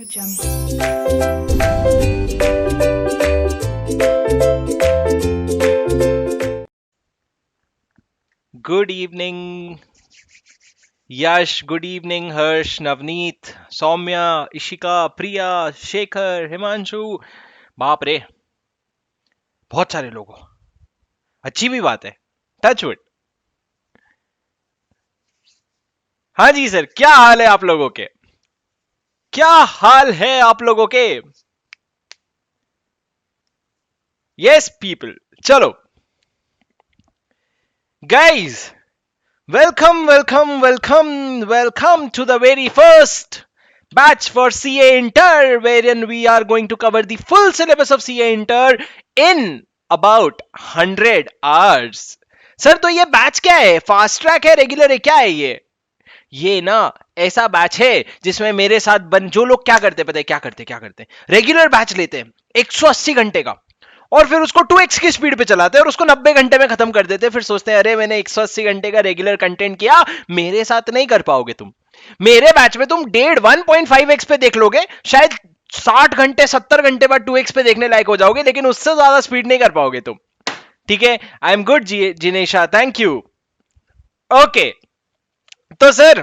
Good evening यश, good evening हर्ष, नवनीत, सौम्या, इशिका, प्रिया, शेखर, हिमांशु। बाप रे, बहुत सारे लोग हो। अच्छी भी बात है, टचवुड। हाँ जी सर, क्या हाल है आप लोगों के? क्या हाल है आप लोगों के? यस पीपल, चलो guys, welcome to the very first batch for CA Inter, wherein we are going to cover the full syllabus of CA Inter in about 100 hours. Sir तो ये बैच क्या है? फास्ट ट्रैक है, regular है, क्या है ये ना ऐसा बैच है जिसमें मेरे साथ जो लोग क्या करते हैं, पता है क्या करते हैं? रेगुलर बैच लेते हैं 180 घंटे का, और फिर उसको 2x की स्पीड पे चलाते हैं और उसको 90 घंटे में खत्म कर देते हैं। फिर सोचते हैं अरे मैंने 180 घंटे का रेगुलर कंटेंट किया, मेरे साथ नहीं कर पाओगे तुम। मेरे बैच में तुम 1.5x पे देख लोगे, शायद 60 घंटे 70 घंटे बाद 2x पे देखने लायक हो जाओगे, लेकिन उससे ज्यादा स्पीड नहीं कर पाओगे तुम। ठीक है, I am good Jinesha, thank you. Okay, तो sir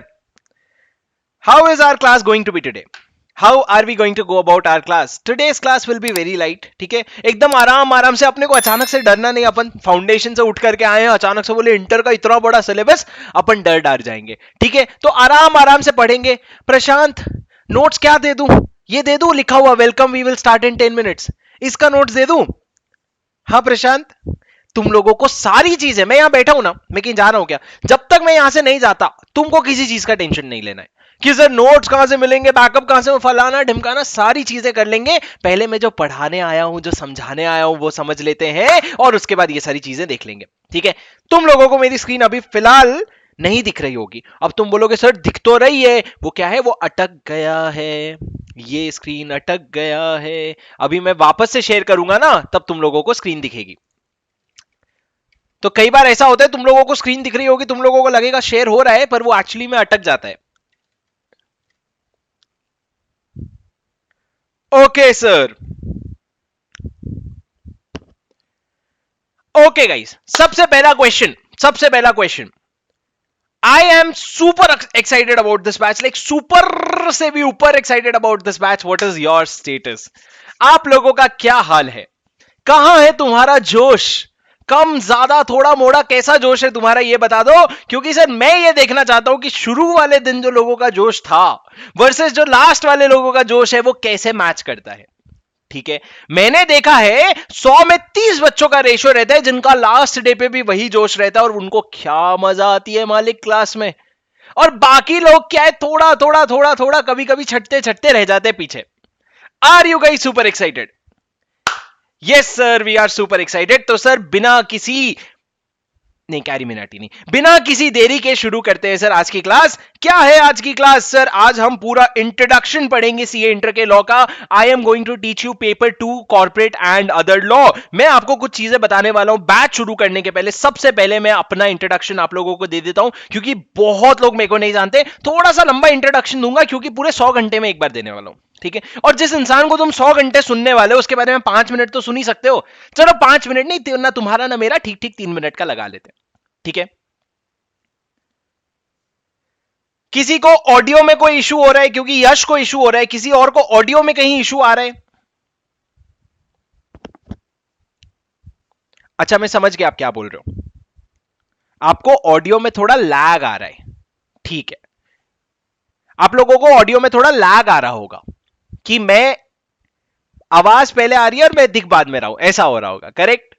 how is our class going to be today? How are we going to go about our class? Today's class will be very light. ठीक है, एकदम आराम से। अपने को अचानक से डरना नहीं, अपन फाउंडेशन से उठ करके आए हैं, अचानक से बोले इंटर का इतना बड़ा सिलेबस, अपन डर जाएंगे। ठीक है, तो आराम से पढ़ेंगे। प्रशांत, नोट्स क्या दे दूं? ये दे दूं लिखा हुआ, welcome we will start in 10 minutes, इसका नोट्स दे दूं? हाँ प्रशांत, तुम लोगों को सारी चीजें, मैं यहां बैठा हूं ना, मैं कहीं जा रहा हूं क्या? जब तक मैं यहां से नहीं जाता, तुमको किसी चीज का टेंशन नहीं लेना है कि सर नोट्स कहां से मिलेंगे, बैकअप कहां से, फलाना ढिमकाना, सारी चीजें कर लेंगे। पहले मैं जो पढ़ाने आया हूं, जो समझाने आया हूं, वो समझ लेते हैं, और उसके बाद ये सारी चीजें देख लेंगे। ठीक है, तुम लोगों को मेरी स्क्रीन अभी फिलहाल नहीं दिख रही होगी। अब तुम बोलोगे सर दिख तो रही है, वो क्या है? वो अटक गया है, ये स्क्रीन अटक गया है। अभी मैं वापस से शेयर करूंगा ना, तब तुम लोगों को स्क्रीन दिखेगी। तो कई बार ऐसा होता है, तुम लोगों को स्क्रीन दिख रही होगी, तुम लोगों को लगेगा शेयर हो रहा है, पर वो एक्चुअली में अटक जाता है। ओके सर, ओके गाइस, सबसे पहला question, I am super excited about this batch, like super से भी ऊपर excited about this batch. What is your status? आप लोगों का क्या हाल है? कहां है तुम्हारा जोश? कम ज्यादा थोड़ा मोड़ा कैसा जोश है तुम्हारा, ये बता दो। क्योंकि सर मैं ये देखना चाहता हूं कि शुरू वाले दिन जो लोगों का जोश था वर्सेस जो लास्ट वाले लोगों का जोश है, वो कैसे मैच करता है। ठीक है, मैंने देखा है 100 में 30 बच्चों का रेशियो रहता है जिनका लास्ट डे पे भी वही जोश रहता है, और उनको क्या मजा आती है मालिक क्लास में। और बाकी लोग क्या है, थोड़ा कभी कभी छटते रह जाते पीछे। Are you guys super excited? Yes sir, we are super excited. तो सर बिना किसी नहीं, कैरी मिनाटी नहीं, बिना किसी देरी के शुरू करते हैं सर आज की क्लास। क्या है आज की क्लास? सर आज हम पूरा इंट्रोडक्शन पढ़ेंगे सीए इंटर के लॉ का। I am going to teach you paper 2 corporate and other law. मैं आपको कुछ चीजें बताने वाला हूं। बैच शुरू करने के पहले सबसे पहले मैं अपना इंट्रोडक्शन आप लोगों को दे देता हूं, क्योंकि बहुत लोग मेरे को नहीं जानते। थोड़ा सा लंबा इंट्रोडक्शन दूंगा, क्योंकि पूरे 100 घंटे में एक बार देने वाला हूं। ठीक है, और जिस इंसान को तुम 100 घंटे सुनने वाले हो, उसके बारे में 5 मिनट तो सुन ही सकते हो। चलो 5 मिनट नहीं, ना तुम्हारा ना मेरा, ठीक 3 मिनट का लगा लेते हैं। ठीक है, किसी को ऑडियो में कोई इशू हो रहा है? क्योंकि यश को इशू हो रहा है, किसी और को ऑडियो में कहीं इशू आ रहा है? अच्छा, मैं समझ गया आप क्या बोल रहे हो। आपको ऑडियो में थोड़ा लैग आ रहा है। ठीक है, आप लोगों को ऑडियो में थोड़ा लैग आ रहा होगा कि मैं आवाज पहले आ रही है और मैं दिख बाद में रहा हूं, ऐसा हो रहा होगा, करेक्ट?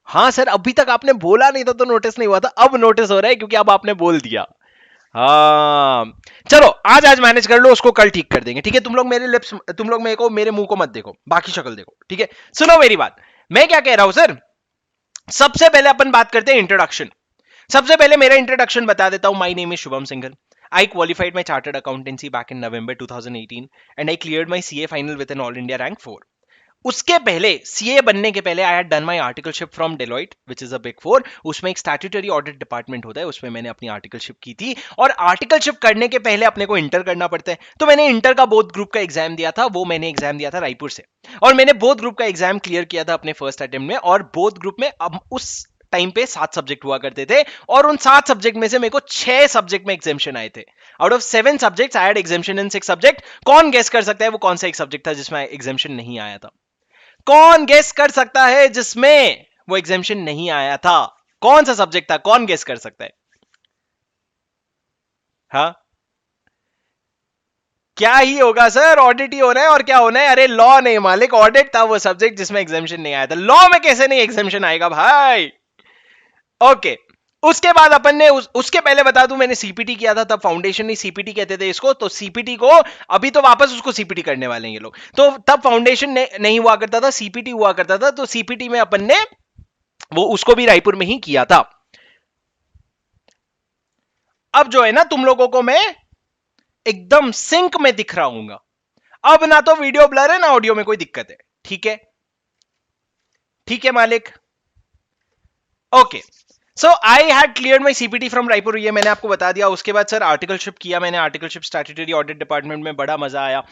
हाँ सर, अभी तक आपने बोला नहीं था तो नोटिस नहीं हुआ था, अब नोटिस हो रहा है क्योंकि अब आपने बोल दिया। हाँ चलो, आज मैनेज कर लो, उसको कल ठीक कर देंगे। ठीक है, तुम लोग मेरे लिप्स, तुम लोग मेरे को, मेरे मुंह को मत देखो, बाकी शक्ल देखो। ठीक है, सुनो मेरी बात, मैं क्या कह रहा हूं सर। सबसे पहले अपन बात करते हैं इंट्रोडक्शन। सबसे पहले मेरा इंट्रोडक्शन बता देता हूं। My name is Shubham Singhal. I qualified my chartered accountancy back in November 2018 and I cleared my CA final with an all India rank 4. उसके पहले सीए बनने के पहले I had done my articleship from Deloitte which is a big four. उसमें एक statutory audit department होता है, उसमें मैंने अपनी आर्टिकलशिप की थी। और आर्टिकलशिप करने के पहले अपने को इंटर करना पड़ता है, तो मैंने इंटर का बोथ ग्रुप का एग्जाम दिया था। वो मैंने एग्जाम दिया था रायपुर से, और मैंने बोथ ग्रुप का एग्जाम क्लियर किया था अपने फर्स्ट अटेम्प्ट में। और बोथ ग्रुप में अब उस टाइम पे 7 सब्जेक्ट हुआ करते थे, और उन 7 सब्जेक्ट में से मेरे को 6 सब्जेक्ट में एग्जामिशन आए थे। Out of 7 subjects I had exemption in 6 subject. कौन गेस कर सकता है वो कौन सा एक सब्जेक्ट था जिसमें एग्जामिशन नहीं आया था? कौन गेस कर सकता है जिसमें वो एग्जामिशन नहीं आया था? कौन सा सब्जेक्ट था? कौन गेस कर सकता है? हाँ, क्या ही होगा सर, ऑडिट ही होना है और क्या होना है? अरे लॉ नहीं मालिक, ऑडिट था वो सब्जेक्ट जिसमें एग्जामिशन नहीं आया था। लॉ में कैसे नहीं एग्जामिशन आएगा भाई? ओके, उसके बाद अपन ने उसके पहले बता दूं, मैंने सीपीटी किया था, तब फाउंडेशन नहीं सीपीटी कहते थे इसको। तो सीपीटी को अभी तो वापस उसको सीपीटी करने वाले हैं ये लोग। तो तब फाउंडेशन नहीं हुआ करता था, सीपीटी हुआ करता था। तो सीपीटी में अपन ने वो उसको भी रायपुर में ही किया था। अब जो है ना, तुम लोगों को मैं एकदम सिंक में दिख रहा हूंगा। अब ना तो वीडियो ब्लर है ना ऑडियो में कोई दिक्कत है। ठीक है, ठीक है मालिक। Okay, so I had clear my CPT from Raipur, ये मैंने आपको बता दिया। उसके बाद सर आर्टिकलशिप किया मैंने, आर्टिकलशिप स्टैट्यूटरी ऑडिट डिपार्टमेंट में, बड़ा मजा आया।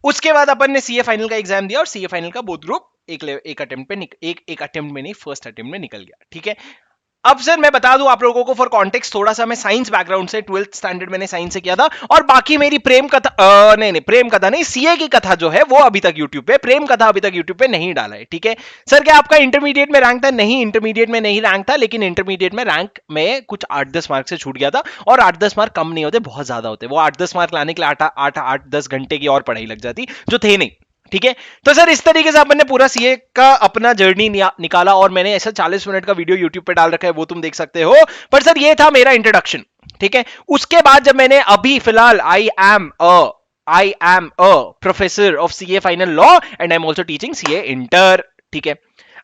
उसके बाद अपन ने सीए फाइनल का एग्जाम दिया, और सीए फाइनल का बोथ ग्रुप एक अटेम्प्ट पे एक अटेम्प्ट में नहीं, फर्स्ट अटेम्प्ट में निकल गया। ठीक है, अब सर मैं बता दूं आप लोगों को फॉर कॉन्टेक्स्ट, थोड़ा सा मैं साइंस बैकग्राउंड से, 12th स्टैंडर्ड मैंने साइंस से किया था। और बाकी मेरी प्रेम कथा नहीं प्रेम कथा नहीं, सीए की कथा जो है वो अभी तक यूट्यूब पे, प्रेम कथा अभी तक यूट्यूब पे नहीं डाला है। ठीक है सर, क्या आपका इंटरमीडिएट में रैंक था? नहीं, इंटरमीडिएट में नहीं रैंक था, लेकिन इंटरमीडिएट में रैंक में कुछ 8-10 मार्क से छूट गया था। और 8-10 मार्क कम नहीं होते, बहुत ज्यादा होते। वो 8-10 मार्क लाने के लिए 8-10 घंटे की और पढ़ाई लग जाती, जो थे नहीं। ठीक है, तो सर इस तरीके से अपन ने पूरा सीए का अपना जर्नी निकाला, और मैंने ऐसा 40 मिनट का वीडियो यूट्यूब पे डाल रखा है, वो तुम देख सकते हो। पर सर ये था मेरा इंट्रोडक्शन। ठीक है, उसके बाद जब मैंने अभी फिलहाल I am a professor of CA final law and I am also teaching CA inter. ठीक है,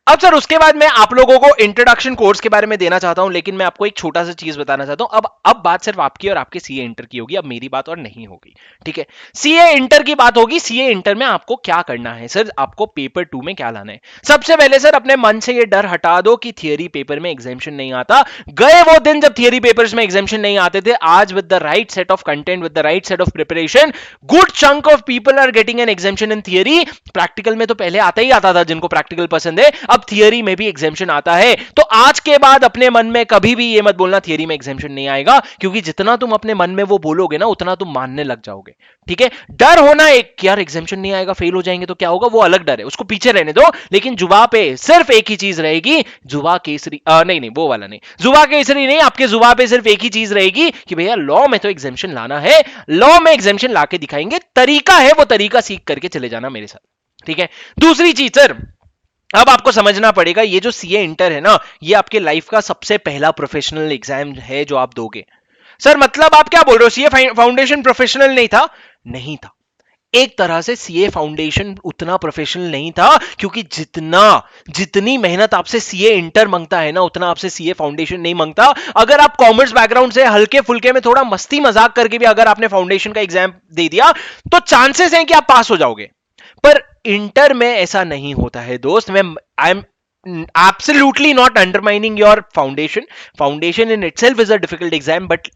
अब सर उसके बाद मैं आप लोगों को इंट्रोडक्शन कोर्स के बारे में देना चाहता हूं, लेकिन मैं आपको एक छोटा सा चीज बताना चाहता हूं। अब बात सिर्फ आपकी और आपके सीए इंटर की होगी, अब मेरी बात और नहीं होगी। ठीक है, सीए इंटर की बात होगी। सीए इंटर में आपको क्या करना है सर? आपको पेपर 2 में क्या लाना है? सबसे पहले सर अपने मन से ये डर हटा दो कि थियरी पेपर में एग्जामिशन नहीं आता। गए वो दिन जब थियरी पेपर्स में एग्जामिशन नहीं आते थे। आज with the right set of content, with the right set of preparation, good chunk of people are getting an exemption in theory. Practical में तो पहले आता ही आता था जिनको प्रैक्टिकल पसंद है, अब थियरी में भी एग्जामिशन आता है। तो आज के बाद अपने मन में कभी भी ये मत बोलना थियरी में एग्जामिशन नहीं आएगा, क्योंकि जितना तुम अपने मन में वो बोलोगे ना, उतना तुम मानने लग जाओगे। ठीक है, डर होना एक कि यार एग्जामिशन नहीं आएगा, फेल हो जाएंगे तो क्या होगा, वो अलग डर है, उसको पीछे रहने दो। लेकिन जुबा पे सिर्फ एक ही चीज रहेगी, जुबा केसरी नहीं वो वाला नहीं, जुबा केसरी नहीं, आपके जुबा पे सिर्फ एक ही चीज रहेगी कि भैया लॉ में तो एग्जामिशन लाना है, लॉ में एग्जामिशन लाके दिखाएंगे। तरीका है, वो तरीका सीख करके चले जाना मेरे साथ। ठीक है, दूसरी चीज सर, अब आपको समझना पड़ेगा, ये जो सीए इंटर है ना, ये आपके लाइफ का सबसे पहला प्रोफेशनल एग्जाम है जो आप दोगे। सर मतलब आप क्या बोल रहे हो, सीए फाउंडेशन प्रोफेशनल नहीं था? नहीं था, एक तरह से सीए फाउंडेशन उतना प्रोफेशनल नहीं था, क्योंकि जितनी मेहनत आपसे सीए इंटर मांगता है ना, उतना आपसे सीए फाउंडेशन नहीं मांगता। अगर आप कॉमर्स बैकग्राउंड से हल्के फुल्के में थोड़ा मस्ती मजाक करके भी अगर आपने फाउंडेशन का एग्जाम दे दिया, तो चांसेस हैं कि आप पास हो जाओगे। पर इंटर में ऐसा नहीं होता है दोस्त। मैं I am absolutely not undermining your foundation in itself is a difficult exam, but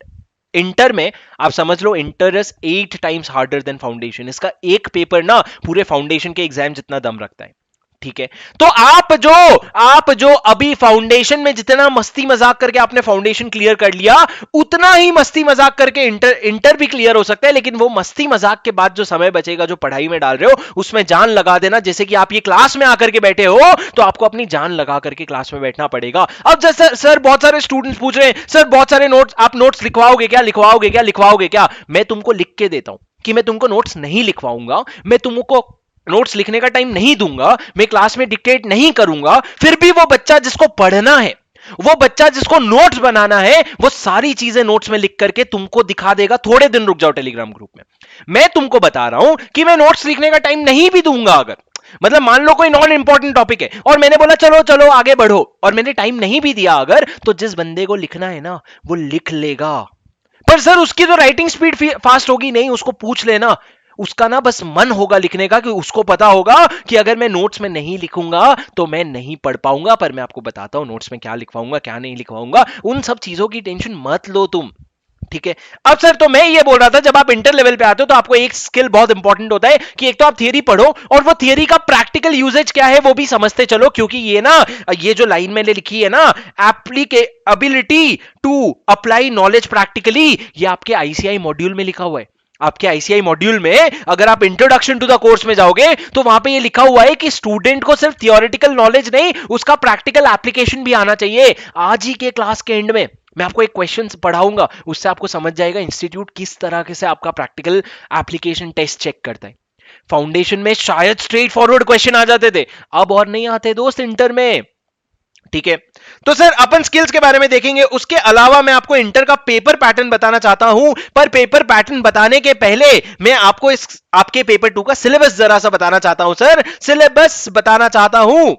inter में आप समझ लो, inter is 8 times harder than foundation. इसका एक पेपर ना पूरे फाउंडेशन के एग्जाम जितना दम रखता है। ठीक है, तो आप जो अभी फाउंडेशन में जितना मस्ती मजाक करके आपने फाउंडेशन क्लियर कर लिया, उतना ही मस्ती मजाक करके इंटर भी क्लियर हो सकता है। लेकिन वो मस्ती मजाक के बाद जो समय बचेगा, जो पढ़ाई में डाल रहे हो, उसमें जान लगा देना। जैसे कि आप ये क्लास में आकर के बैठे हो, तो आपको अपनी जान लगा करके क्लास में बैठना पड़ेगा। अब जैसे सर बहुत सारे स्टूडेंट्स पूछ रहे हैं, सर बहुत सारे नोट्स, आप नोट्स लिखवाओगे क्या? मैं तुमको लिख के देता हूं कि मैं तुमको नोट्स नहीं लिखवाऊंगा, मैं तुमको नोट्स लिखने का टाइम नहीं दूंगा, मैं क्लास में डिक्टेट नहीं करूंगा। फिर भी वो बच्चा जिसको पढ़ना है, वो बच्चा जिसको नोट्स बनाना है, वो सारी चीजें नोट्स में लिख करके तुमको दिखा देगा। थोड़े दिन रुक जाओ टेलीग्राम ग्रुप में, मैं तुमको बता रहा हूं कि मैं नोट्स लिखने का टाइम नहीं भी दूंगा। अगर मतलब मान लो कोई नॉन इंपॉर्टेंट टॉपिक है और मैंने बोला चलो चलो आगे बढ़ो, और मैंने टाइम नहीं भी दिया अगर, तो जिस बंदे को लिखना है ना, वो लिख लेगा। पर सर उसकी तो राइटिंग स्पीड फास्ट होगी नहीं, उसको पूछ लेना उसका ना बस मन होगा लिखने का, कि उसको पता होगा कि अगर मैं नोट्स में नहीं लिखूंगा तो मैं नहीं पढ़ पाऊंगा। पर मैं आपको बताता हूं नोट्स में क्या लिखवाऊंगा क्या नहीं लिखवाऊंगा, उन सब चीजों की टेंशन मत लो तुम। ठीक है। अब सर तो मैं ये बोल रहा था, जब आप इंटर लेवल पे आते हो तो आपको एक स्किल बहुत इंपॉर्टेंट होता है कि एक तो आप थियरी पढ़ो और वो थियरी का प्रैक्टिकल यूजेज क्या है वो भी समझते चलो, क्योंकि ये ना, ये जो लाइन मैंने लिखी है ना, applicability to apply knowledge practically, ये आपके आईसीआई मॉड्यूल में लिखा हुआ है। आपके आईसीआई मॉड्यूल में अगर आप इंट्रोडक्शन टू द कोर्स में जाओगे तो वहां पे ये लिखा हुआ है कि स्टूडेंट को सिर्फ थियोरेटिकल नॉलेज नहीं, उसका प्रैक्टिकल एप्लीकेशन भी आना चाहिए। आज ही के क्लास के एंड में मैं आपको एक क्वेश्चन पढ़ाऊंगा, उससे आपको समझ जाएगा इंस्टीट्यूट किस तरह से आपका प्रैक्टिकल एप्लीकेशन टेस्ट चेक करता है। फाउंडेशन में शायद स्ट्रेट फॉरवर्ड क्वेश्चन आ जाते थे, अब और नहीं आते दोस्त इंटर में। ठीक है। तो सर अपन स्किल्स के बारे में देखेंगे, उसके अलावा मैं आपको इंटर का पेपर पैटर्न बताना चाहता हूं। पर पेपर पैटर्न बताने के पहले मैं आपको इस आपके पेपर 2 का सिलेबस जरा सा बताना चाहता हूं। सर सिलेबस बताना चाहता हूं,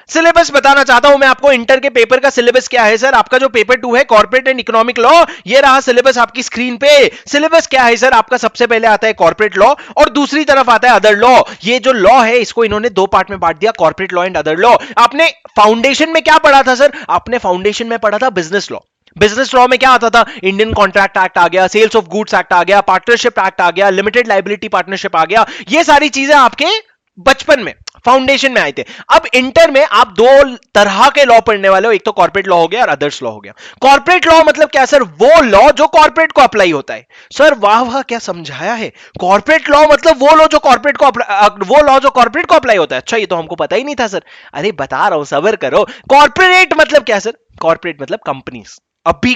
सिलेबस बताना चाहता हूं मैं आपको। इंटर के पेपर का सिलेबस क्या है सर? आपका जो पेपर 2 है कॉर्पोरेट एंड इकोनॉमिक लॉ, ये रहा सिलेबस आपकी स्क्रीन पे। सिलेबस क्या है सर? आपका सबसे पहले आता है कॉर्पोरेट लॉ और दूसरी तरफ आता है अदर लॉ। ये जो लॉ है इसको इन्होंने दो पार्ट में बांट दिया, corporate law and other law. आपने फाउंडेशन में क्या पढ़ा था सर? आपने फाउंडेशन में पढ़ा था बिजनेस लॉ। बिजनेस लॉ में क्या आता था? इंडियन कॉन्ट्रैक्ट एक्ट आ गया, सेल्स ऑफ गुड्स एक्ट आ गया, पार्टनरशिप एक्ट आ गया, लिमिटेड लाइबिलिटी पार्टनरशिप आ गया। ये सारी चीजें आपके बचपन में फाउंडेशन में आए थे। अब इंटर में आप दो तरह के लॉ पढ़ने वाले हो, एक तो कॉर्पोरेट लॉ हो गया और अदर्स लॉ हो गया। कॉर्पोरेट लॉ मतलब क्या सर? वो लॉ जो कॉर्पोरेट को अप्लाई होता है। सर वाह वाह क्या समझाया है। कॉर्पोरेट लॉ मतलब वो लॉ जो कॉर्पोरेट को अप्लाई होता है। अच्छा ये तो हमको पता ही नहीं था सर। अरे बता रहा हूं, सब्र करो। कॉर्पोरेट मतलब क्या सर? कॉर्पोरेट मतलब कंपनीज। अभी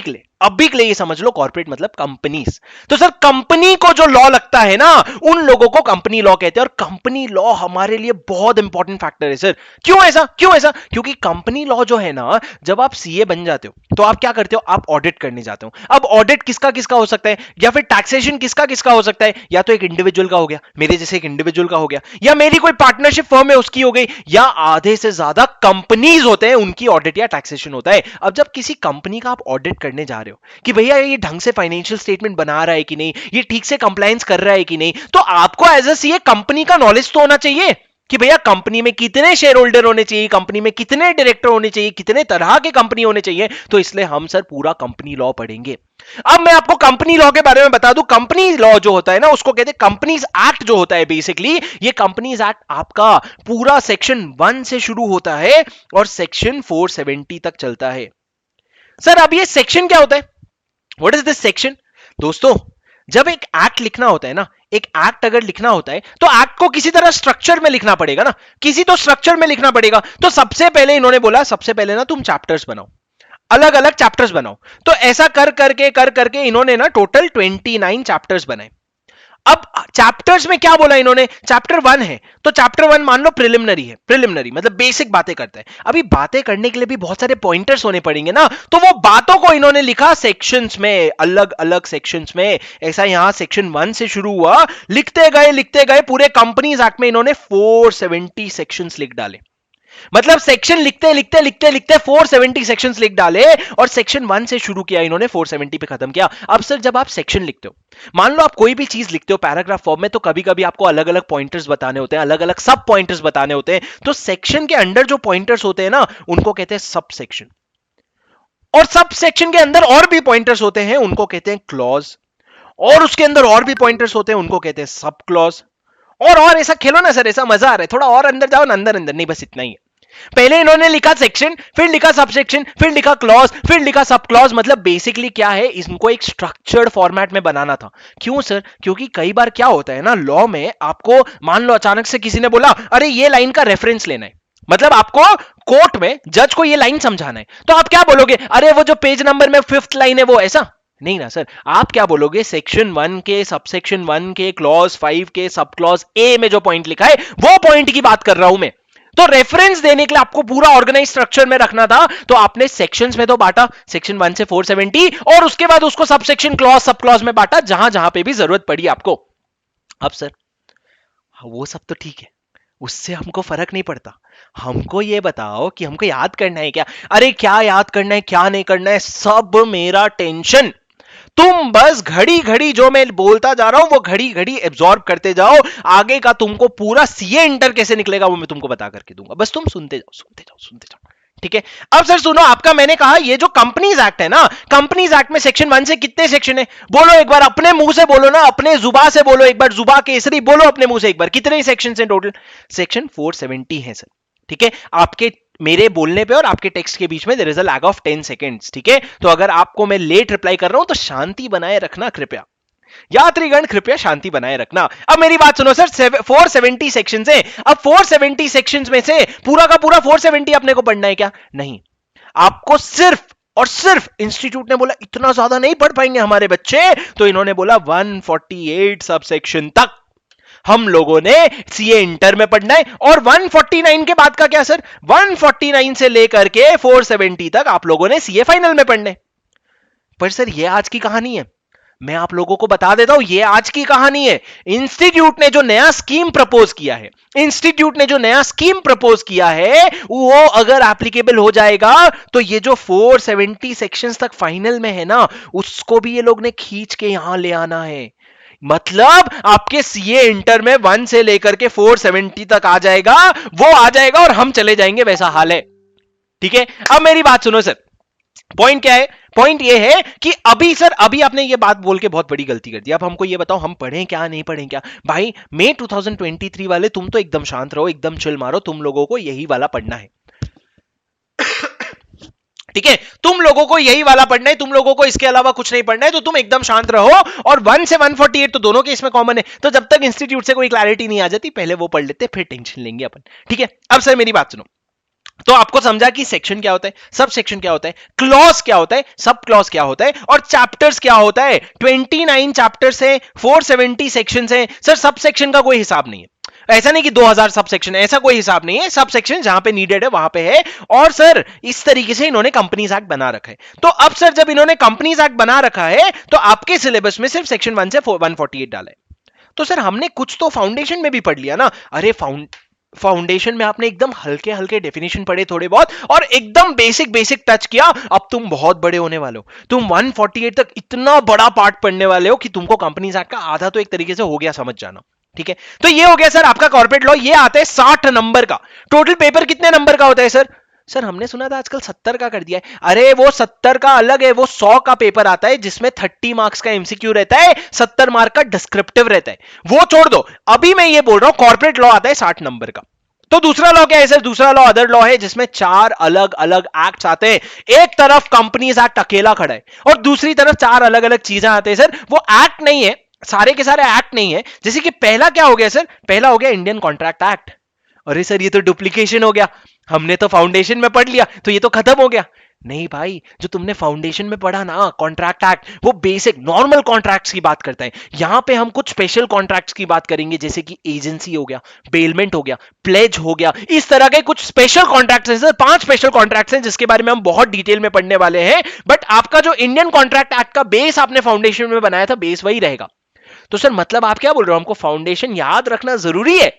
के लिए ये समझ लो, कॉर्पोरेट मतलब कंपनीज। तो सर कंपनी को जो लॉ लगता है ना, उन लोगों को कंपनी लॉ कहते हैं। और कंपनी लॉ हमारे लिए बहुत इंपॉर्टेंट फैक्टर है सर। क्यों ऐसा? क्योंकि कंपनी लॉ जो है ना, जब आप सीए बन जाते हो तो आप क्या करते हो? आप ऑडिट करने जाते हो। अब ऑडिट किसका किसका हो सकता है, या फिर टैक्सेशन किसका किसका हो सकता है? या तो एक इंडिविजुअल का हो गया, मेरे जैसे एक इंडिविजुअल का हो गया, या मेरी कोई पार्टनरशिप फर्म है उसकी हो गई, या आधे से ज्यादा कंपनीज होते हैं उनकी ऑडिट या टैक्सेशन होता है। अब जब किसी कंपनी का आप ऑडिट करने जा रहे हो कि भैया ये ढंग से फाइनेंशियल स्टेटमेंट बना रहा है कि नहीं, ये ठीक से कंप्लायंस कर रहा है कि नहीं, तो आपको एज अ सीए कंपनी का नॉलेज तो होना चाहिए कि भैया कंपनी में कितने शेयर होल्डर होने चाहिए, कंपनी में कितने डायरेक्टर होने चाहिए, कितने तरह के कंपनी होने चाहिए। तो इसलिए हम सर पूरा कंपनी लॉ पढ़ेंगे। अब मैं आपको कंपनी लॉ के बारे में बता दूं। कंपनी लॉ जो होता है ना, उसको कहते हैं कंपनीज एक्ट जो होता है। बेसिकली ये कंपनीज एक्ट आपका पूरा सेक्शन 1 से शुरू होता है और सेक्शन 470 तक चलता है। सर अब ये सेक्शन क्या होता है? What is this section? दोस्तों जब एक एक्ट लिखना होता है ना, एक एक्ट अगर लिखना होता है तो एक्ट को किसी तरह स्ट्रक्चर में लिखना पड़ेगा ना, किसी तो स्ट्रक्चर में लिखना पड़ेगा। तो सबसे पहले इन्होंने बोला, सबसे पहले ना तुम चैप्टर्स बनाओ, अलग अलग चैप्टर्स बनाओ। तो ऐसा कर करके इन्होंने ना टोटल 29 चैप्टर्स बनाए। अब चैप्टर्स में क्या बोला इन्होंने? चैप्टर 1 है तो चैप्टर 1 मान लो प्रिलिमिनरी है। प्रिलिमिनरी मतलब बेसिक बातें करता है। अभी बातें करने के लिए भी बहुत सारे पॉइंटर्स होने पड़ेंगे ना, तो वो बातों को इन्होंने लिखा सेक्शंस में, अलग अलग सेक्शंस में। ऐसा यहां सेक्शन 1 से शुरू हुआ, लिखते गए पूरे कंपनीज एक्ट में इन्होंने 470 सेक्शंस लिख डाले। मतलब सेक्शन लिखते 470 सेक्शंस लिख डाले और सेक्शन 1 से शुरू किया इन्होंने, 470 पे खत्म किया। अब सर जब आप सेक्शन लिखते हो, मान लो आप कोई भी चीज लिखते हो पैराग्राफ फॉर्म में, तो कभी कभी आपको अलग अलग पॉइंटर्स बताने होते हैं, अलग अलग सब पॉइंटर्स बताने होते हैं। तो सेक्शन के अंडर जो पॉइंटर्स होते हैं ना, उनको कहते हैं सब सेक्शन। और सब सेक्शन के अंदर और भी पॉइंटर्स होते हैं, उनको कहते हैं क्लॉज। और उसके अंदर और भी पॉइंटर्स होते हैं, उनको कहते हैं सब क्लॉज। और ऐसा खेलो ना सर, ऐसा मजा आ रहा है, थोड़ा और अंदर जाओ ना, अंदर नहीं, बस इतना ही है। पहले इन्होंने लिखा सेक्शन, फिर लिखा सब सेक्शन, फिर लिखा क्लॉज, फिर लिखा सब क्लॉज। मतलब बेसिकली क्या है, इनको एक स्ट्रक्चर्ड फॉर्मेट में बनाना था। क्यों सर? क्योंकि कई बार क्या होता है ना, लॉ में आपको मान लो अचानक से किसी ने बोला अरे ये लाइन का रेफरेंस लेना है, मतलब आपको कोर्ट में जज को ये लाइन समझाना है, तो आप क्या बोलोगे? अरे वो जो पेज नंबर में 5th लाइन है वो, ऐसा नहीं ना सर। आप क्या बोलोगे? सेक्शन 1 के सबसेक्शन 1 के क्लॉज 5 के सब क्लॉज ए में जो पॉइंट लिखा है वो पॉइंट की बात कर रहा हूं मैं। तो रेफरेंस देने के लिए आपको पूरा ऑर्गेनाइज स्ट्रक्चर में रखना था, तो आपने सेक्शंस में तो बांटा, सेक्शन 1 से 470, और उसके बाद उसको sub section clause sub clause में बांटा, जहां जहां पे भी जरूरत पड़ी आपको। अब सर वो सब तो ठीक है, उससे हमको फर्क नहीं पड़ता। हमको ये बताओ कि हमको याद करना है क्या? अरे क्या याद करना है क्या नहीं करना है, सब मेरा टेंशन तुम बस घड़ी घड़ी जो मैं बोलता जा रहा हूं वो घड़ी घड़ी एब्जॉर्ब करते जाओ, आगे का तुमको पूरा सीए इंटर कैसे निकलेगा वो मैं तुमको बता करके दूंगा, बस तुम सुनते जाओ सुनते जाओ सुनते जाओ। ठीक है, अब सर सुनो, आपका मैंने कहा ये जो कंपनीज एक्ट है ना, कंपनीज एक्ट में सेक्शन 1 से कितने सेक्शन है, बोलो एक बार अपने मुंह से बोलो ना, अपने जुबा से बोलो एक बार, जुबा केसरी बोलो अपने मुंह से एक बार, कितने सेक्शन है टोटल? सेक्शन 470 है सर। ठीक है, आपके मेरे बोलने पे और आपके टेक्स्ट के बीच में there is a lag of 10 seconds. ठीक है, तो अगर आपको मैं लेट रिप्लाई कर रहा हूं तो शांति बनाए रखना कृपया, यात्रीगण कृपया शांति बनाए रखना। अब मेरी बात सुनो सर, 470 सेक्शंस है, अब 470 सेक्शंस में से पूरा का पूरा 470 अपने को पढ़ना है क्या? नहीं, आपको सिर्फ और सिर्फ इंस्टीट्यूट ने बोला इतना ज्यादा नहीं पढ़ पाएंगे हमारे बच्चे, तो इन्होंने बोला 148 सब सेक्शन तक हम लोगों ने सीए इंटर में पढ़ना है। और 149 के बाद का क्या सर? 149 से लेकर के 470 तक आप लोगों ने सीए फाइनल में पढ़ना है। पर सर ये आज की कहानी है, मैं आप लोगों को बता देता हूं ये आज की कहानी है। इंस्टीट्यूट ने जो नया स्कीम प्रपोज किया है, इंस्टीट्यूट ने जो नया स्कीम प्रपोज किया है वो अगर एप्लीकेबल हो जाएगा तो ये जो 470 सेक्शंस तक फाइनल में है ना, उसको भी ये लोग ने खींच के यहां ले आना है। मतलब आपके सीए इंटर में 1 से लेकर के 470 तक आ जाएगा, वो आ जाएगा और हम चले जाएंगे, वैसा हाल है। ठीक है, अब मेरी बात सुनो सर, पॉइंट क्या है? पॉइंट ये है कि अभी सर, अभी आपने ये बात बोल के बहुत बड़ी गलती कर दी। अब हमको ये बताओ हम पढ़ें क्या नहीं पढ़ें क्या? भाई मई 2023 वाले तुम तो एकदम शांत रहो, एकदम चिल मारो, तुम लोगों को यही वाला पढ़ना है। ठीक है, तुम लोगों को यही वाला पढ़ना है, तुम लोगों को इसके अलावा कुछ नहीं पढ़ना है, तो तुम एकदम शांत रहो। और 1 से 148 तो दोनों के इसमें कॉमन है, तो जब तक इंस्टीट्यूट से कोई क्लैरिटी नहीं आ जाती पहले वो पढ़ लेते, फिर टेंशन लेंगे अपन। ठीक है, अब सर मेरी बात सुनो, तो आपको समझा कि सेक्शन क्या होता है, सब सेक्शन क्या होता है, क्लॉज क्या होता है, सब क्लॉज क्या होता है, और चैप्टर्स क्या होता है। 29 चैप्टर्स है, 470 सेक्शंस है सर, सब सेक्शन का कोई हिसाब नहीं है। ऐसा नहीं कि 2000 सब सेक्शन है, ऐसा कोई हिसाब नहीं है, सब सेक्शन जहां पे नीडेड है वहां पे है। और सर इस तरीके से इन्होंने कंपनीज एक्ट बना रखा है। तो अब सर जब इन्होंने कंपनीज एक्ट बना रखा है तो आपके सिलेबस में सिर्फ सेक्शन 1 से 148 डाला है। तो सर हमने कुछ तो फाउंडेशन में भी पढ़ लिया ना। अरे फाउंडेशन में आपने एकदम हल्के हल्के डेफिनेशन पढ़े थोड़े बहुत, और एकदम बेसिक बेसिक टच किया। अब तुम बहुत बड़े होने वाले हो, तुम 148 तक इतना बड़ा पार्ट पढ़ने वाले हो कि तुमको कंपनीज एक्ट का आधा तो एक तरीके से हो गया, समझ जाना। ठीक है, तो ये हो गया सर आपका कॉर्पोरेट लॉ। ये आता है 60 नंबर का। टोटल पेपर कितने नंबर का होता है सर? सर हमने सुना था आजकल 70 का कर दिया है। अरे वो 70 का अलग है, वो 100 का पेपर आता है जिसमें 30 मार्क्स का एमसीक्यू रहता है, 70 मार्क का डिस्क्रिप्टिव रहता है, वो छोड़ दो। अभी मैं ये बोल रहा हूं कॉर्पोरेट लॉ आता है 60 नंबर का। तो दूसरा लॉ क्या है सर? दूसरा लॉ अदर लॉ है, जिसमें 4 अलग अलग एक्ट्स आते हैं। एक तरफ कंपनीज एक्ट अकेला खड़ा है और दूसरी तरफ 4 अलग अलग चीजें आते हैं सर। वो एक्ट नहीं है, सारे के सारे एक्ट नहीं है। जैसे कि पहला क्या हो गया सर? पहला हो गया इंडियन कॉन्ट्रैक्ट एक्ट। अरे सर ये तो डुप्लीकेशन हो गया, हमने तो फाउंडेशन में पढ़ लिया तो ये तो खत्म हो गया। नहीं भाई, जो तुमने फाउंडेशन में पढ़ा ना कॉन्ट्रैक्ट एक्ट, वो बेसिक नॉर्मल कॉन्ट्रैक्ट्स की बात करता है। यहां पे हम कुछ स्पेशल कॉन्ट्रैक्ट्स की बात करेंगे, जैसे कि एजेंसी हो गया, बेलमेंट हो गया, प्लेज हो गया, इस तरह के कुछ स्पेशल कॉन्ट्रैक्ट्स हैं सर। 5 स्पेशल कॉन्ट्रैक्ट्स हैं जिसके बारे में हम बहुत डिटेल में पढ़ने वाले हैं। बट आपका जो इंडियन कॉन्ट्रैक्ट एक्ट का बेस आपने फाउंडेशन में बनाया था, बेस वही रहेगा। तो सर मतलब आप क्या बोल रहे हो, हमको फाउंडेशन याद रखना जरूरी है?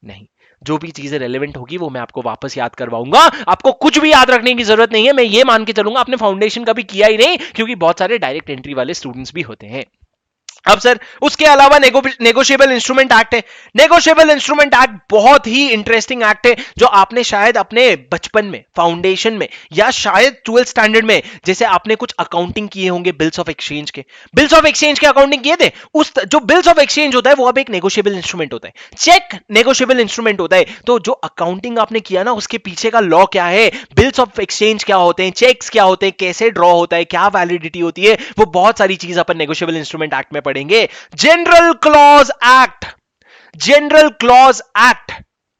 नहीं, जो भी चीजें रेलेवेंट होगी वो मैं आपको वापस याद करवाऊंगा। आपको कुछ भी याद रखने की जरूरत नहीं है। मैं ये मान के चलूंगा आपने फाउंडेशन कभी किया ही नहीं, क्योंकि बहुत सारे डायरेक्ट एंट्री वाले स्टूडेंट्स भी होते हैं। अब सर उसके अलावा नेगोशिएबल इंस्ट्रूमेंट एक्ट है। नेगोशिएबल इंस्ट्रूमेंट एक्ट बहुत ही इंटरेस्टिंग एक्ट है, जो आपने शायद अपने बचपन में फाउंडेशन में या शायद 12th स्टैंडर्ड में, जैसे आपने कुछ अकाउंटिंग किए होंगे बिल्स ऑफ एक्सचेंज के, बिल्स ऑफ एक्सचेंज के अकाउंटिंग किए थे। उस जो बिल्स ऑफ एक्सचेंज होता है वो अब एक नेगोशिएबल इंस्ट्रूमेंट होता है, चेक नेगोशिएबल इंस्ट्रूमेंट होता है। तो जो अकाउंटिंग आपने किया ना, उसके पीछे का लॉ क्या है, बिल्स ऑफ एक्सचेंज क्या होते हैं, चेक्स क्या होते हैं, कैसे ड्रॉ होता है, क्या वैलिडिटी होती है, वो बहुत सारी चीज अपन नेगोशिएबल इंस्ट्रूमेंट एक्ट में पढ़ेंगे। General clause act, general clause act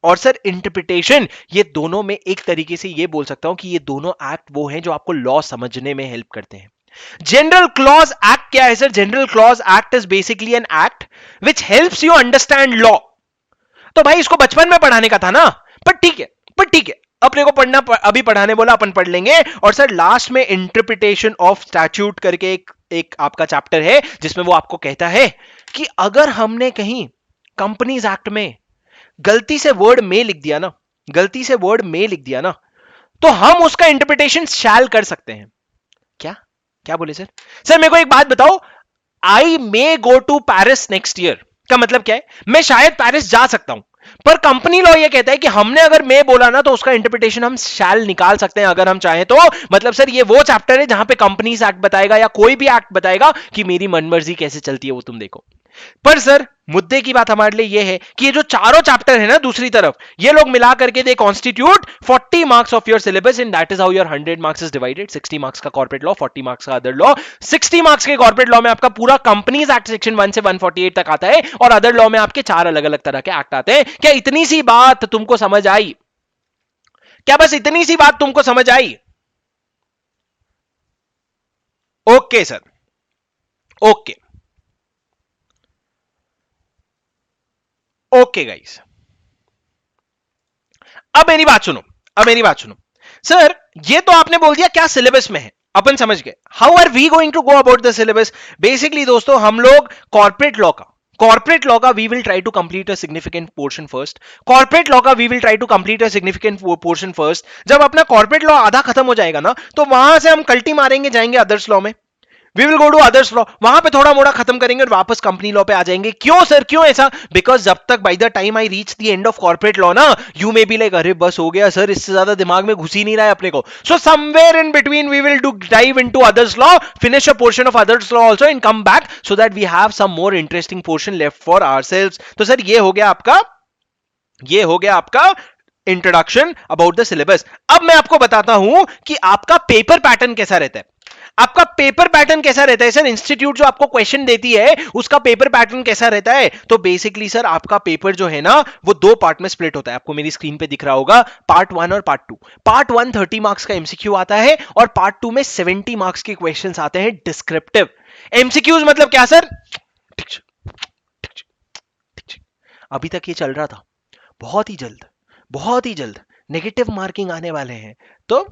और सर इंटरप्रिटेशन, ये दोनों में एक तरीके से ये बोल सकता हूं कि ये दोनों एक्ट वो हैं जो आपको लॉ समझने में हेल्प करते हैं। जनरल क्लॉज एक्ट क्या है sir? General clause act is basically an act which helps you understand law. तो भाई इसको बचपन में पढ़ाने का था ना, पर ठीक है अपने को पढ़ना, अभी पढ़ाने बोला अपन पढ़ लेंगे। और सर लास्ट में इंटरप्रिटेशन ऑफ स्टैट्यूट करके एक आपका चैप्टर है, जिसमें वो आपको कहता है कि अगर हमने कहीं कंपनीज एक्ट में गलती से वर्ड में लिख दिया ना, गलती से वर्ड में लिख दिया ना, तो हम उसका इंटरप्रिटेशन शैल कर सकते हैं। क्या क्या बोले सर? सर मेरे को एक बात बताओ, I may go to Paris next year का मतलब क्या है? मैं शायद पेरिस जा सकता हूं, पर कंपनी लॉ ये कहता है कि हमने अगर मैं बोला ना तो उसका इंटरप्रिटेशन हम शैल निकाल सकते हैं अगर हम चाहें तो। मतलब सर ये वो चैप्टर है जहां पे कंपनीज एक्ट बताएगा या कोई भी एक्ट बताएगा कि मेरी मनमर्जी कैसे चलती है वो तुम देखो। पर सर मुद्दे की बात हमारे लिए ये है कि ये जो चारों चैप्टर है ना दूसरी तरफ, ये लोग मिला करके they constitute 40 marks of your syllabus, and that is how your 100 marks is divided. 60 marks का कॉर्पोरेट लॉ, 40 मार्क्स का अदर लॉ। 60 मार्क्स के कॉर्पोरेट लॉ में आपका पूरा कंपनीज एक्ट सेक्शन 1 से 148 तक आता है, और अदर लॉ में आपके 4 अलग अलग तरह के एक्ट आते हैं। क्या इतनी सी बात तुमको समझ आई? क्या बस इतनी सी बात तुमको समझ आई? Okay sir, okay okay guys, अब मेरी बात सुनो, अब मेरी बात सुनो। सर ये तो आपने बोल दिया क्या सिलेबस में है, अपन समझ गए। How are we going to go about the syllabus? Basically दोस्तों हम लोग कॉर्पोरेट लॉ का we will try to complete a significant portion first. Corporate law का we will try to complete a significant portion first. जब अपना corporate law आधा खत्म हो जाएगा ना, तो वहां से हम कल्टी मारेंगे, जाएंगे अदर्स लॉ में। We will go to others law, वहां पे थोड़ा मोड़ा खत्म करेंगे और वापस कंपनी लॉ पे आ जाएंगे। क्यों सर, क्यों ऐसा? बिकॉज जब तक by the time I reach the end of corporate law ना, यू मे बी लाइक अरे बस हो गया सर, इससे ज्यादा दिमाग में घुस ही नहीं रहा है अपने को। So somewhere in between we will do dive into others law, finish a portion of others law also and come back so that we have some more interesting portion left for ourselves. तो sir ये हो गया आपका introduction about the syllabus. अब मैं आपको बताता हूं कि आपका पेपर पैटर्न कैसा रहता है। आपका पेपर पैटर्न कैसा रहता है सर? इंस्टीट्यूट जो आपको क्वेश्चन देती है उसका पेपर पैटर्न कैसा रहता है? तो बेसिकली सर आपका पेपर जो है ना वो दो पार्ट में स्प्लिट होता है। आपको मेरी स्क्रीन पे दिख रहा होगा पार्ट 1 और पार्ट 2। पार्ट 1 30 मार्क्स का एमसीक्यू आता है और पार्ट 2 में 70 मार्क्स के क्वेश्चंस आते हैं डिस्क्रिप्टिव। एमसीक्यूज मतलब क्या सर? अभी तक ये चल रहा था, बहुत ही जल्द नेगेटिव मार्किंग आने वाले हैं, तो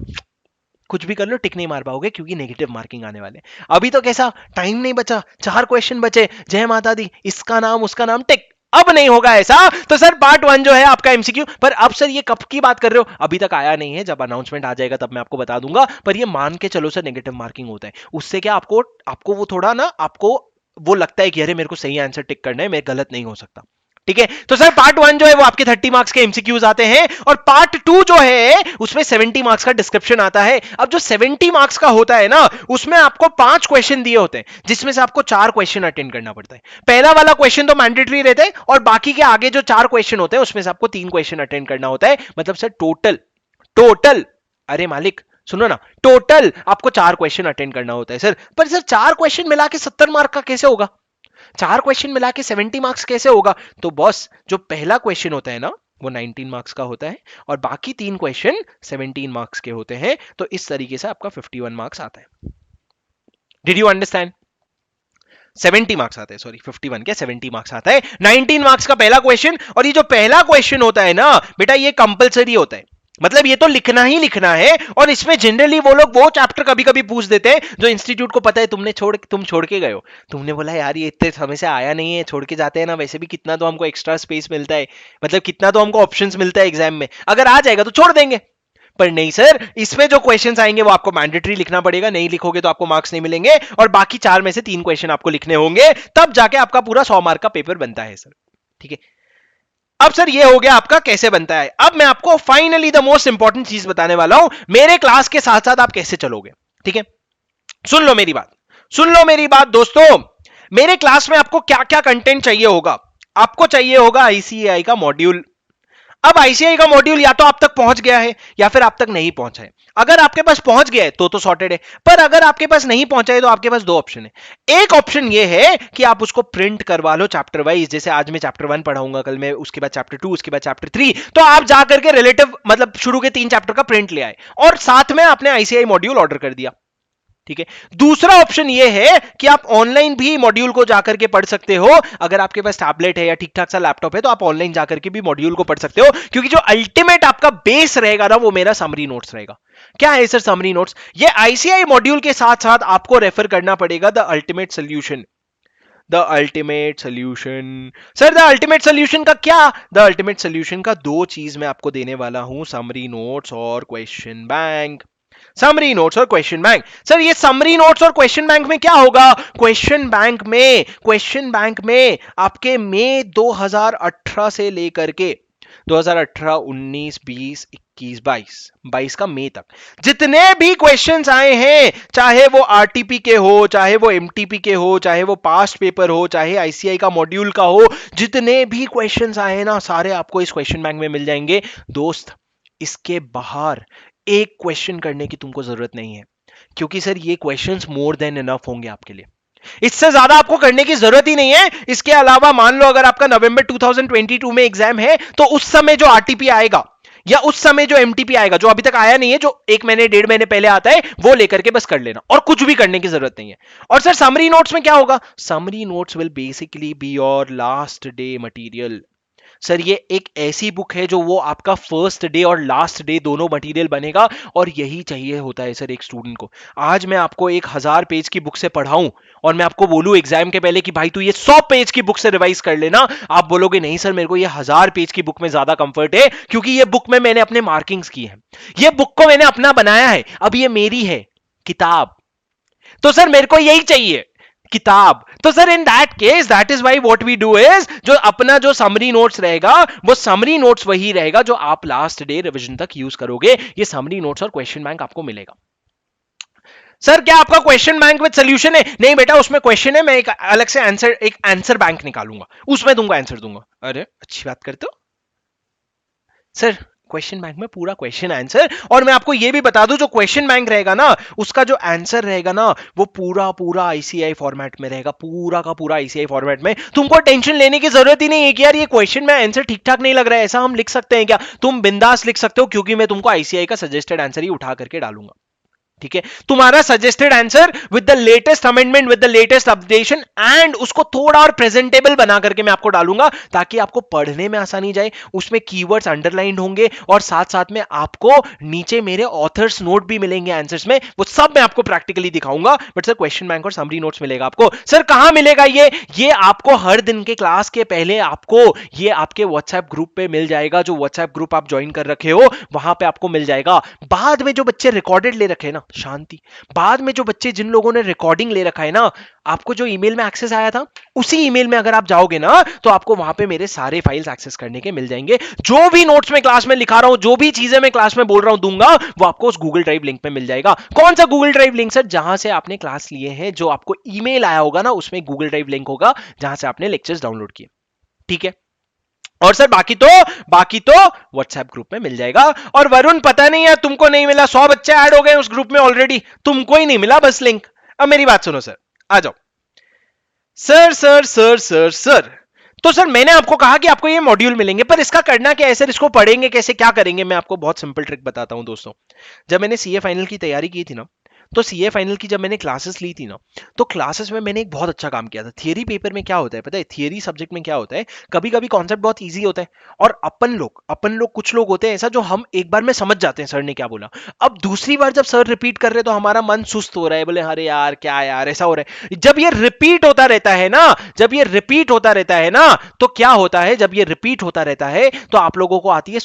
कुछ भी कर लो टिक नहीं मार पाओगे क्योंकि नेगेटिव मार्किंग आने वाले। अभी तो कैसा टाइम नहीं बचा, 4 क्वेश्चन बचे, जय माता दी, इसका नाम उसका नाम टिक। अब नहीं होगा ऐसा। तो सर पार्ट 1 जो है आपका एमसीक्यू, पर अब सर ये कब की बात कर रहे हो? अभी तक आया नहीं है, जब अनाउंसमेंट आ जाएगा तब मैं आपको बता दूंगा। पर ये मान के चलो सर नेगेटिव मार्किंग होता है, उससे क्या आपको वो थोड़ा ना, आपको वो लगता है कि अरे मेरे को सही आंसर टिक करना है, मैं गलत नहीं हो सकता। ठीक है, तो सर पार्ट 1 जो है वो आपके 30 मार्क्स के एमसीक्यूज आते हैं, और पार्ट 2 जो है उसमें 70 मार्क्स का डिस्क्रिप्शन आता है। अब जो 70 मार्क्स का होता है ना, उसमें आपको 5 क्वेश्चन दिए होते हैं, जिसमें से आपको 4 क्वेश्चन अटेंड करना पड़ता है। पहला वाला क्वेश्चन तो मैंडेटरी रहता है, और बाकी के आगे जो 4 क्वेश्चन होते हैं उसमें से आपको 3 क्वेश्चन अटेंड करना होता है। मतलब सर टोटल अरे मालिक सुनो ना, टोटल आपको 4 क्वेश्चन अटेंड करना होता है सर। पर सर 4 क्वेश्चन मिला के 70 मार्क का कैसे होगा? 4 क्वेश्चन मिला के 70 मार्क्स कैसे होगा? तो बॉस जो पहला क्वेश्चन होता है ना वो 19 मार्क्स का होता है, और बाकी 3 क्वेश्चन 17 मार्क्स के होते हैं। तो इस तरीके से आपका 51 मार्क्स आता है। Did you understand? 70 मार्क्स आते हैं, सॉरी 51 क्या 70 मार्क्स आता है। 19 मार्क्स का पहला क्वेश्चन, और ये जो पहला क्वेश्चन होता है ना बेटा, ये कंपलसरी होता है। मतलब ये तो लिखना ही लिखना है, और इसमें जनरली वो लोग वो चैप्टर कभी कभी पूछ देते हैं जो इंस्टीट्यूट को पता है तुम छोड़ के गए हो। तुमने बोला यार ये इतने समय से आया नहीं है, छोड़ के जाते हैं ना, वैसे भी कितना तो हमको एक्स्ट्रा स्पेस मिलता है, मतलब कितना तो हमको ऑप्शंस मिलता है एग्जाम में, अगर आ जाएगा तो छोड़ देंगे। पर नहीं सर, इसमें जो क्वेश्चंस आएंगे वो आपको मैंडेटरी लिखना पड़ेगा, नहीं लिखोगे तो आपको मार्क्स नहीं मिलेंगे, और बाकी 4 में से 3 क्वेश्चन आपको लिखने होंगे, तब जाके आपका पूरा 100 मार्क का पेपर बनता है सर। ठीक है, अब सर ये हो गया आपका कैसे बनता है। अब मैं आपको फाइनली द मोस्ट इंपॉर्टेंट चीज बताने वाला हूं, मेरे क्लास के साथ साथ आप कैसे चलोगे। ठीक है, सुन लो मेरी बात दोस्तों। मेरे क्लास में आपको क्या क्या कंटेंट चाहिए होगा? आपको चाहिए होगा आईसीएआई का मॉड्यूल। अब आईसीआई का मॉड्यूल या तो आप तक पहुंच गया है या फिर आप तक नहीं पहुंचा है। अगर आपके पास पहुंच गया है तो सॉर्टेड है, पर अगर आपके पास नहीं पहुंचा है तो आपके पास 2 ऑप्शन है। एक ऑप्शन ये है कि आप उसको प्रिंट करवा लो चैप्टर वाइज, जैसे आज मैं चैप्टर 1 पढ़ाऊंगा, कल मैं उसके बाद चैप्टर 2, उसके बाद चैप्टर 3, तो आप जाकर के रिलेटिव मतलब शुरू के 3 चैप्टर का प्रिंट ले आए और साथ में आपने आईसीआई मॉड्यूल ऑर्डर कर दिया। ठीक है, दूसरा ऑप्शन यह है कि आप ऑनलाइन भी मॉड्यूल को जाकर के पढ़ सकते हो। अगर आपके पास टैबलेट है या ठीक ठाक सा लैपटॉप है तो आप ऑनलाइन जाकर के भी मॉड्यूल को पढ़ सकते हो, क्योंकि जो अल्टीमेट आपका बेस रहेगा ना वो मेरा समरी नोट्स रहेगा। क्या है सर समरी नोट्स? ये आईसीआई मॉड्यूल के साथ साथ आपको रेफर करना पड़ेगा the ultimate solution. Sir the ultimate solution का क्या? द अल्टीमेट सोल्यूशन का 2 चीज मैं आपको देने वाला हूं, समरी नोट्स और क्वेश्चन बैंक। समरी नोट्स और क्वेश्चन बैंक। सर ये समरी नोट्स और क्वेश्चन बैंक में क्या होगा? क्वेश्चन बैंक में आपके मई 2018 से लेकर के 2018, 19, 20, 21, 22 का मई तक जितने भी क्वेश्चंस आए हैं, चाहे वो आरटीपी के हो, चाहे वो एमटीपी के हो, चाहे वो पास्ट पेपर हो, चाहे आईसीआई का मॉड्यूल का हो, जितने भी क्वेश्चंस आए ना सारे आपको इस क्वेश्चन बैंक में मिल जाएंगे दोस्त। इसके बाहर एक क्वेश्चन करने की तुमको जरूरत नहीं है, क्योंकि सर ये क्वेश्चंस मोर देन इनफ होंगे आपके लिए, इससे ज्यादा आपको करने की जरूरत ही नहीं है। इसके अलावा मान लो अगर आपका नवंबर 2022 में एग्जाम है, तो उस समय जो आरटीपी आएगा या उस समय जो एमटीपी आएगा, जो अभी तक आया नहीं है, जो 1 महीने 1.5 महीने पहले आता है, वो लेकर के बस कर लेना, और कुछ भी करने की जरूरत नहीं है। और सर समरी नोट्स में क्या होगा? Summary notes will basically be your last day material. Sir ये एक ऐसी बुक है जो वो आपका फर्स्ट डे और लास्ट डे दोनों मटेरियल बनेगा, और यही चाहिए होता है सर एक स्टूडेंट को। आज मैं आपको 1000 पेज की बुक से पढ़ाऊं और मैं आपको बोलूं एग्जाम के पहले कि भाई तू ये 100 पेज की बुक से रिवाइज कर लेना, आप बोलोगे नहीं सर मेरे को ये 1000 पेज की बुक में ज्यादा कंफर्ट है, क्योंकि ये बुक में मैंने अपने मार्किंग्स की है, ये बुक को मैंने अपना बनाया है, अब ये मेरी है किताब, तो सर मेरे को यही चाहिए किताब। तो sir in that case that is why what we do is, जो अपना जो समरी नोट्स रहेगा वो समरी नोट्स वही रहेगा जो आप लास्ट डे रिवीजन तक यूज करोगे। ये समरी नोट्स और क्वेश्चन बैंक आपको मिलेगा। सर क्या आपका क्वेश्चन बैंक विद सॉल्यूशन है? नहीं बेटा, उसमें क्वेश्चन है, मैं एक अलग से आंसर बैंक निकालूंगा, उसमें तुमको आंसर दूंगा। अरे अच्छी बात करते हो सर, क्वेश्चन बैंक में पूरा क्वेश्चन आंसर। और मैं आपको यह भी बता दूं, जो क्वेश्चन बैंक रहेगा ना उसका जो आंसर रहेगा ना वो पूरा पूरा आईसीआई फॉर्मेट में रहेगा, पूरा का पूरा आईसीआई फॉर्मेट में। तुमको टेंशन लेने की जरूरत ही नहीं है कि यार ये क्वेश्चन में आंसर ठीक ठाक नहीं लग रहा है, ऐसा हम लिख सकते हैं क्या? तुम बिंदास लिख सकते हो, क्योंकि मैं तुमको आईसीआई का सजेस्टेड आंसर ही उठा करके डालूंगा। ठीक है, तुम्हारा suggested answer with the latest amendment, with the latest updation, and उसको थोड़ा और प्रेजेंटेबल बना करके मैं आपको डालूंगा, ताकि आपको पढ़ने में आसानी जाए। उसमें कीवर्ड्स अंडरलाइन होंगे, और साथ साथ में आपको नीचे मेरे ऑथर्स नोट भी मिलेंगे आंसर्स में, वो सब मैं आपको प्रैक्टिकली दिखाऊंगा। बट सर क्वेश्चन बैंक और समरी नोट्स मिलेगा आपको। सर कहां मिलेगा ये आपको हर दिन के क्लास के पहले आपको ये आपके व्हाट्सएप ग्रुप पे मिल जाएगा, जो व्हाट्सएप ग्रुप आप ज्वाइन कर रखे हो वहां पे आपको मिल जाएगा। बाद में जो बच्चे रिकॉर्डेड ले रखे ना, शांति, बाद में जो बच्चे जिन लोगों ने रिकॉर्डिंग ले रखा है ना, आपको जो ईमेल में एक्सेस आया था उसी ईमेल में अगर आप जाओगे ना तो आपको वहां पे मेरे सारे फाइल्स एक्सेस करने के मिल जाएंगे। जो भी नोट्स में क्लास में लिखा रहा हूं, जो भी चीजें मैं क्लास में बोल रहा हूं दूंगा, वो आपको उस गूगल ड्राइव लिंक पे मिल जाएगा। कौन सा गूगल ड्राइव लिंक सर? जहां से आपने क्लास लिए हैं, जो आपको ईमेल आया होगा ना उसमें गूगल ड्राइव लिंक होगा जहां से आपने लेक्चर्स डाउनलोड किए। ठीक है, और सर बाकी तो व्हाट्सएप ग्रुप में मिल जाएगा। और वरुण पता नहीं यार तुमको नहीं मिला, 100 बच्चे ऐड हो गए उस ग्रुप में ऑलरेडी, तुमको ही नहीं मिला बस लिंक। अब मेरी बात सुनो सर, आ जाओ। Sir sir sir sir sir तो सर मैंने आपको कहा कि आपको ये मॉड्यूल मिलेंगे, पर इसका करना क्या है सर? इसको पढ़ेंगे कैसे, क्या करेंगे? मैं आपको बहुत सिंपल ट्रिक बताता हूं दोस्तों। जब मैंने सीए फाइनल की तैयारी की थी ना, तो सीए फाइनल की जब मैंने क्लासेस ली थी ना, तो क्लासेस में मैंने एक बहुत अच्छा काम किया था। थियरी पेपर में क्या होता है पता है? थियरी सब्जेक्ट में क्या होता है, कभी कभी कॉन्सेप्ट बहुत इजी होता है, और अपन लोग कुछ लोग होते हैं ऐसा जो हम एक बार में समझ जाते हैं सर ने क्या बोला। अब दूसरी बार जब सर रिपीट कर रहे तो हमारा मन सुस्त हो रहा है, बोले अरे यार क्या यार ऐसा हो रहा है। जब ये रिपीट होता रहता है ना, तो क्या होता है, जब ये रिपीट होता रहता है तो आप लोगों को आती है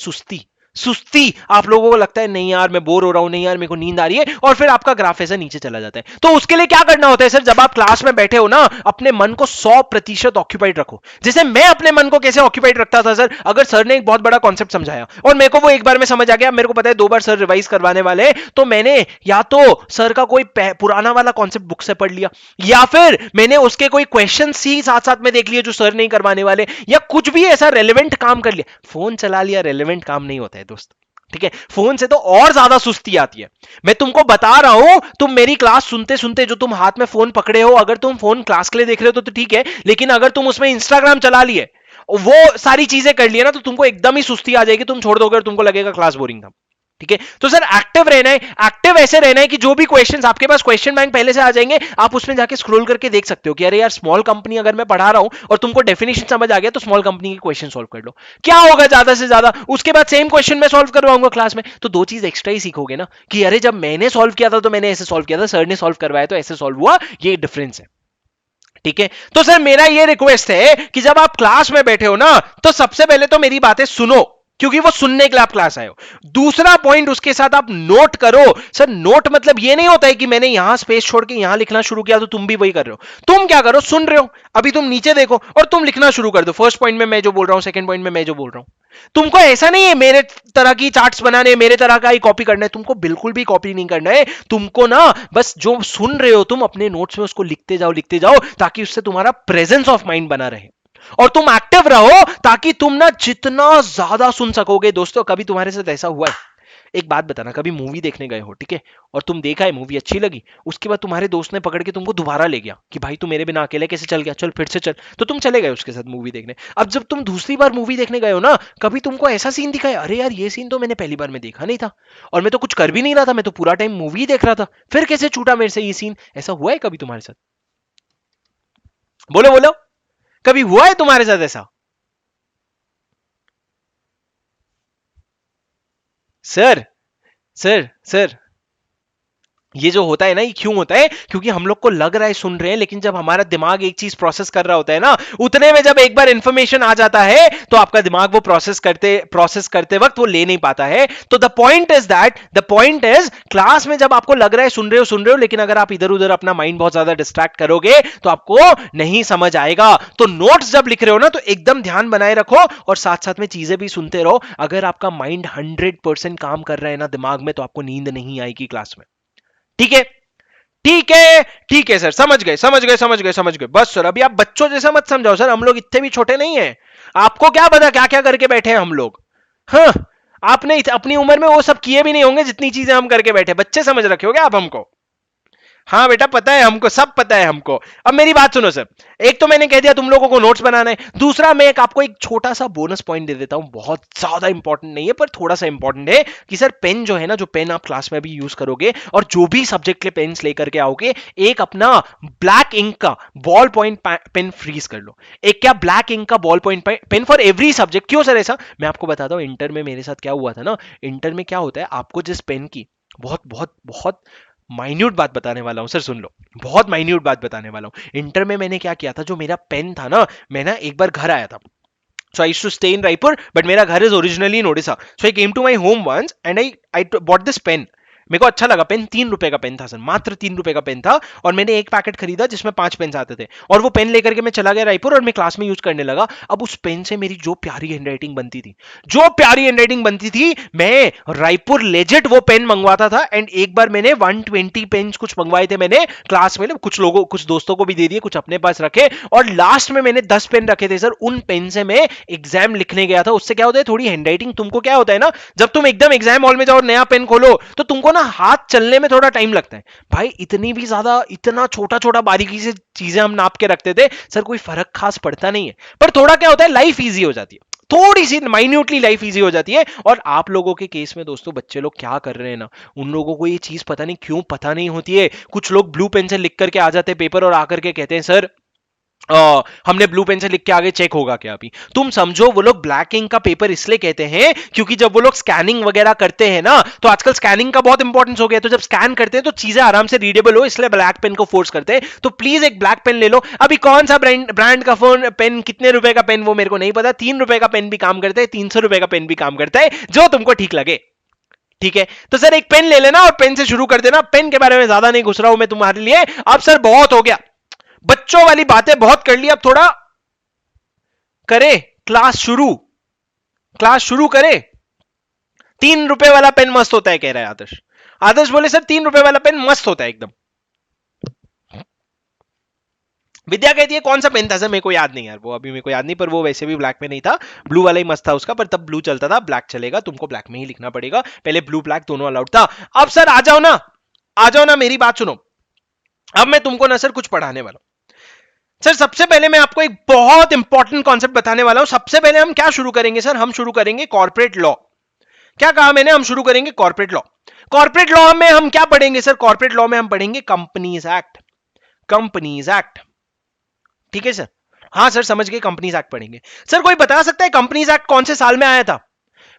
सुस्ती, आप लोगों को लगता है नहीं यार मैं बोर हो रहा हूं, नहीं यार मेरे को नींद आ रही है, और फिर आपका ग्राफ ऐसा नीचे चला जाता है। तो उसके लिए क्या करना होता है सर? जब आप क्लास में बैठे हो ना, अपने मन को 100% ऑक्यूपाइड रखो। जैसे मैं अपने मन को कैसे ऑक्यूपाइड रखता था सर, अगर सर ने एक बहुत बड़ा कॉन्सेप्ट समझाया और मेरे को वो एक बार में समझ आ गया, मेरे को पता है 2 बार सर रिवाइज करवाने वाले, तो मैंने या तो सर का कोई पुराना वाला कॉन्सेप्ट बुक से पढ़ लिया, या फिर मैंने उसके कोई क्वेश्चन ही साथ साथ में देख लिए जो सर नहीं करवाने वाले, या कुछ भी ऐसा रेलेवेंट काम कर लिया। फोन चला लिया, रेलेवेंट काम नहीं होता है दोस्त। ठीक है, फोन से तो और ज्यादा सुस्ती आती है। मैं तुमको बता रहा हूं, तुम मेरी क्लास सुनते सुनते जो तुम हाथ में फोन पकड़े हो, अगर तुम फोन क्लास के लिए देख रहे हो तो ठीक है, लेकिन अगर तुम उसमें इंस्टाग्राम चला लिए, वो सारी चीजें कर लिए ना, तो तुमको एकदम ही सुस्ती आ जाएगी, तुम छोड़ दोगे और तुमको लगेगा क्लास बोरिंग था। ठीक है, तो सर एक्टिव रहना है, एक्टिव ऐसे रहना है कि जो भी क्वेश्चंस आपके पास क्वेश्चन बैंक पहले से आ जाएंगे, आप उसमें जाके स्क्रॉल करके देख सकते हो कि अरे यार स्मॉल कंपनी अगर मैं पढ़ा रहा हूं और तुमको डेफिनेशन समझ आ गया तो स्मॉल कंपनी के क्वेश्चन सॉल्व कर लो। क्या होगा ज्यादा से ज्यादा, उसके बाद सेम क्वेश्चन मैं सॉल्व करवाऊंगा क्लास में, तो 2 चीज एक्स्ट्रा ही सीखोगे ना, कि अरे जब मैंने सॉल्व किया था तो मैंने ऐसे सॉल्व किया था, सर ने सॉल्व करवाया तो ऐसे सॉल्व हुआ, ये डिफरेंस है। ठीक है, तो सर मेरा ये रिक्वेस्ट है कि जब आप क्लास में बैठे हो ना, तो सबसे पहले तो मेरी बातें सुनो, क्योंकि वो सुनने के लिए आप क्लास आए हो। दूसरा पॉइंट उसके साथ आप नोट करो। सर नोट मतलब ये नहीं होता है कि मैंने यहां स्पेस छोड़ के यहां लिखना शुरू किया तो तुम भी वही कर रहे हो। तुम क्या करो, सुन रहे हो, अभी तुम नीचे देखो और तुम लिखना शुरू कर दो। फर्स्ट पॉइंट में मैं जो बोल रहा हूं, सेकंड पॉइंट में मैं जो बोल रहा हूं। तुमको ऐसा नहीं है मेरे तरह की चार्ट्स बनाने, मेरे तरह का ही कॉपी करना है, तुमको बिल्कुल भी कॉपी नहीं करना है। तुमको ना बस जो सुन रहे हो तुम अपने नोट्स में उसको लिखते जाओ ताकि उससे तुम्हारा प्रेजेंस ऑफ माइंड बना रहे और तुम एक्टिव रहो, ताकि तुम ना जितना ज्यादा सुन सकोगे। दोस्तों कभी तुम्हारे साथ ऐसा हुआ है, एक बात बताना, कभी मूवी देखने गए हो, ठीक है, और तुम देखा है मूवी अच्छी लगी, उसके बाद तुम्हारे दोस्त ने पकड़ के तुमको दोबारा ले गया कि भाई तू मेरे बिना अकेले कैसे चल गया, चल फिर से चल, तो तुम चले गए उसके साथ मूवी देखने। अब जब तुम दूसरी बार मूवी देखने गए हो ना, कभी तुमको ऐसा सीन दिखा है, अरे यार ये सीन तो मैंने पहली बार में देखा नहीं था और मैं तो कुछ कर भी नहीं रहा था, मैं तो पूरा टाइम मूवी देख रहा था, फिर कैसे छूटा मेरे से ये सीन? ऐसा हुआ है कभी तुम्हारे साथ? बोलो बोलो, कभी हुआ है तुम्हारे साथ ऐसा? सर सर सर, ये जो होता है ना, ये क्यों होता है? क्योंकि हम लोग को लग रहा है सुन रहे हैं, लेकिन जब हमारा दिमाग एक चीज प्रोसेस कर रहा होता है ना, उतने में जब एक बार इंफॉर्मेशन आ जाता है तो आपका दिमाग वो प्रोसेस करते वक्त वो ले नहीं पाता है। तो द पॉइंट इज क्लास में जब आपको लग रहा है सुन रहे हो, लेकिन अगर आप इधर उधर अपना माइंड बहुत ज्यादा डिस्ट्रैक्ट करोगे तो आपको नहीं समझ आएगा। तो नोट्स जब लिख रहे हो ना, तो एकदम ध्यान बनाए रखो और साथ साथ में चीजें भी सुनते रहो। अगर आपका माइंड 100% काम कर रहा है ना दिमाग में, तो आपको नींद नहीं आएगी क्लास में। ठीक है, ठीक है, ठीक है सर, समझ गए। बस सर, अभी आप बच्चों जैसा मत समझाओ सर, हम लोग इतने भी छोटे नहीं हैं। आपको क्या पता क्या क्या करके बैठे हैं हम लोग। हाँ, आपने अपनी उम्र में वो सब किए भी नहीं होंगे जितनी चीजें हम करके बैठे। बच्चे समझ रखे हो क्या आप हमको? हाँ बेटा, पता है हमको, सब पता है हमको। अब मेरी बात सुनो सर, एक तो मैंने कह दिया तुम लोगों को नोट्स बनाना है, दूसरा मैं आपको एक छोटा सा बोनस पॉइंट दे देता हूं, बहुत ज्यादा इंपॉर्टेंट नहीं है पर थोड़ा सा इंपॉर्टेंट है कि सर पेन जो है ना, जो पेन आप क्लास में भी यूज करोगे और जो भी सब्जेक्ट के पेन लेकर के आओगे, एक अपना ब्लैक इंक का बॉल पॉइंट पेन फ्रीज कर लो। एक क्या ब्लैक इंक का ball point pen for every subject. क्यों सर ऐसा? मैं आपको बताता हूं, इंटर में मेरे साथ क्या हुआ था ना। इंटर में क्या होता है, आपको जिस पेन की बहुत बहुत बहुत माइन्यूट बात बताने वाला हूं सर, सुन लो, बहुत माइन्यूट बात बताने वाला हूं। इंटर में मैंने क्या किया था, जो मेरा पेन था ना, मैं ना एक बार घर आया था। So I used to stay in Raipur, but मेरा घर is originally in Odisha. So I came to my home once and I bought this pen. मेरे को अच्छा लगा पेन, 3 रुपए का पेन था सर, मात्र 3 रुपए का पेन था और मैंने एक पैकेट खरीदा जिसमें 5 पेन आते थे और वो पेन लेकर के मैं चला गया रायपुर और मैं क्लास में यूज करने लगा। अब उस पेन से मेरी जो प्यारी हैंडराइटिंग बनती थी, मैं रायपुर लेजिट वो पेन मंगवाता था। एंड एक बार मैंने 120 पेन कुछ मंगवाए थे मैंने क्लास में, कुछ दोस्तों को भी दे दिए, कुछ अपने पास रखे और लास्ट में मैंने 10 पेन रखे थे सर। उन पेन से मैं एग्जाम लिखने गया था। उससे क्या होता है, थोड़ी हैंडराइटिंग, तुमको क्या होता है ना, जब तुम एकदम एग्जाम हॉल में जाओ और नया पेन खोलो तो तुमको ना हाथ चलने में थोड़ा टाइम लगता है। भाई इतनी भी ज्यादा, इतना छोटा छोटा बारीकी से चीजें हम नाप के रखते थे सर, कोई फर्क खास पड़ता नहीं है, पर थोड़ा क्या होता है, लाइफ इजी हो जाती है, थोड़ी सी माइन्यूटली लाइफ इजी हो जाती है। और आप लोगों के केस में दोस्तों, बच्चे लोग क्या कर रहे हैं ना, उन लोगों को ये चीज पता नहीं क्यों पता नहीं होती है। कुछ लोग ब्लू पेन से लिख करके आ जाते हैं पेपर और आकर के कहते हैं सर हमने ब्लू पेन से लिख के आगे चेक होगा क्या? अभी तुम समझो, वो लोग ब्लैक इंक का पेपर इसलिए कहते हैं क्योंकि जब वो लोग स्कैनिंग वगैरह करते हैं ना, तो आजकल स्कैनिंग का बहुत इंपॉर्टेंस हो गया है, तो जब स्कैन करते हैं तो चीजें आराम से रीडेबल हो, इसलिए ब्लैक पेन को फोर्स करते हैं। तो प्लीज एक ब्लैक पेन ले लो। अभी कौन सा ब्रांड का फोन पेन, कितने रुपए का पेन, वो मेरे को नहीं पता। 3 रुपए का पेन भी काम करता है, 300 रुपए का पेन भी काम करता है, जो तुमको ठीक लगे। ठीक है, तो सर एक पेन ले लेना और पेन से शुरू कर देना। पेन के बारे में ज्यादा नहीं घुस रहा हूं मैं तुम्हारे लिए। अब सर बहुत हो गया, बच्चों वाली बातें बहुत कर ली, अब थोड़ा करे क्लास शुरू करे। 3 रुपए वाला पेन मस्त होता है कह रहा है आदर्श। आदर्श बोले सर 3 रुपए वाला पेन मस्त होता है एकदम। विद्या कहती है कौन सा पेन था सर, मेरे को याद नहीं यार, वो अभी मेरे को याद नहीं, पर वो वैसे भी ब्लैक में नहीं था, ब्लू वाला ही मस्त था उसका, पर तब ब्लू चलता था, ब्लैक चलेगा, तुमको ब्लैक में ही लिखना पड़ेगा, पहले ब्लू ब्लैक दोनों अलाउड था। अब सर आ जाओ ना, मेरी बात सुनो। अब मैं तुमको ना सर कुछ पढ़ाने वाला हूं सर। सबसे पहले मैं आपको एक बहुत इंपॉर्टेंट कॉन्सेप्ट बताने वाला हूं। सबसे पहले हम क्या शुरू करेंगे सर, हम शुरू करेंगे कॉर्पोरेट लॉ। क्या कहा मैंने, हम शुरू करेंगे कॉर्पोरेट लॉ। कॉर्पोरेट लॉ में हम क्या पढ़ेंगे सर, कॉर्पोरेट लॉ में हम पढ़ेंगे कंपनीज एक्ट। ठीक है सर, हाँ सर समझ गए, कंपनीज एक्ट पढ़ेंगे। सर कोई बता सकता है कंपनीज एक्ट कौन से साल में आया था?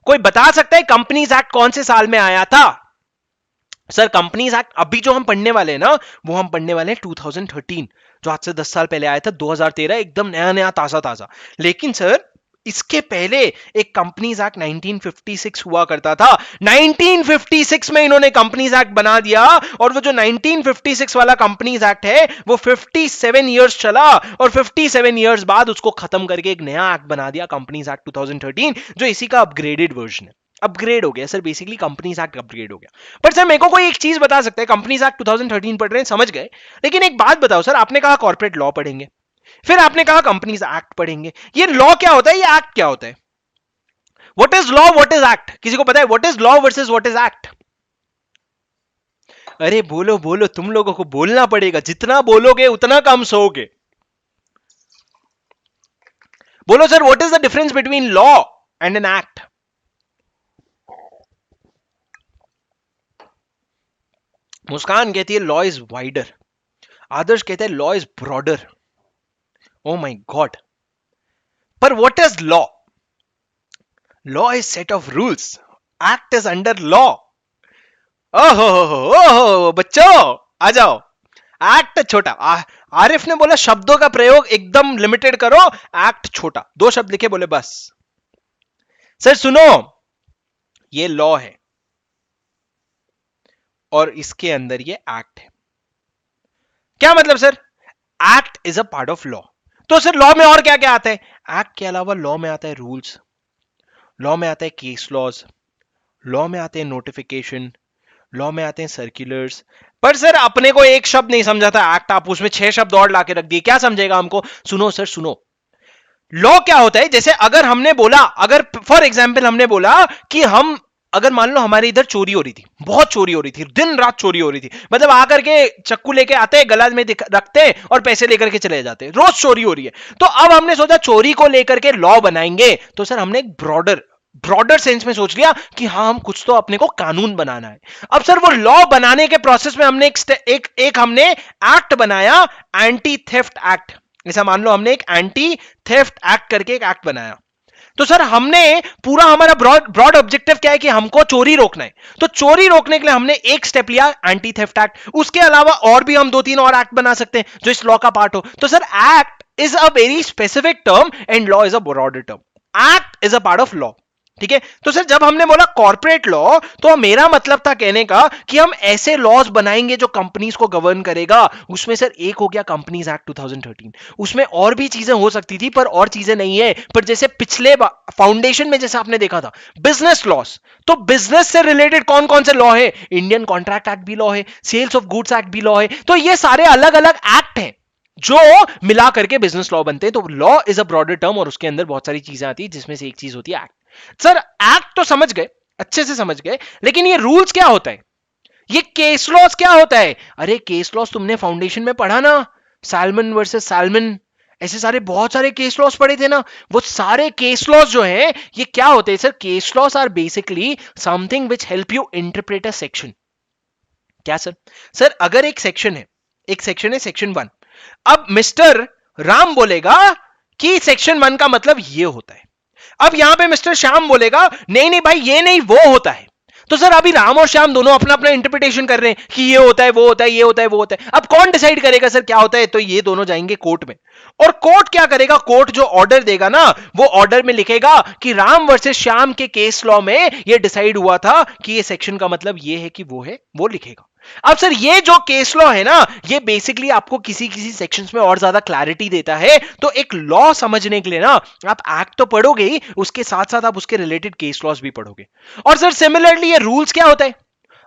कोई बता सकता है कंपनीज एक्ट कौन से साल में आया था? सर कंपनीज एक्ट अभी जो हम पढ़ने वाले हैं ना, वो हम पढ़ने वाले हैं 2013, जो आज से 10 साल पहले आया था, 2013, एकदम नया नया ताजा ताजा। लेकिन सर इसके पहले एक कंपनीज एक्ट 1956 हुआ करता था। 1956 में इन्होंने कंपनीज एक्ट बना दिया, और वो जो 1956 वाला कंपनीज एक्ट है वो 57 इयर्स चला, और 57 इयर्स बाद उसको खत्म करके एक नया एक्ट बना दिया, कंपनीज एक्ट 2013, जो इसी का अपग्रेडेड वर्जन है। अपग्रेड हो गया sir, basically companies act upgrade हो गया। पर सर मेरे को कोई एक चीज बता सकता है, कंपनीज एक्ट 2013 पढ़ रहे हैं, समझ गए, लेकिन एक बात बताओ सर, आपने कहा कॉर्पोरेट लॉ पढ़ेंगे, फिर आपने कहा कंपनीज एक्ट पढ़ेंगे, ये लॉ क्या होता है, ये एक्ट क्या होता है? What is law, what is act? किसी को पता है what is law versus what is act? अरे बोलो बोलो, तुम लोगों को बोलना पड़ेगा, जितना बोलोगे उतना कम सोओगे। बोलो sir, what is the difference between law and an act? Muskan कहती है लॉ इज वाइडर, आदर्श कहते हैं law is broader. Oh my God, पर what is law? Law is set of rules, act is under law. ओहो बच्चों आ जाओ। Act छोटा, आरिफ ने बोला शब्दों का प्रयोग एकदम लिमिटेड करो, एक्ट छोटा, 2 शब्द लिखे, बोले बस। सर सुनो, ये लॉ है और इसके अंदर ये एक्ट है। क्या मतलब sir? Act is a part of law. तो सर लॉ में और क्या क्या आता है? एक्ट के अलावा लॉ में आता है रूल्स, लॉ में आता है केस लॉज, लॉ में आते हैं नोटिफिकेशन, लॉ में आते हैं सर्कुलर्स। पर सर अपने को एक शब्द नहीं समझा था एक्ट, आप उसमें 6 शब्द और लाके रख दिए, क्या समझेगा हमको? सुनो सर सुनो, लॉ क्या होता है, जैसे अगर हमने बोला, अगर फॉर एग्जाम्पल हमने बोला कि हम, अगर मान लो हमारे इधर चोरी हो रही थी, बहुत चोरी हो रही थी, दिन रात चोरी हो रही थी, मतलब आकर के चक्कू लेके आते, गला में रखते और पैसे लेकर के चले जाते, रोज चोरी हो रही है। तो अब हमने सोचा चोरी को लेकर के लॉ बनाएंगे, तो सर हमने एक ब्रॉडर सेंस में सोच लिया कि हाँ हम कुछ तो अपने को कानून बनाना है। अब सर वो लॉ बनाने के प्रोसेस में हमने एक हमने एक्ट बनाया, एंटी थेफ्ट एक्ट। ऐसा मान लो हमने एक एंटी थेफ्ट एक्ट करके एक एक्ट बनाया। तो सर हमने पूरा, हमारा ब्रॉड ऑब्जेक्टिव क्या है कि हमको चोरी रोकना है, तो चोरी रोकने के लिए हमने एक स्टेप लिया, एंटी थेफ्ट एक्ट। उसके अलावा और भी हम 2-3 और एक्ट बना सकते हैं जो इस लॉ का पार्ट हो। तो sir act is a very specific term and law is a broader term. Act is a part of law, ठीक है। तो सर जब हमने बोला कॉर्पोरेट लॉ, तो मेरा मतलब था कहने का कि हम ऐसे लॉज बनाएंगे जो कंपनीज को गवर्न करेगा। उसमें सर एक हो गया कंपनीज एक्ट 2013, उसमें और भी चीजें हो सकती थी पर और चीजें नहीं है। पर जैसे पिछले फाउंडेशन में जैसे आपने देखा था बिजनेस लॉस, तो बिजनेस से रिलेटेड कौन कौन से लॉ है? इंडियन कॉन्ट्रैक्ट एक्ट भी लॉ है, सेल्स ऑफ गुड्स एक्ट भी लॉ है। तो ये सारे अलग अलग एक्ट हैं जो मिला करके बिजनेस लॉ बनते हैं। तो law is a broader term और उसके अंदर बहुत सारी चीजें आती है, जिसमें से एक चीज होती है एक्ट। सर एक्ट तो समझ गए, अच्छे से समझ गए, लेकिन ये रूल्स क्या होता है, ये केस लॉस क्या होता है? अरे केस लॉस तुमने फाउंडेशन में पढ़ा ना, सैल्मन वर्सेस सैल्मन, ऐसे सारे बहुत सारे केस लॉस पढ़े थे ना। वो सारे केस लॉस जो हैं ये क्या होते हैं sir? Case laws are basically something which help you interpret a section. क्या सर? सर अगर एक सेक्शन है, एक सेक्शन है सेक्शन 1, अब मिस्टर राम बोलेगा कि सेक्शन 1 का मतलब ये होता है। अब यहां पे मिस्टर श्याम बोलेगा नहीं नहीं भाई ये नहीं वो होता है। तो सर अभी राम और श्याम दोनों अपना अपना इंटरप्रिटेशन कर रहे हैं कि ये होता है वो होता है ये होता है वो होता है। अब कौन डिसाइड करेगा सर क्या होता है? तो ये दोनों जाएंगे कोर्ट में, और कोर्ट क्या करेगा? कोर्ट जो ऑर्डर देगा ना, वो ऑर्डर में लिखेगा कि राम वर्सेस श्याम के केस लॉ में ये डिसाइड हुआ था कि ये सेक्शन का मतलब ये है कि वो है, वो लिखेगा। अब सर ये जो केस लॉ है ना, ये बेसिकली आपको किसी किसी सेक्शंस में और ज्यादा क्लैरिटी देता है। तो एक लॉ समझने के लिए ना आप एक्ट तो पढ़ोगे ही, उसके साथ साथ आप उसके रिलेटेड केस लॉज भी पढ़ोगे। और सर सिमिलरली ये रूल्स क्या होता है?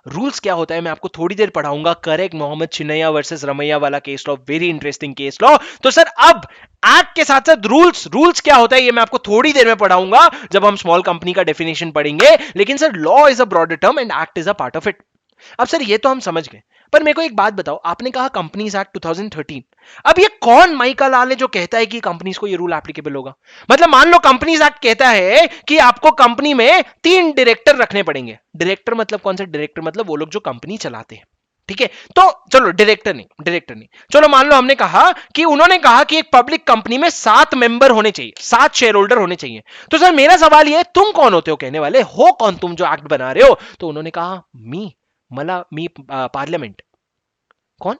रूल्स क्या होता है मैं आपको थोड़ी देर पढ़ाऊंगा। करेक्ट, मोहम्मद चिन्नैया वर्सेस रमैया वाला case law, very interesting case law. तो सर अब एक्ट के साथ साथ रूल्स क्या होता है ये मैं आपको थोड़ी देर में पढ़ाऊंगा जब हम स्मॉल कंपनी का डेफिनेशन पढ़ेंगे। लेकिन sir law is a broader term and act is a part of it. अब सर ये तो हम समझ गए, पर मेरे को एक बात बताओ, आपने कहा कंपनीज एक्ट 2013, अब ये कौन माइका लाल है जो कहता है कि कंपनीज को ये रूल एप्लीकेबल होगा? मतलब मान लो कंपनीज एक्ट कहता है कि आपको कंपनी में 3 डायरेक्टर रखने पड़ेंगे। डायरेक्टर मतलब कौन सा डायरेक्टर? मतलब वो लोग जो कंपनी चलाते हैं, ठीक है। तो चलो डायरेक्टर नहीं, चलो मान लो हमने कहा कि उन्होंने कहा कि एक पब्लिक कंपनी में 7 मेंबर होने चाहिए, 7 शेयर होल्डर होने चाहिए। तो सर मेरा सवाल ये है, तुम कौन होते हो कहने वाले? हो कौन तुम जो एक्ट बना रहे हो? तो उन्होंने कहा मी पार्लियामेंट। कौन?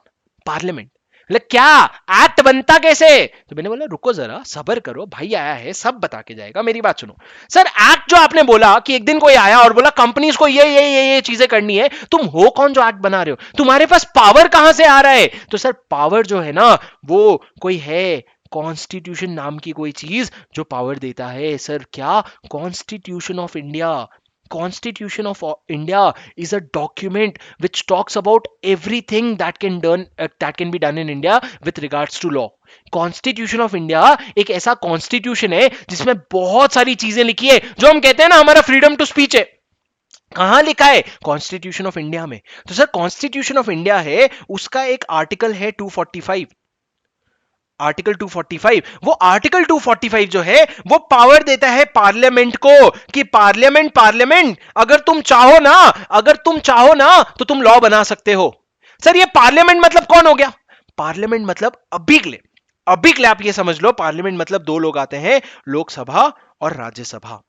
पार्लियामेंट। क्या एक्ट बनता कैसे? तो मैंने बोला रुको जरा सब्र करो, भाई आया है सब बता के जाएगा, मेरी बात सुनो। सर एक्ट जो आपने बोला कि एक दिन कोई आया और बोला कंपनीज को ये चीजें करनी है, तुम हो कौन जो एक्ट बना रहे हो? तुम्हारे पास पावर कहां से आ रहा है? तो सर पावर जो है ना वो कोई है कॉन्स्टिट्यूशन नाम की कोई चीज जो पावर देता है। सर क्या? Constitution of India. Constitution of India is a document which talks about everything that can be done in India with regards to law. Constitution of India एक ऐसा कॉन्स्टिट्यूशन है जिसमें बहुत सारी चीजें लिखी है, जो हम कहते हैं ना हमारा फ्रीडम टू स्पीच है। कहां लिखा है? कॉन्स्टिट्यूशन ऑफ इंडिया में। तो सर कॉन्स्टिट्यूशन ऑफ इंडिया है, उसका एक आर्टिकल है 245, आर्टिकल 245। वो आर्टिकल 245 जो है वो पावर देता है पार्लियामेंट को कि पार्लियामेंट अगर तुम चाहो ना तो तुम लॉ बना सकते हो। सर ये पार्लियामेंट मतलब कौन हो गया? पार्लियामेंट मतलब अभी के लिए आप ये समझ लो, पार्लियामेंट मतलब दो लोग आते हैं, लोकसभा और राज्यसभा।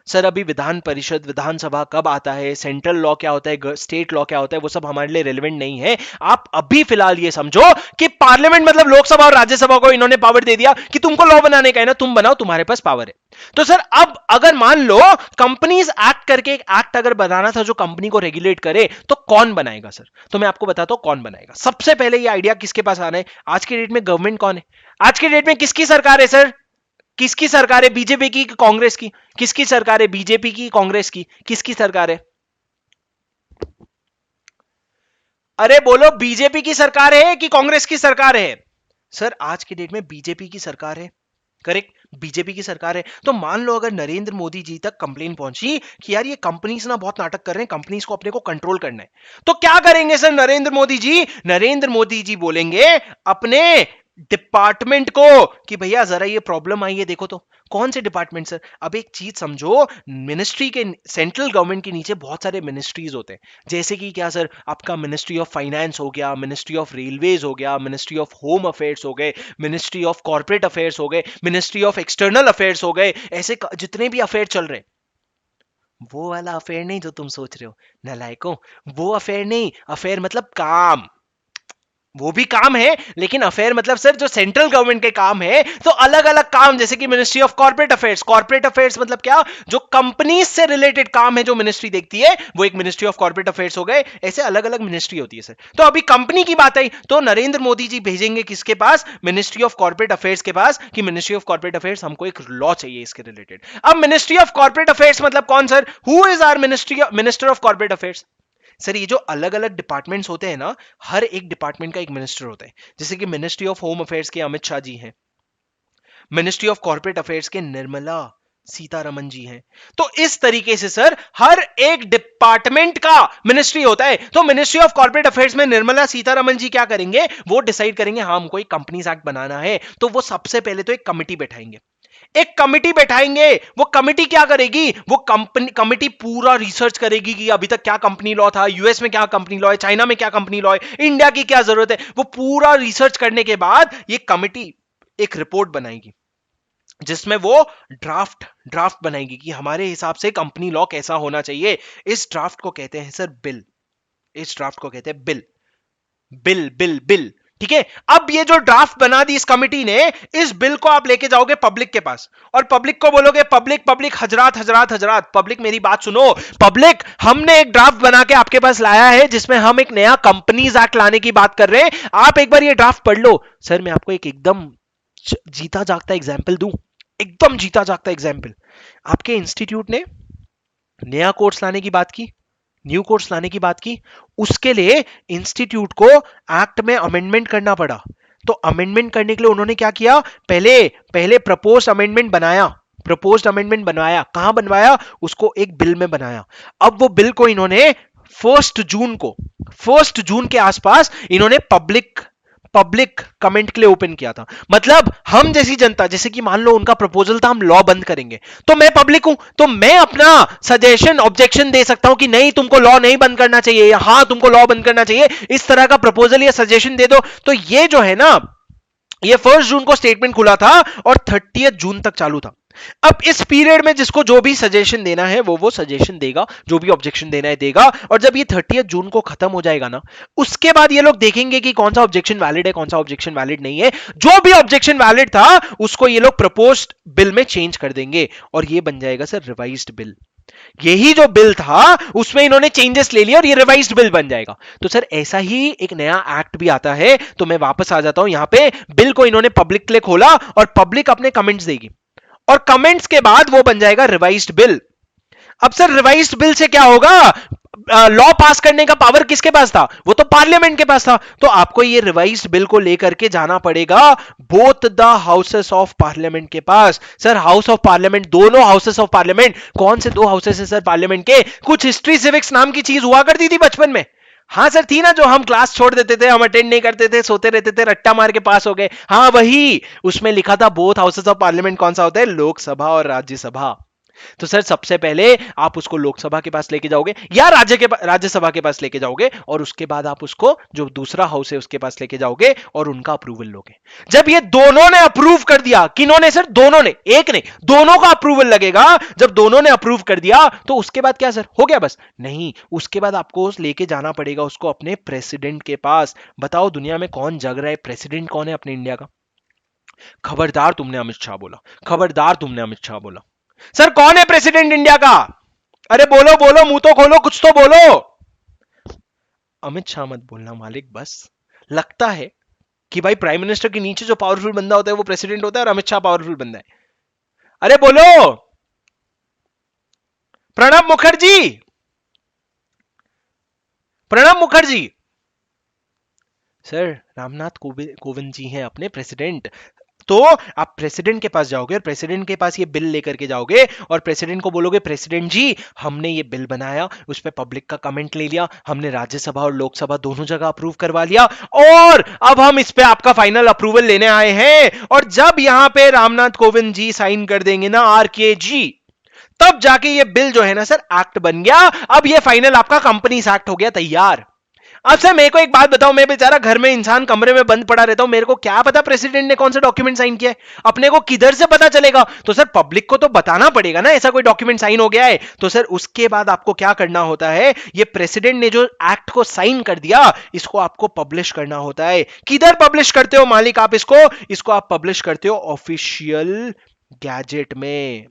सर अभी विधान परिषद विधानसभा कब आता है, सेंट्रल लॉ क्या होता है, स्टेट लॉ क्या होता है, वो सब हमारे लिए रेलेवेंट नहीं है। आप अभी फिलहाल ये समझो कि पार्लियामेंट मतलब लोकसभा और राज्यसभा को इन्होंने पावर दे दिया कि तुमको लॉ बनाने का है ना, तुम बनाओ, तुम्हारे पास पावर है। तो सर अब अगर मान लो कंपनीज एक्ट करके एक एक्ट अगर बनाना था जो कंपनी को रेगुलेट करे, तो कौन बनाएगा? सर तो मैं आपको बताता हूं कौन बनाएगा। सबसे पहले ये आइडिया किसके पास आना है? आज की डेट में गवर्नमेंट कौन है? आज की डेट में किसकी सरकार है? सर किसकी सरकार है? बीजेपी की कांग्रेस की? किसकी सरकार है? बीजेपी की कांग्रेस की? किसकी सरकार है? अरे बोलो, बीजेपी की सरकार है कि कांग्रेस की सरकार है? सर आज की डेट में बीजेपी की सरकार है। करेक्ट, बीजेपी की सरकार है। तो मान लो अगर नरेंद्र मोदी जी तक कंप्लेन पहुंची कि यार ये कंपनीज ना बहुत नाटक कर रहे हैं, कंपनीज को अपने को कंट्रोल करना है, तो क्या करेंगे सर नरेंद्र मोदी जी? नरेंद्र मोदी जी बोलेंगे अपने डिपार्टमेंट को कि भैया जरा ये प्रॉब्लम आई है देखो। तो कौन से डिपार्टमेंट? सर अब एक चीज समझो, मिनिस्ट्री के सेंट्रल गवर्नमेंट के नीचे बहुत सारे मिनिस्ट्रीज होते हैं, जैसे कि क्या सर, आपका मिनिस्ट्री ऑफ फाइनेंस हो गया, मिनिस्ट्री ऑफ रेलवेज हो गया, मिनिस्ट्री ऑफ होम अफेयर्स हो गए, मिनिस्ट्री ऑफ कॉर्पोरेट अफेयर्स हो गए, मिनिस्ट्री ऑफ एक्सटर्नल अफेयर्स हो गए, ऐसे जितने भी अफेयर चल रहे। वो वाला अफेयर नहीं जो तुम सोच रहे हो नालायकों, वो अफेयर नहीं। अफेयर मतलब काम, वो भी काम है, लेकिन अफेयर मतलब सर जो सेंट्रल गवर्नमेंट के काम है, तो अलग अलग काम, जैसे कि ministry of corporate affairs. Corporate affairs मतलब क्या? जो कंपनी से रिलेटेड काम है जो मिनिस्ट्री देखती है, वो एक मिनिस्ट्री ऑफ कॉर्पोरेट अफेयर्स हो गए। ऐसे अलग अलग मिनिस्ट्री होती है सर। तो अभी कंपनी की बात आई तो नरेंद्र मोदी जी भेजेंगे किसके पास? मिनिस्ट्री ऑफ कॉर्पोरेट अफेयर्स के पास, कि मिनिस्ट्री ऑफ कॉर्पोरेट अफेयर्स हमको एक लॉ चाहिए इसके रिलेटेड। अब मिनिस्ट्री ऑफ कॉर्पोरेट अफेयर्स मतलब कौन sir? Who is our minister of corporate affairs? Sir ये जो अलग अलग डिपार्टमेंट्स होते हैं ना, हर एक डिपार्टमेंट का एक मिनिस्टर होता है। जैसे कि मिनिस्ट्री ऑफ होम अफेयर्स के अमित शाह जी हैं, मिनिस्ट्री ऑफ कॉर्पोरेट अफेयर्स के निर्मला सीतारमन जी हैं। तो इस तरीके से सर हर एक डिपार्टमेंट का मिनिस्ट्री होता है। तो मिनिस्ट्री ऑफ कॉर्पोरेट अफेयर्स में निर्मला सीतारमन जी क्या करेंगे? वो डिसाइड करेंगे हाँ हमको एक कंपनीज एक्ट बनाना है, तो वो सबसे पहले तो एक कमिटी बैठाएंगे। एक कमिटी बैठाएंगे, वो कमिटी क्या करेगी? वो कमिटी पूरा रिसर्च करेगी कि अभी तक क्या कंपनी लॉ था, यूएस में क्या कंपनी लॉ है, चाइना में क्या कंपनी लॉ है, इंडिया की क्या जरूरत है। वो पूरा रिसर्च करने के बाद ये कमिटी एक रिपोर्ट बनाएगी, जिसमें वो ड्राफ्ट बनाएगी कि हमारे हिसाब से कंपनी लॉ कैसा होना चाहिए। इस ड्राफ्ट को कहते हैं सर बिल। इस ड्राफ्ट को कहते हैं बिल। बिल ठीक है। अब ये जो ड्राफ्ट बना दी इस कमिटी ने, इस बिल को आप लेके जाओगे पब्लिक के पास और पब्लिक को बोलोगे पब्लिक हजरात पब्लिक मेरी बात सुनो। पब्लिक, हमने एक ड्राफ्ट बना के आपके पास लाया है जिसमें हम एक नया कंपनीज एक्ट लाने की बात कर रहे हैं, आप एक बार ये ड्राफ्ट पढ़ लो। सर मैं आपको एक एकदम जीता जागता एग्जाम्पल दूं, एकदम जीता जागता एग्जाम्पल। आपके इंस्टीट्यूट ने नया कोर्स लाने की बात की, न्यू कोर्स लाने की बात की, उसके लिए इंस्टीट्यूट को एक्ट में अमेंडमेंट करना पड़ा। तो अमेंडमेंट करने के लिए उन्होंने क्या किया? पहले प्रपोज्ड अमेंडमेंट बनाया। कहां बनवाया? उसको एक बिल में बनाया। अब वो बिल को इन्होंने 1 जून के आसपास इन्होंने पब्लिक कमेंट के लिए ओपन किया था। मतलब हम जैसी जनता, जैसे कि मान लो उनका प्रपोजल था हम लॉ बंद करेंगे, तो मैं पब्लिक हूं, तो मैं अपना सजेशन ऑब्जेक्शन दे सकता हूं कि नहीं तुमको लॉ नहीं बंद करना चाहिए, या हां तुमको लॉ बंद करना चाहिए, इस तरह का प्रपोजल या सजेशन दे दो। तो ये जो है ना, ये 1 जून को स्टेटमेंट खुला था और 30 जून तक चालू था। अब इस पीरियड में जिसको जो भी सजेशन देना है वो सजेशन देगा, जो भी ऑब्जेक्शन देना है देगा, और जब ये 30 जून को खत्म हो जाएगा ना, उसके बाद ये लोग देखेंगे कि कौन सा ऑब्जेक्शन वैलिड है, कौन सा ऑब्जेक्शन वैलिड नहीं है। जो भी ऑब्जेक्शन वैलिड था उसको ये लोग प्रपोज्ड बिल में चेंज कर देंगे और ये बन जाएगा सर रिवाइज्ड बिल। यही जो बिल था उसमें इन्होंने चेंजेस ले लिया और ये रिवाइज्ड बिल बन जाएगा। तो सर ऐसा ही एक नया एक्ट भी आता है। तो मैं वापस आ जाता हूं यहां पे, बिल को इन्होंने पब्लिक के लिए खोला और पब्लिक अपने कमेंट्स देगी और कमेंट्स के बाद वो बन जाएगा रिवाइज्ड बिल। अब सर रिवाइज्ड बिल से क्या होगा, लॉ पास करने का पावर किसके पास था, वो तो पार्लियामेंट के पास था। तो आपको ये रिवाइज्ड बिल को लेकर के जाना पड़ेगा both the houses of parliament के पास। सर हाउस ऑफ पार्लियामेंट, दोनों हाउसेस ऑफ पार्लियामेंट, कौन से दो हाउसेस है सर पार्लियामेंट के? कुछ हिस्ट्री सिविक्स नाम की चीज हुआ करती थी बचपन में। हाँ सर थी ना, जो हम क्लास छोड़ देते थे, हम अटेंड नहीं करते थे, सोते रहते थे, रट्टा मार के पास हो गए। हाँ वही, उसमें लिखा था बोथ हाउसेस ऑफ पार्लियामेंट कौन सा होता है, लोकसभा और राज्यसभा। तो सर सबसे पहले आप उसको लोकसभा के पास लेके जाओगे या राज्यसभा के पास लेके जाओगे और उसके बाद आप उसको जो दूसरा हाउस है उसके पास लेके जाओगे और उनका अप्रूवल लोगे। जब ये दोनों ने अप्रूव कर दिया, किन्होंने सर, दोनों ने, एक ने, दोनों का अप्रूवल लगेगा। जब दोनों ने अप्रूव कर दिया तो उसके बाद क्या सर, हो गया बस? नहीं, उसके बाद आपको लेके जाना पड़ेगा उसको अपने प्रेसिडेंट के पास। बताओ दुनिया में कौन जग रहा है, प्रेसिडेंट कौन है अपने इंडिया का? खबरदार तुमने अमित शाह बोला, खबरदार तुमने अमित शाह बोला। सर कौन है प्रेसिडेंट इंडिया का? अरे बोलो बोलो, मुंह तो खोलो, कुछ तो बोलो। अमित शाह मत बोलना मालिक, बस। लगता है कि भाई प्राइम मिनिस्टर के नीचे जो पावरफुल बंदा होता है वो प्रेसिडेंट होता है और अमित शाह पावरफुल बंदा है। अरे बोलो, प्रणब मुखर्जी, प्रणब मुखर्जी। सर रामनाथ कोविंद जी हैं अपने प्रेसिडेंट। तो आप प्रेसिडेंट के पास जाओगे और प्रेसिडेंट के पास ये बिल लेकर के जाओगे और प्रेसिडेंट को बोलोगे प्रेसिडेंट जी हमने ये बिल बनाया, उस पर पब्लिक का कमेंट ले लिया, हमने राज्यसभा और लोकसभा दोनों जगह अप्रूव करवा लिया और अब हम इस पे आपका फाइनल अप्रूवल लेने आए हैं। और जब यहां पे रामनाथ कोविंद जी साइन कर देंगे ना, आरके जी, तब जाके ये बिल जो है ना सर एक्ट बन गया। अब ये फाइनल आपका कंपनीज एक्ट हो गया तैयार। अब सर मेरे को एक बात बताओ, मैं बेचारा घर में इंसान कमरे में बंद पड़ा रहता हूं, मेरे को क्या पता प्रेसिडेंट ने कौन सा डॉक्यूमेंट साइन किया है? अपने को किधर से पता चलेगा? तो सर पब्लिक को तो बताना पड़ेगा ना ऐसा कोई डॉक्यूमेंट साइन हो गया है। तो सर उसके बाद आपको क्या करना होता है, ये प्रेसिडेंट ने जो एक्ट को साइन कर दिया इसको आपको पब्लिश करना होता है। किधर पब्लिश करते हो मालिक आप इसको आप पब्लिश करते हो ऑफिशियल गैजेट में।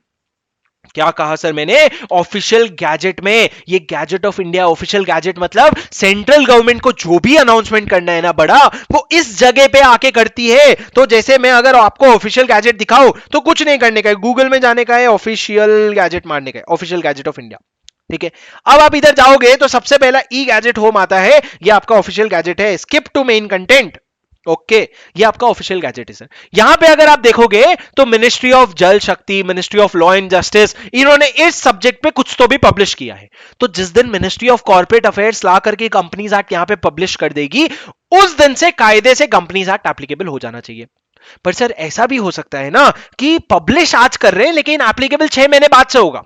क्या कहा सर मैंने? ऑफिशियल गैजेट में। ये gadget of India, official gazette मतलब सेंट्रल गवर्नमेंट को जो भी अनाउंसमेंट करना है ना बड़ा, वो इस जगह पे आके करती है। तो जैसे मैं अगर आपको ऑफिशियल गैजेट दिखाऊं तो कुछ नहीं करने का है, गूगल में जाने का है, ऑफिशियल गैजेट मारने का है, ऑफिशियल गैजेट ऑफ इंडिया। ठीक है, अब आप इधर जाओगे तो सबसे पहला ई गैजेट होम आता है, ये आपका ऑफिशियल गैजेट है। Skip to main content. Okay, ये आपका ऑफिशियल गैजेट है सर। यहां पे अगर आप देखोगे तो मिनिस्ट्री ऑफ जल शक्ति, ministry of law and justice, इन्होंने इस सब्जेक्ट पे कुछ तो भी पब्लिश किया है। तो जिस दिन मिनिस्ट्री ऑफ कॉर्पोरेट अफेयर्स ला करके कंपनीज एक्ट यहां पे पब्लिश कर देगी, उस दिन से कायदे से कंपनीज एक्ट एप्लीकेबल हो जाना चाहिए। पर सर ऐसा भी हो सकता है ना कि पब्लिश आज कर रहे हैं लेकिन एप्लीकेबल 6 महीने बाद से होगा।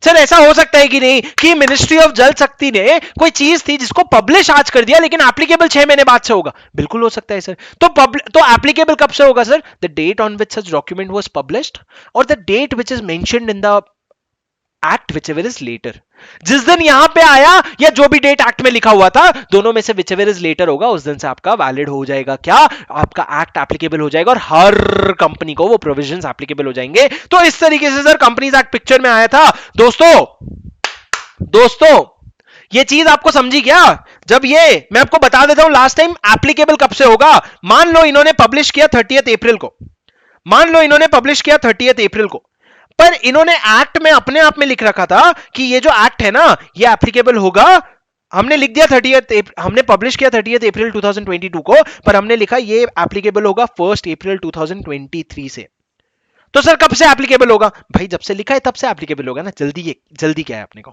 सर ऐसा हो सकता है कि नहीं कि मिनिस्ट्री ऑफ जल शक्ति ने कोई चीज थी जिसको पब्लिश आज कर दिया लेकिन एप्लीकेबल 6 महीने बाद से होगा? बिल्कुल हो सकता है सर। तो एप्लीकेबल कब से होगा sir? The date on which such document was published or the date which is mentioned in the act whichever is later. जिस दिन यहां पे आया या जो भी डेट एक्ट में लिखा हुआ था, दोनों में से विचएवर इज लेटर होगा, उस दिन से आपका वैलिड हो जाएगा। क्या? आपका एक्ट एप्लीकेबल हो जाएगा और हर कंपनी को वो प्रोविजंस एप्लीकेबल हो जाएंगे। तो इस तरीके से सर कंपनीज एक्ट पिक्चर में आया था। दोस्तों ये चीज आपको समझी क्या? जब ये मैं आपको बता देता हूं लास्ट टाइम एप्लीकेबल कब से होगा। मान लो इन्होंने पब्लिश किया 30 अप्रैल को, मान लो इन्होंने पब्लिश किया 30 अप्रैल को, पर इन्होंने एक्ट में अपने आप में लिख रखा था कि ये जो एक्ट है ना ये एप्लीकेबल होगा। हमने लिख दिया 30 हमने पब्लिश किया 30 अप्रैल 2022 को, पर हमने लिखा ये एप्लीकेबल होगा 1 अप्रैल 2023 से। तो सर कब से एप्लीकेबल होगा? भाई जब से लिखा है तब से एप्लीकेबल होगा ना। जल्दी क्या है अपने को?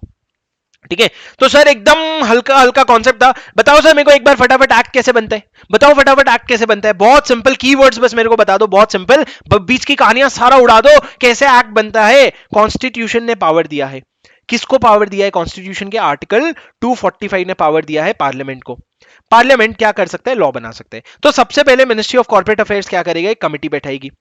ठीक है, तो सर एकदम हल्का हल्का कॉन्सेप्ट था। बताओ सर मेरे को एक बार फटाफट एक्ट कैसे बनता है, बताओ फटाफट एक्ट कैसे बनता है। बहुत सिंपल कीवर्ड्स बस मेरे को बता दो, बहुत सिंपल, बीच की कहानियां सारा उड़ा दो। कैसे एक्ट बनता है? कॉन्स्टिट्यूशन ने पावर दिया है। किसको पावर दिया है? कॉन्स्टिट्यूशन के आर्टिकल 245 ने पावर दिया है पार्लियामेंट को। पार्लियामेंट क्या कर सकता है? लॉ बना सकता है। तो सबसे पहले मिनिस्ट्री ऑफ कॉर्पोरेट अफेयर्स क्या करेगा? एक कमिटी बैठाएगी।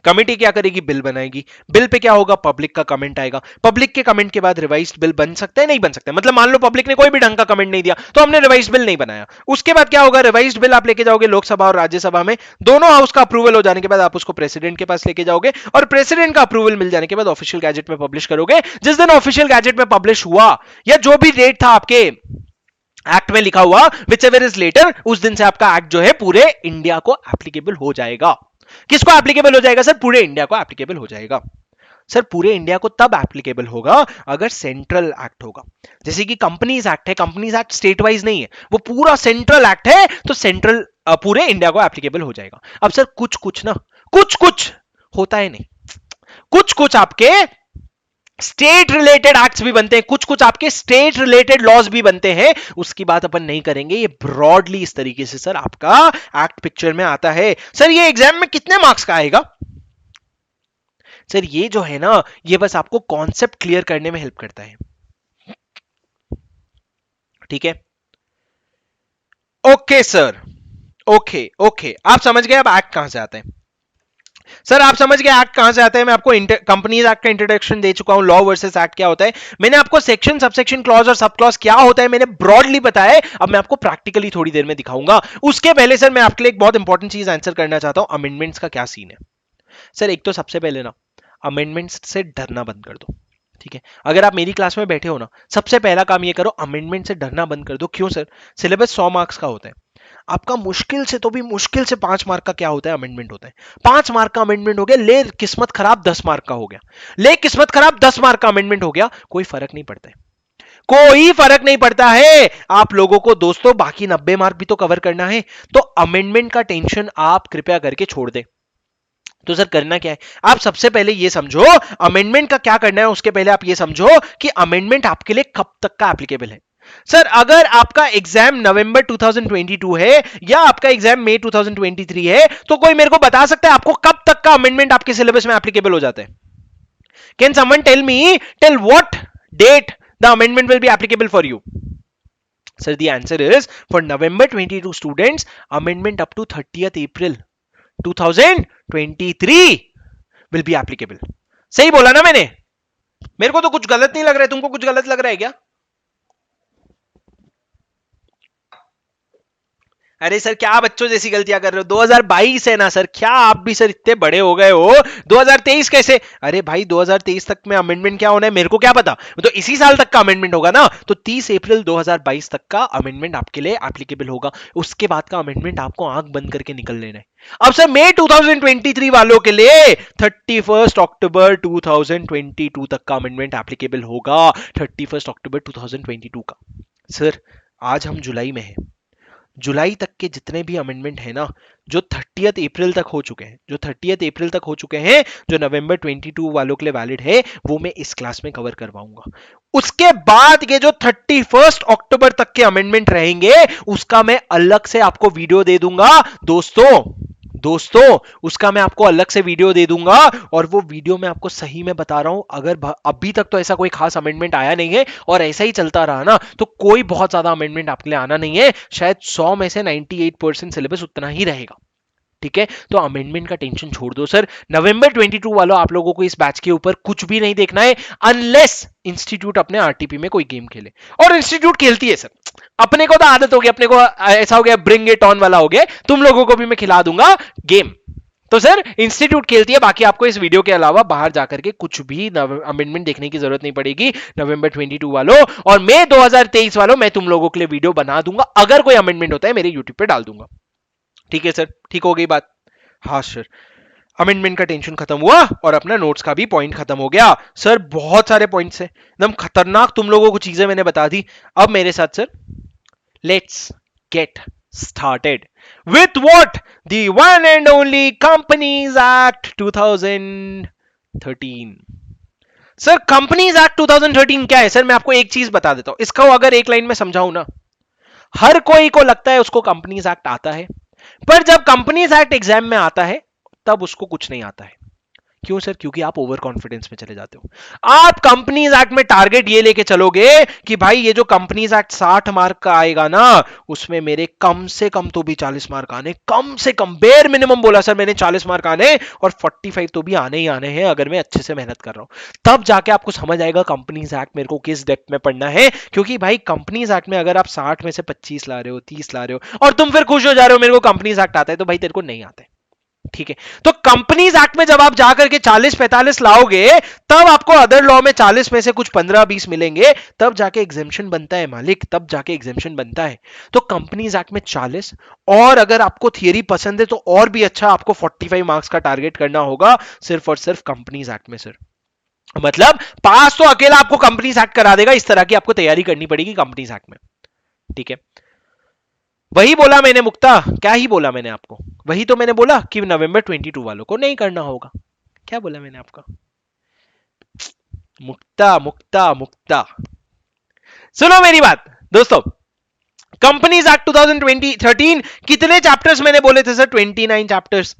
कमिटी क्या करेगी, बिल बनाएगी, बिल पे क्या होगा, पब्लिक का कमेंट आएगा, पब्लिक के कमेंट के बाद रिवाइज्ड बिल बन सकता है, नहीं बन सकता है, मतलब मान लो पब्लिक ने कोई भी ढंग का कमेंट नहीं दिया तो हमने रिवाइज्ड बिल नहीं बनाया। उसके बाद क्या होगा, रिवाइज्ड बिल आप लेके जाओगे लोकसभा और राज्यसभा में, दोनों हाउस का अप्रूवल हो जाने के बाद आप उसको प्रेसिडेंट के पास लेके जाओगे और प्रेसिडेंट का अप्रूवल मिल जाने के बाद ऑफिशियल गैजेट में पब्लिश करोगे। जिस दिन ऑफिशियल गैजेट में पब्लिश हुआ या जो भी डेट था आपके एक्ट में लिखा हुआ, विच एवर इज लेटर, उस दिन से आपका एक्ट जो है पूरे इंडिया को एप्लीकेबल हो जाएगा। किसको एप्लीकेबल हो जाएगा सर, पूरे इंडिया को एप्लीकेबल हो जाएगा। सर पूरे इंडिया को तब एप्लीकेबल होगा अगर सेंट्रल एक्ट होगा। जैसे कि कंपनीज एक्ट है, कंपनीज एक्ट स्टेट वाइज नहीं है, वो पूरा सेंट्रल एक्ट है, तो सेंट्रल पूरे इंडिया को एप्लीकेबल हो जाएगा। अब सर कुछ कुछ ना, कुछ कुछ होता है नहीं, कुछ कुछ आपके स्टेट रिलेटेड एक्ट्स भी बनते हैं, कुछ कुछ आपके स्टेट रिलेटेड लॉज भी बनते हैं, उसकी बात अपन नहीं करेंगे। ये ब्रॉडली इस तरीके से सर आपका एक्ट पिक्चर में आता है। सर ये एग्जाम में कितने मार्क्स का आएगा, सर ये जो है ना, ये बस आपको कॉन्सेप्ट क्लियर करने में हेल्प करता है, ठीक है। ओके सर, ओके ओके, आप समझ गए अब एक्ट कहां से आता है। सर आप समझ गए एक्ट कहां से आता है। मैं आपको कंपनीज एक्ट का इंट्रोडक्शन दे चुका हूं, लॉ वर्सेस एक्ट क्या होता है, मैंने आपको सेक्शन, सबसेक्शन, क्लॉज और सब क्लॉज क्या होता है मैंने ब्रॉडली बताया है। अब मैं आपको प्रैक्टिकली थोड़ी देर में दिखाऊंगा। उसके पहले सर मैं आपके लिए एक बहुत इंपॉर्टेंट चीज आंसर करना चाहता हूं, अमेंडमेंट्स का क्या सीन है। सर एक तो सबसे पहले ना, अमेंडमेंट्स से डरना बंद कर दो, ठीक है। अगर आप मेरी क्लास में बैठे हो ना, सबसे पहला काम ये करो, अमेंडमेंट से डरना बंद कर दो। क्यों सर, सिलेबस 100 मार्क्स का होता है, आपका मुश्किल से तो भी मुश्किल से 5 मार्क का क्या होता है, अमेंडमेंट होता है। 5 मार्क का अमेंडमेंट हो गया, ले किस्मत खराब 10 मार्क का हो गया, ले किस्मत खराब 10 मार्क का अमेंडमेंट हो गया, कोई फर्क नहीं पड़ता है, कोई फर्क नहीं पड़ता है आप लोगों को दोस्तों, बाकी 90 मार्क भी तो कवर करना है। तो अमेंडमेंट का टेंशन आप कृपया करके छोड़ दें। तो सर करना क्या है, आप सबसे पहले ये समझो अमेंडमेंट का क्या करना है। उसके पहले आप ये समझो कि अमेंडमेंट आपके लिए कब तक का एप्लीकेबल है। सर अगर आपका एग्जाम नवंबर 2022 है या आपका एग्जाम मई 2023 है, तो कोई मेरे को बता सकता है आपको कब तक का अमेंडमेंट आपके सिलेबस में एप्लीकेबल हो जाता है। Can someone tell me, till what date the amendment will be applicable for you. Sir, the answer is for November 22 students, amendment up to 30th April 2023 will be applicable. सही बोला ना मैंने, मेरे को तो कुछ गलत नहीं लग रहा है, तुमको कुछ गलत लग रहा है क्या। अरे सर क्या बच्चों जैसी गलतियां कर रहे हो, 2022 है ना सर, क्या आप भी सर इतने बड़े हो गए हो, 2023 कैसे। अरे भाई 2023 तक में अमेंडमेंट क्या होना है मेरे को क्या पता, तो इसी साल तक का अमेंडमेंट होगा ना, तो 30 अप्रैल 2022 तक का अमेंडमेंट आपके लिए एप्लीकेबल होगा। उसके बाद का अमेंडमेंट आपको आंख बंद करके निकल लेना है। अब सर मई 2023 वालों के लिए 31 अक्टूबर 2022 तक का अमेंडमेंट एप्लीकेबल होगा, 31 अक्टूबर 2022 का। सर आज हम जुलाई में है, जुलाई तक के जितने भी अमेंडमेंट है ना, जो 30th अप्रैल तक हो चुके हैं, जो 30th अप्रैल तक हो चुके हैं, जो नवंबर 22 वालों के लिए वैलिड है, वो मैं इस क्लास में कवर करवाऊंगा। उसके बाद के जो 31 अक्टूबर तक के अमेंडमेंट रहेंगे, उसका मैं अलग से आपको वीडियो दे दूंगा दोस्तों, उसका मैं आपको अलग से वीडियो दे दूंगा। और वो वीडियो मैं आपको सही में बता रहा हूं, अगर अभी तक तो ऐसा कोई खास अमेंडमेंट आया नहीं है और ऐसा ही चलता रहा ना, तो कोई बहुत ज्यादा अमेंडमेंट आपके लिए आना नहीं है, शायद 100 में से 98% सिलेबस उतना ही रहेगा, ठीक है। तो अमेंडमेंट का टेंशन छोड़ दो सर। नवंबर 22 वालों आप लोगों को इस बैच के ऊपर कुछ भी नहीं देखना है, अनलेस इंस्टीट्यूट अपने आरटीपी में कोई गेम खेले, और इंस्टीट्यूट खेलती है सर, अपने को तो आदत हो गई, अपने को ऐसा हो गया, ब्रिंग इट ऑन वाला हो गया, तुम लोगों को भी मैं खिला दूंगा गेम। तो सर इंस्टीट्यूट खेलती है, बाकी आपको इस वीडियो के अलावा बाहर जाकर के कुछ भी अमेंडमेंट देखने की जरूरत नहीं पड़ेगी नवंबर 22 वालों। और मई 2023 वालों मैं तुम लोगों के लिए वीडियो बना दूंगा, अगर कोई अमेंडमेंट होता है मेरे यूट्यूब पे डाल दूंगा, ठीक है सर, ठीक हो गई बात। हाँ सर, अमेंडमेंट का टेंशन खत्म हुआ और अपना नोट्स का भी पॉइंट खत्म हो गया। सर बहुत सारे पॉइंट्स हैं, एकदम खतरनाक तुम लोगों को चीजें मैंने बता दी। अब मेरे साथ sir let's get started with what, the one and only Companies Act 2013। Sir companies act 2013 क्या है सर, मैं आपको एक चीज बता देता हूं, इसको अगर एक लाइन में समझाऊं ना, हर कोई को लगता है उसको कंपनीज एक्ट आता है, पर जब कंपनीज एक्ट एग्जाम में आता है तब उसको कुछ नहीं आता है। क्यों सर? क्योंकि आप ओवर कॉन्फिडेंस में चले जाते हो। आप कंपनीज एक्ट में टारगेट ये लेके चलोगे कि भाई ये जो कंपनीज एक्ट 60 मार्क का आएगा ना, उसमें मेरे कम से कम तो भी 40 मार्क आने, कम से कम बेयर मिनिमम बोला सर मैंने 40 मार्क आने, और 45 तो भी आने ही आने हैं अगर मैं अच्छे से मेहनत कर रहा हूं। तब जाके आपको समझ आएगा कंपनीज एक्ट मेरे को किस डेप्थ में पढ़ना है। क्योंकि भाई कंपनीज एक्ट में अगर आप 60 में से 25 ला रहे हो, 30 ला रहे हो, और तुम फिर खुश हो जा रहे हो मेरे को कंपनीज एक्ट आता है, तो भाई तेरे को नहीं आता है। ठीक है, तो कंपनीज एक्ट में जब आप जाकर के 40-45 लाओगे, तब आपको अदर लॉ में 40 में से कुछ 15-20 मिलेंगे, तब जाके एग्जेम्पशन बनता है मालिक, तब जाके एग्जेम्पशन बनता है। तो कंपनीज एक्ट में 40, और अगर आपको थियरी पसंद है तो और भी अच्छा, आपको 45 मार्क्स का टारगेट करना होगा सिर्फ और सिर्फ कंपनीज एक्ट में। सर मतलब पास तो अकेला आपको कंपनीज एक्ट करा देगा, इस तरह की आपको तैयारी करनी पड़ेगी कंपनीज एक्ट में। ठीक है, वही बोला मैंने मुक्ता, क्या ही बोला मैंने आपको, वही तो मैंने बोला कि नवंबर 22 वालों को नहीं करना होगा। क्या बोला मैंने आपको? मुक्ता मुक्ता मुक्ता, सुनो मेरी बात दोस्तों। कंपनीज एक्ट 2013 कितने चैप्टर्स मैंने बोले थे सर? 29 चैप्टर्स।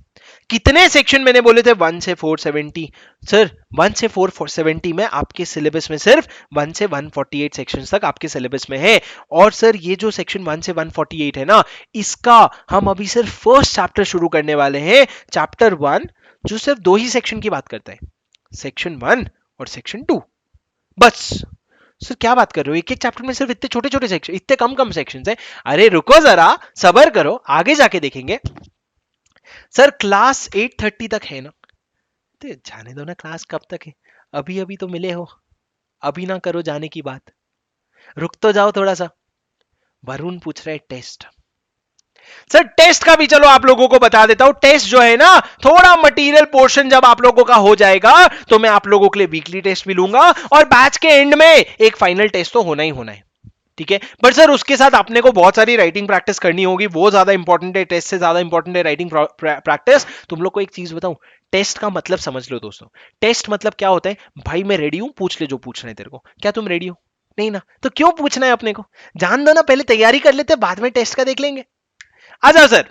कितने सेक्शन मैंने बोले थे? 1 से 470। सर 1 से 470 में आपके सिलेबस में सिर्फ 1 से 148 सेक्शंस तक आपके सिलेबस में है। और सर ये जो सेक्शन 1 से 148 है ना, इसका हम अभी सिर्फ फर्स्ट चैप्टर शुरू करने वाले हैं, चैप्टर 1, जो सिर्फ 2 ही सेक्शन की बात करता है, सेक्शन 1 और सेक्शन 2, बस। सर क्या बात कर रहे हो, एक एक चैप्टर में सिर्फ इतने छोटे छोटे सेक्शन, इतने कम कम सेक्शंस हैं? अरे रुको जरा, सबर करो, आगे जाके देखेंगे। सर क्लास 8:30 तक है ना? तो जाने दो ना, क्लास कब तक है, अभी अभी तो मिले हो, अभी ना करो जाने की बात, रुक तो जाओ थोड़ा सा। वरुण पूछ रहे हैं टेस्ट। सर टेस्ट का भी चलो आप लोगों को बता देता हूं। टेस्ट जो है ना, थोड़ा मटेरियल पोर्शन जब आप लोगों का हो जाएगा तो मैं आप लोगों के लिए वीकली टेस्ट भी लूंगा, और बैच के एंड में एक फाइनल टेस्ट तो होना ही होना है। ठीक है, बट सर उसके साथ आपने को बहुत सारी राइटिंग प्रैक्टिस करनी होगी, वो ज्यादा इंपॉर्टेंट है, टेस्ट से ज्यादा इंपॉर्टेंट है राइटिंग प्रैक्टिस। तुम लोग को एक चीज बताऊं, टेस्ट का मतलब समझ लो दोस्तों। टेस्ट मतलब क्या होता है? भाई मैं रेडी हूं, पूछ ले जो पूछना है तेरे को। क्या तुम रेडी हो? नहीं ना, तो क्यों पूछना है अपने को? जान दो ना, पहले तैयारी कर लेते, बाद में टेस्ट का देख लेंगे। आ जाओ सर,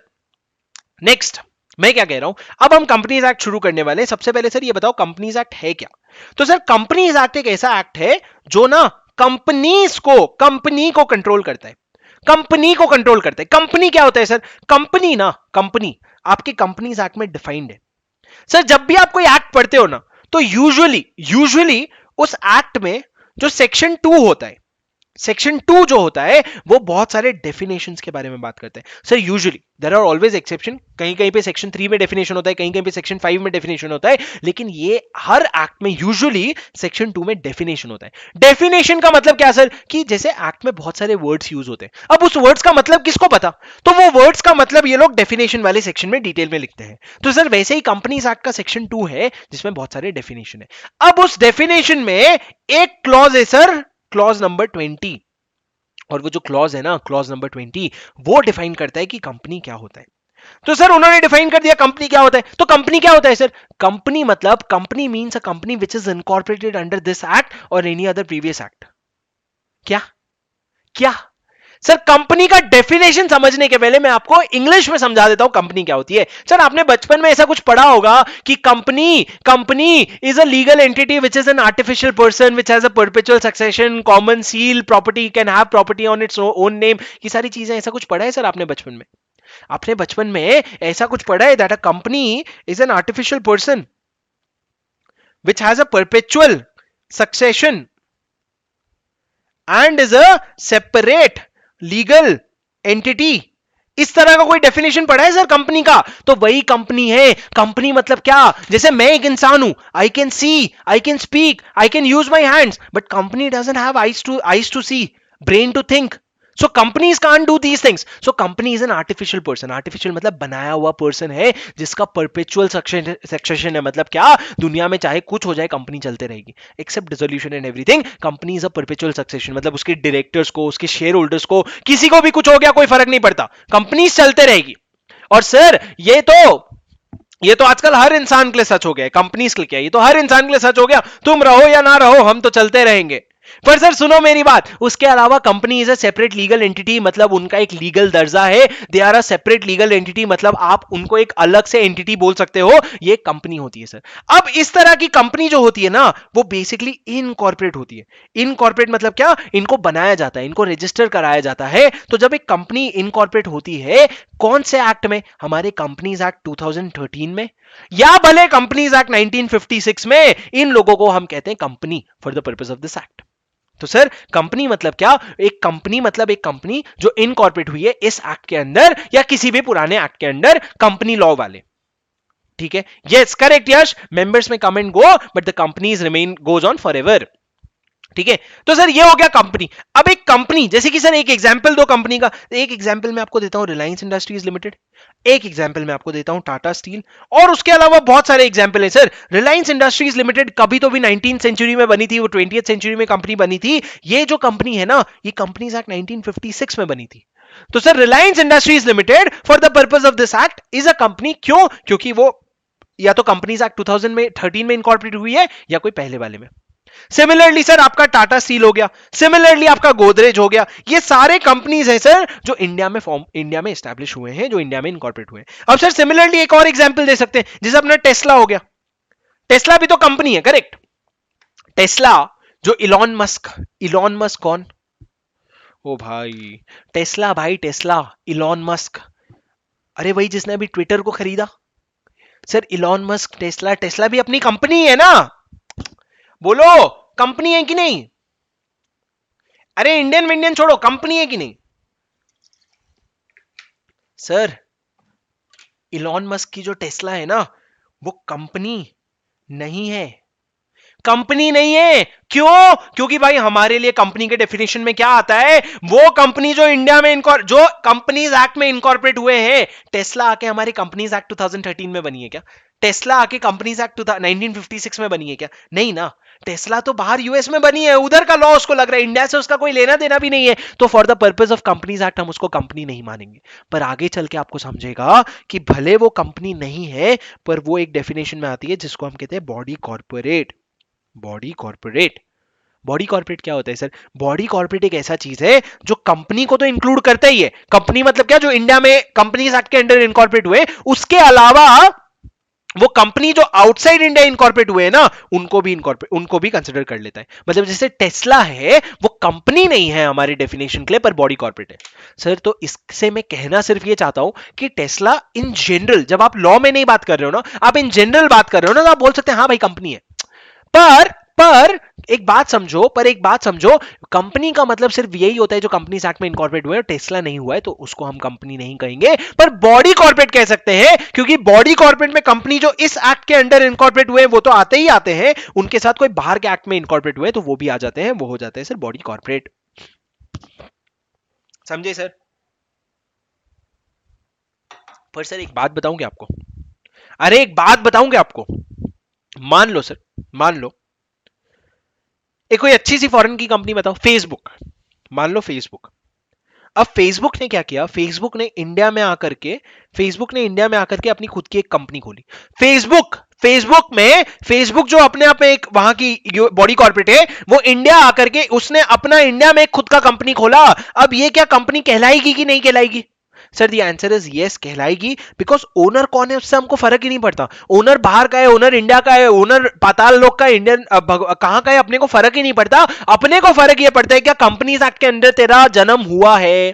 नेक्स्ट मैं क्या कह रहा हूं, अब हम कंपनीज एक्ट शुरू करने वाले हैं। सबसे पहले सर ये बताओ कंपनीज एक्ट है क्या? तो सर कंपनीज एक्ट एक ऐसा एक्ट है जो ना कंपनीज को, कंपनी को कंट्रोल करता है, कंपनी को कंट्रोल करता है। कंपनी क्या होता है सर? कंपनी ना, कंपनी आपके कंपनीज एक्ट में डिफाइंड है। सर जब भी आप कोई एक्ट पढ़ते हो ना, तो यूजुअली उस एक्ट में जो सेक्शन 2 होता है, सेक्शन 2 जो होता है वो बहुत सारे डेफिनेशंस के बारे में बात करते हैं। Sir usually, there are always exception, कहीं कहीं पे सेक्शन 3 में डेफिनेशन होता है, कहीं कहीं पे सेक्शन 5 में डेफिनेशन होता है, लेकिन ये हर एक्ट में यूजुअली सेक्शन 2 में डेफिनेशन होता है। डेफिनेशन का मतलब क्या सर? कि जैसे एक्ट में बहुत सारे वर्ड्स यूज होते हैं, अब उस वर्ड्स का मतलब किसको पता, तो वो वर्ड्स का मतलब ये लोग डेफिनेशन वाले सेक्शन में डिटेल में लिखते हैं। तो सर वैसे ही कंपनीज एक्ट का सेक्शन 2 है जिसमें बहुत सारे डेफिनेशन है। अब उस डेफिनेशन में एक क्लॉज है सर, क्लॉज नंबर 20, और वो जो क्लॉज है ना, क्लॉज नंबर 20, वो डिफाइन करता है कि कंपनी क्या होता है। तो सर उन्होंने डिफाइन कर दिया कंपनी क्या होता है। तो कंपनी क्या होता है सर? कंपनी मतलब, company means a company which is incorporated under this act और एनी अदर प्रीवियस एक्ट। क्या क्या सर? कंपनी का डेफिनेशन समझने के पहले मैं आपको इंग्लिश में समझा देता हूं कंपनी क्या होती है। सर आपने बचपन में ऐसा कुछ पढ़ा होगा कि company is a legal entity which is an artificial person which has a perpetual succession, common seal, property, can have property on its own name, ये सारी चीजें, ऐसा कुछ पढ़ा है सर आपने बचपन में? आपने बचपन में ऐसा कुछ पढ़ा है that a company is an artificial person which has a perpetual succession and is a separate legal entity? इस तरह का कोई डेफिनेशन पढ़ा है सर कंपनी का? तो वही कंपनी है। कंपनी मतलब क्या? जैसे मैं एक इंसान हूं, I can see, I can speak, I can use my hands, but company doesn't have eyes to see, brain to think, so companies can't do these things. So company is an artificial person. Artificial मतलब बनाया हुआ person है जिसका perpetual succession है। मतलब क्या? दुनिया में चाहे कुछ हो जाए कंपनी चलते रहेगी, except dissolution and everything. Company is a perpetual succession, मतलब उसके डायरेक्टर्स को, उसके शेयर होल्डर्स को, किसी को भी कुछ हो गया कोई फर्क नहीं पड़ता, कंपनी चलते रहेगी। और सर ये तो आजकल हर इंसान के लिए सच हो गया है, कंपनीज के लिए क्या, ये तो हर इंसान के लिए सच हो गया। तुम रहो या ना रहो, हम तो चलते रहेंगे। पर सर सुनो मेरी बात, उसके अलावा company is a separate legal entity, मतलब उनका एक लीगल दर्जा है, they are a separate legal entity, मतलब आप उनको एक अलग से एंटिटी बोल सकते हो, ये कंपनी होती है सर। अब इस तरह की कंपनी जो होती है ना, वो बेसिकली इनकॉर्पोरेट होती है। इनकॉर्पोरेट मतलब क्या, इनको बनाया जाता है, इनको रजिस्टर कराया जाता है। तो जब एक कंपनी इनकॉर्पोरेट होती है, कौन से एक्ट में, हमारे कंपनीज एक्ट 2013 में, या भले कंपनीज एक्ट 1956 में, इन लोगों को हम कहते हैं company for the purpose of this act. तो सर कंपनी मतलब क्या, एक कंपनी मतलब एक कंपनी जो इनकॉर्पोरेट हुई है इस एक्ट के अंदर या किसी भी पुराने एक्ट के अंदर, कंपनी लॉ वाले। ठीक है, यस करेक्ट यश, मेंबर्स में come and go but the companies remain goes on for ever. ठीक है, तो सर ये हो गया कंपनी। अब एक कंपनी जैसे कि सर एक एग्जांपल दो कंपनी का, एक एग्जांपल मैं आपको देता हूं रिलायंस इंडस्ट्रीज लिमिटेड, एक एग्जांपल मैं आपको देता हूं टाटा स्टील, और उसके अलावा बहुत सारे एग्जांपल है सर। रिलायंस इंडस्ट्रीज लिमिटेड कभी तो भी 19th सेंचुरी में बनी थी, वो 20th सेंचुरी में कंपनी बनी थी। ये जो कंपनी है ना, ये कंपनीज एक्ट 1956 में बनी थी। तो sir Reliance industries limited for the purpose of this act is a company, क्यों, क्योंकि वो या तो कंपनीज एक्ट 2013 में इंकॉर्पोरेट हुई है या कोई पहले वाले में। सिमिलरली सर आपका टाटा स्टील हो गया, सिमिलरली आपका गोदरेज हो गया, ये सारे कंपनीज हैं सर जो इंडिया में एस्टैब्लिश हुए हैं, जो इंडिया में इनकॉर्पोरेट हुए हैं। अब सर सिमिलरली एक और एग्जांपल दे सकते हैं, जैसे अपना टेस्ला हो गया, टेस्ला भी तो कंपनी है, करेक्ट। टेस्ला जो इलॉन मस्क कौन, ओ भाई टेस्ला, भाई टेस्ला, इलॉन मस्क, अरे वही जिसने अभी ट्विटर को खरीदा। Sir Elon Musk, Tesla, Tesla भी अपनी कंपनी है ना, बोलो कंपनी है कि नहीं, अरे इंडियन इंडियन छोड़ो, कंपनी है कि नहीं सर। इलॉन मस्क की जो टेस्ला है ना, वो कंपनी नहीं है, कंपनी नहीं है। क्यों, क्योंकि भाई हमारे लिए कंपनी के डेफिनेशन में क्या आता है, वो कंपनी जो इंडिया में जो कंपनीज एक्ट में इनकॉर्पोरेट हुए हैं। टेस्ला आके हमारी कंपनीज एक्ट 2013 में बनी है क्या, टेस्ला आके कंपनीज एक्ट 1956 में बनी है क्या, नहीं ना। टेस्ला तो बाहर यूएस में बनी है, उधर का लॉ उसको लग रहा है, इंडिया से उसका कोई लेना देना भी नहीं है, तो for the purpose of companies act हम उसको कंपनी नहीं मानेंगे। पर आगे चल के आपको समझेगा कि भले वो कंपनी नहीं है, पर वो एक डेफिनेशन में आती है जिसको हम कहते हैं body corporate. Body corporate, body corporate क्या होता है सर, बॉडी कॉर्पोरेट एक ऐसा चीज है जो कंपनी को तो इंक्लूड करता ही है। कंपनी मतलब क्या, जो इंडिया में कंपनीज एक्ट के अंडर इनकॉर्पोरेट हुए, उसके अलावा वो कंपनी जो आउटसाइड इंडिया इनकॉर्पोरेट हुए हैं ना, उनको भी कंसिडर कर लेता है। मतलब जैसे टेस्ला है, वो कंपनी नहीं है हमारे डेफिनेशन के लिए, पर बॉडी कॉर्पोरेट है सर। तो इससे मैं कहना सिर्फ ये चाहता हूं कि टेस्ला इन जनरल, जब आप लॉ में नहीं बात कर रहे हो ना, आप इन जनरल बात कर रहे हो ना, तो आप बोल सकते हैं हाँ भाई कंपनी है। पर एक बात समझो, कंपनी का मतलब सिर्फ यही होता है जो कंपनी एक्ट में इनकॉर्पोरेट हुए, टेस्ला नहीं हुआ है तो उसको हम कंपनी नहीं कहेंगे, पर बॉडी कॉर्पोरेट कह सकते हैं, क्योंकि बॉडी कॉर्पोरेट में कंपनी जो इस एक्ट के अंडर इनकॉर्पोरेट हुए वो तो आते ही आते हैं, उनके साथ कोई बाहर के एक्ट में इनकॉर्पोरेट हुए तो वो भी आ जाते हैं, वो हो जाते हैं सर बॉडी कॉर्पोरेट। समझे सर। पर सर एक बात बताऊं क्या आपको, अरे एक बात बताऊं क्या आपको, मान लो सर, मान लो एक कोई अच्छी सी फॉरेन की कंपनी बताओ, फेसबुक, मान लो फेसबुक। अब फेसबुक ने क्या किया, फेसबुक ने इंडिया में आकर के अपनी खुद की एक कंपनी खोली। फेसबुक जो अपने आप में एक वहां की बॉडी कॉर्पोरेट है, वो इंडिया आकर के उसने अपना इंडिया में खुद का कंपनी खोला। अब ये क्या कंपनी कहलाएगी कि नहीं कहलाएगी sir, the answer is yes, कहलाएगी। बिकॉज ओनर कौन है उससे हमको फर्क ही नहीं पड़ता, ओनर बाहर का है, ओनर इंडिया का है, ओनर पाताल लोक का, इंडियन कहां का है, अपने को फर्क ही नहीं पड़ता। अपने को फर्क यह पड़ता है क्या कंपनीज एक्ट के अंदर तेरा जन्म हुआ है,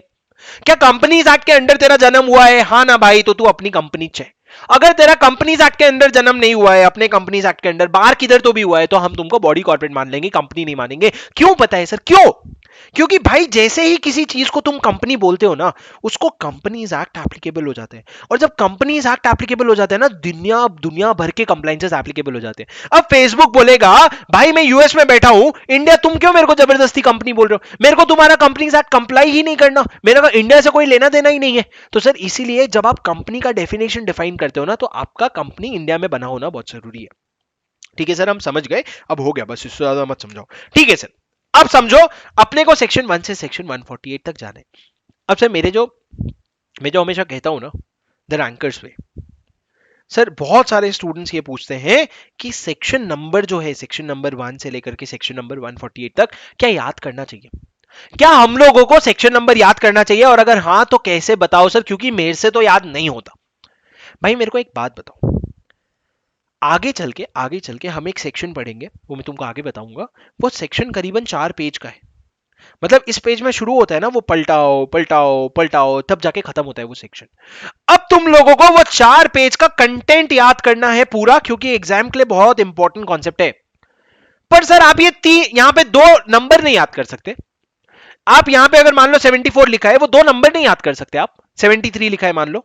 क्या कंपनीज एक्ट के अंदर तेरा जन्म हुआ है, हाँ ना भाई, तो तू अपनी कंपनी चे। अगर तेरा कंपनीज एक्ट के अंदर जन्म नहीं हुआ है, अपने कंपनीज एक्ट के अंदर बाहर किधर तो भी हुआ है, तो हम तुमको बॉडी कॉर्पोरेट मान लेंगे, कंपनी नहीं मानेंगे। क्यों पता है सर, क्यों, क्योंकि भाई जैसे ही किसी चीज को तुम कंपनी बोलते हो ना, उसको कंपनीज एक्ट एप्लीकेबल हो जाते हैं, और जब कंपनीज एक्ट एप्लीकेबल हो जाते हैं ना, दुनिया दुनिया भर के कंप्लाइंसेस एप्लीकेबल हो जाते हैं। अब फेसबुक बोलेगा भाई मैं यूएस में बैठा हूं, इंडिया तुम क्यों मेरे को जबरदस्ती कंपनी बोल रहे हो, मेरे को तुम्हारा कंपनीज एक्ट कंप्लाई ही नहीं करना, मेरे को इंडिया से कोई लेना देना ही नहीं है। तो सर इसीलिए जब आप कंपनी का डेफिनेशन डिफाइन करते हो ना, तो आपका कंपनी इंडिया में बना होना बहुत जरूरी है। ठीक है सर, हम समझ गए, अब हो गया, बस इससे ज्यादा मत समझाओ। ठीक है सर, अब समझो, अपने को सेक्शन 1 से सेक्शन 148 तक जाना है। अब सर मैं जो हमेशा कहता हूं ना, द रैंकर्स वे। सर बहुत सारे स्टूडेंट्स ये पूछते हैं कि सेक्शन नंबर जो है, सेक्शन नंबर 1 से लेकर के सेक्शन नंबर 148 तक क्या याद करना चाहिए? क्या हम लोगों को सेक्शन नंबर याद करना चाहिए, और अगर हाँ तो कैसे? बताओ सर, क्योंकि मेरे से तो याद नहीं होता। भाई मेरे को एक बात बताओ, आगे चल के हम एक सेक्शन पढ़ेंगे, वो मैं तुमको आगे बताऊंगा। वो सेक्शन करीबन 4 पेज का है। मतलब इस पेज में शुरू होता है ना, वो पलटाओ पलटाओ पलटाओ, तब जाके खत्म होता है वो सेक्शन। अब तुम लोगों को वो 4 पेज का कंटेंट याद करना है पूरा, क्योंकि एग्जाम के लिए बहुत इंपॉर्टेंट कॉन्सेप्ट है। पर सर आप ये यहां पे 2 नंबर नहीं याद कर सकते। आप यहां पे अगर मान लो 74 लिखा है, वो 2 नंबर नहीं याद कर सकते आप। 73 लिखा है मान लो,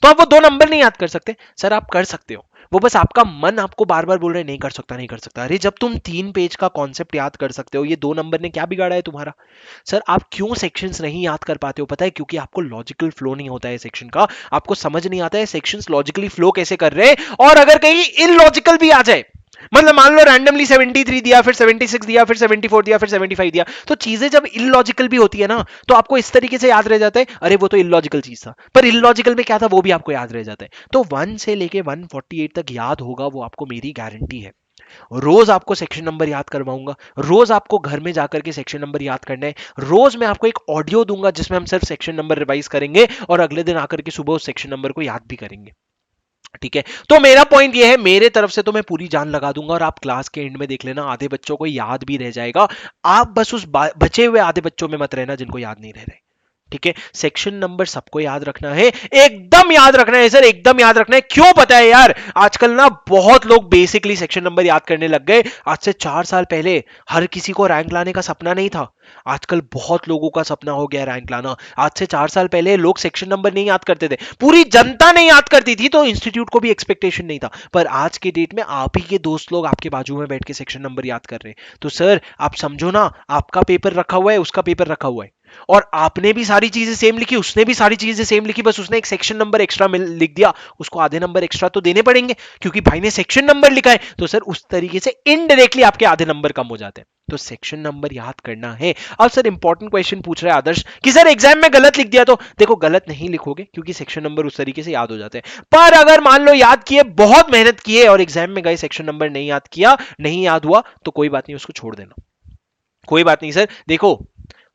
तो आप वो 2 नंबर नहीं याद कर सकते। सर आप कर सकते हो, वो बस आपका मन आपको बार बार बोल रहा है नहीं कर सकता, नहीं कर सकता। अरे जब तुम 3 पेज का कॉन्सेप्ट याद कर सकते हो, ये 2 नंबर ने क्या बिगाड़ा है तुम्हारा? सर आप क्यों सेक्शंस नहीं याद कर पाते हो? पता है, क्योंकि आपको लॉजिकल फ्लो नहीं होता है सेक्शन का। आपको समझ नहीं आता है सेक्शंस लॉजिकली फ्लो कैसे कर रहे हैं, और अगर कहीं इलॉजिकल भी आ जाए, मतलब मान लो रैंडमली 73 दिया, फिर 76 दिया, फिर 74 दिया, फिर 75 दिया, तो चीजें जब इलॉजिकल भी होती है ना, तो आपको इस तरीके से याद रह जाता है, अरे वो तो इलॉजिकल चीज था, पर इलॉजिकल में क्या था वो भी आपको याद रह जाता है। तो 1 से लेके 148 तक याद होगा, वो आपको मेरी गारंटी है। रोज आपको सेक्शन नंबर याद करवाऊंगा, रोज आपको घर में जाकर के सेक्शन नंबर याद करना है, रोज मैं आपको एक ऑडियो दूंगा जिसमें हम सिर्फ सेक्शन नंबर रिवाइज करेंगे, और अगले दिन आकर के सुबह उस सेक्शन नंबर को याद भी करेंगे। ठीक है, तो मेरा पॉइंट ये है, मेरे तरफ से तो मैं पूरी जान लगा दूंगा, और आप क्लास के एंड में देख लेना, आधे बच्चों को याद भी रह जाएगा। आप बस उस बचे हुए आधे बच्चों में मत रहना जिनको याद नहीं रह रहे। ठीक है, सेक्शन नंबर सबको याद रखना है, एकदम याद रखना है सर, एकदम याद रखना है। क्यों पता है यार, आजकल ना बहुत लोग बेसिकली सेक्शन नंबर याद करने लग गए। आज से 4 साल पहले हर किसी को रैंक लाने का सपना नहीं था, आजकल बहुत लोगों का सपना हो गया रैंक लाना। आज से 4 साल पहले लोग सेक्शन नंबर नहीं याद करते थे, पूरी जनता नहीं याद करती थी, तो इंस्टीट्यूट को भी एक्सपेक्टेशन नहीं था। पर आज के डेट में आप ही के दोस्त लोग आपके बाजू में बैठ के सेक्शन नंबर याद कर रहे हैं। तो सर आप समझो ना, आपका पेपर रखा हुआ है, उसका पेपर रखा हुआ है, और आपने भी सारी चीजें सेम लिखी, उसने भी सारी चीजें सेम लिखी, बस उसने एक सेक्शन नंबर एक्स्ट्रा लिख दिया, उसको आधे नंबर एक्स्ट्रा तो देने पड़ेंगे, क्योंकि भाई ने सेक्शन नंबर लिखा है। तो सर उस तरीके से इनडायरेक्टली आपके आधे नंबर कम हो जाते हैं। तो सेक्शन नंबर याद करना है। अब सर इंपॉर्टेंट क्वेश्चन पूछ रहा है आदर्श कि सर एग्जाम में गलत लिख दिया तो? देखो गलत नहीं लिखोगे, क्योंकि सेक्शन नंबर उस तरीके से याद हो जाते हैं। पर अगर मान लो याद किए, बहुत मेहनत किए, और एग्जाम में गए सेक्शन नंबर नहीं याद किया, नहीं याद हुआ, तो कोई बात नहीं, उसको छोड़ देना, कोई बात नहीं। सर देखो,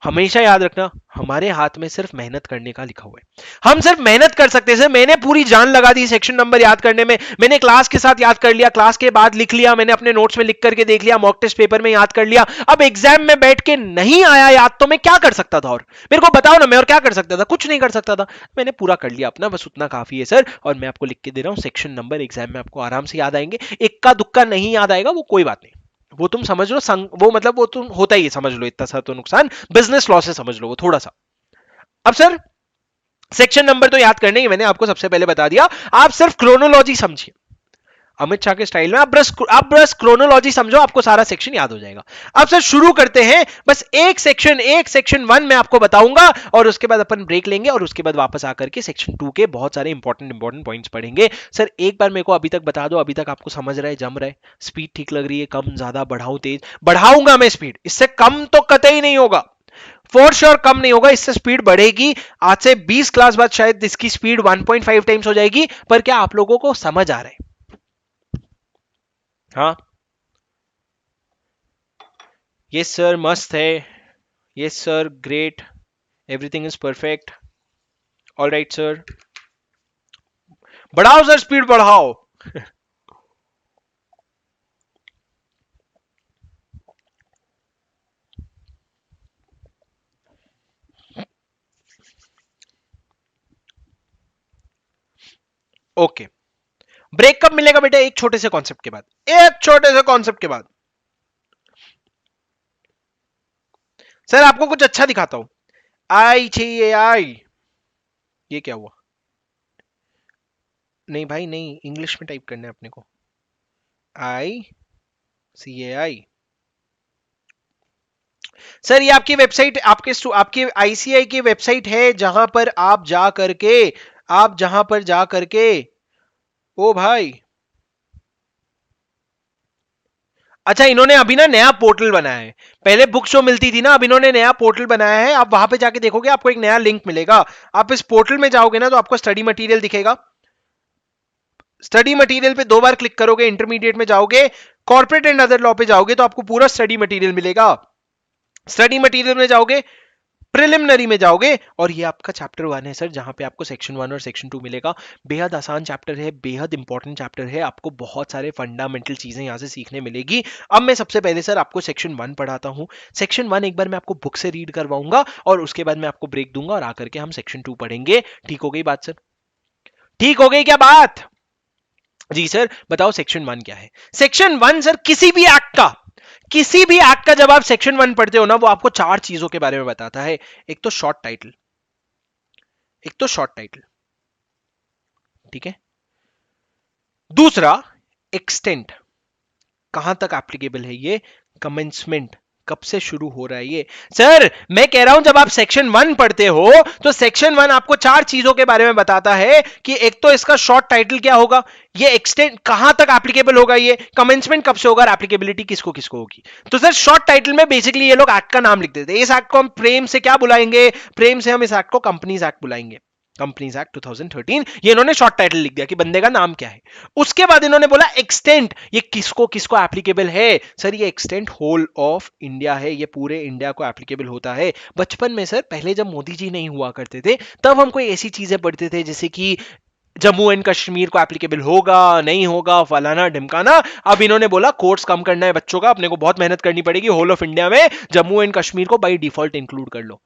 हमेशा याद रखना, हमारे हाथ में सिर्फ मेहनत करने का लिखा हुआ है, हम सिर्फ मेहनत कर सकते हैं। सर मैंने पूरी जान लगा दी सेक्शन नंबर याद करने में, मैंने क्लास के साथ याद कर लिया, क्लास के बाद लिख लिया, मैंने अपने नोट्स में लिख करके देख लिया, मॉक टेस्ट पेपर में याद कर लिया। अब एग्जाम में बैठ के नहीं आया याद, तो मैं क्या कर सकता था? और मेरे को बताओ ना, मैं और क्या कर सकता था? कुछ नहीं कर सकता था। मैंने पूरा कर लिया अपना, बस उतना काफी है सर। और मैं आपको लिख के दे रहा हूं, सेक्शन नंबर एग्जाम में आपको आराम से याद आएंगे, इक्का दुक्का नहीं याद आएगा, वो कोई बात नहीं, वो तुम समझ लो, वो मतलब वो तुम होता ही है, समझ लो, इतना सा तो नुकसान बिजनेस लॉ से समझ लो वो थोड़ा सा। अब सर सेक्शन नंबर तो याद करने ही मैंने आपको सबसे पहले बता दिया, आप सिर्फ क्रोनोलॉजी समझिए अमित शाह के स्टाइल में, आप बस क्रोनोलॉजी समझो, आपको सारा सेक्शन याद हो जाएगा। अब सर शुरू करते हैं, बस एक सेक्शन 1 में आपको बताऊंगा, और उसके बाद अपन ब्रेक लेंगे, और उसके बाद वापस आकर के सेक्शन 2 के बहुत सारे इंपॉर्टेंट पॉइंट्स पढ़ेंगे। सर एक बार मेरे को अभी तक बता दो, अभी तक आपको समझ रहा है, जम रहा है, स्पीड ठीक लग रही है, कम ज्यादा, बढ़ाऊं तेज? बढ़ाऊंगा मैं स्पीड, इससे कम तो कतई नहीं होगा, फॉर श्योर कम नहीं होगा, इससे स्पीड बढ़ेगी। आज से 20 क्लास बाद शायद इसकी स्पीड 1.5 टाइम्स हो जाएगी। पर क्या आप लोगों को समझ आ रहा है? हाँ, यस सर, मस्त है, yes sir, great, everything is perfect, all right sir, बढ़ाओ सर, स्पीड बढ़ाओ। ओके, ब्रेक कब मिलेगा बेटा? एक छोटे से कॉन्सेप्ट के बाद, एक छोटे से कॉन्सेप्ट के बाद। सर आपको कुछ अच्छा दिखाता हूं, आई चाहिए आई, ये क्या हुआ? नहीं भाई नहीं, इंग्लिश में टाइप करना है अपने को, ICAI। सर ये आपकी वेबसाइट, आपके आईसीआई की वेबसाइट है, जहां पर आप जा करके ओ भाई, अच्छा इन्होंने अभी ना नया पोर्टल बनाया है, पहले बुक शो मिलती थी ना, अब इन्होंने नया पोर्टल बनाया है, आप वहां पे जाके देखोगे, आपको एक नया लिंक मिलेगा, आप इस पोर्टल में जाओगे ना, तो आपको स्टडी मटेरियल दिखेगा, स्टडी मटेरियल पे 2 बार क्लिक करोगे, इंटरमीडिएट में जाओगे, कॉर्पोरेट एंड अदर लॉ पे जाओगे तो आपको पूरा स्टडी मटेरियल मिलेगा। स्टडी मटेरियल में जाओगे, प्रिलिमिनरी में जाओगे और ये आपका चैप्टर 1 है सर, जहां पे आपको सेक्शन 1 और सेक्शन 2 मिलेगा। बेहद आसान चैप्टर है, बेहद इंपॉर्टेंट चैप्टर है, आपको बहुत सारे फंडामेंटल चीजें यहां से सीखने मिलेगी। अब मैं सबसे पहले सर आपको सेक्शन 1 पढ़ाता हूं। सेक्शन 1 एक बार मैं आपको बुक से रीड करवाऊंगा और उसके बाद मैं आपको ब्रेक दूंगा और आकर के हम सेक्शन 2 पढ़ेंगे। ठीक हो गई बात सर? ठीक हो गई क्या बात? जी सर बताओ सेक्शन 1 क्या है? सेक्शन 1 सर किसी भी एक्ट का जब आप सेक्शन 1 पढ़ते हो ना, वो आपको 4 चीजों के बारे में बताता है। एक तो शॉर्ट टाइटल, ठीक है। दूसरा एक्सटेंट, कहां तक एप्लीकेबल है ये, कमेंसमेंट, कब से शुरू हो रहा है ये। सर मैं कह रहा हूं जब आप सेक्शन 1 पढ़ते हो तो सेक्शन 1 आपको 4 चीजों के बारे में बताता है कि एक तो इसका शॉर्ट टाइटल क्या होगा, ये एक्सटेंड कहां तक एप्लीकेबल होगा, ये कमेंसमेंट कब से होगा, एप्लीकेबिलिटी किसको किसको होगी। तो सर शॉर्ट टाइटल में बेसिकली ये लोग एक्ट का नाम लिख देते हैं। इस एक्ट को हम प्रेम से क्या बुलाएंगे, प्रेम से हम इस एक्ट को कंपनीज एक्ट बुलाएंगे, कंपनीज एक्ट 2013। ये इन्होंने शॉर्ट टाइटल लिख दिया कि बंदे का नाम क्या है। उसके बाद इन्होंने बोला एक्सटेंट, ये किसको किसको एप्लीकेबल है। सर ये एक्सटेंट होल ऑफ इंडिया है, ये पूरे इंडिया को एप्लीकेबल होता है। बचपन में सर पहले जब मोदी जी नहीं हुआ करते थे तब हम कोई ऐसी चीजें पढ़ते थे जैसे कि जम्मू एंड कश्मीर को एप्लीकेबल होगा नहीं होगा, फलाना ढिमकाना। अब इन्होंने बोला कोर्स कम करना है बच्चों का, अपने को बहुत मेहनत करनी पड़ेगी, होल ऑफ इंडिया में जम्मू एंड कश्मीर को बाई डिफॉल्ट इंक्लूड कर लो।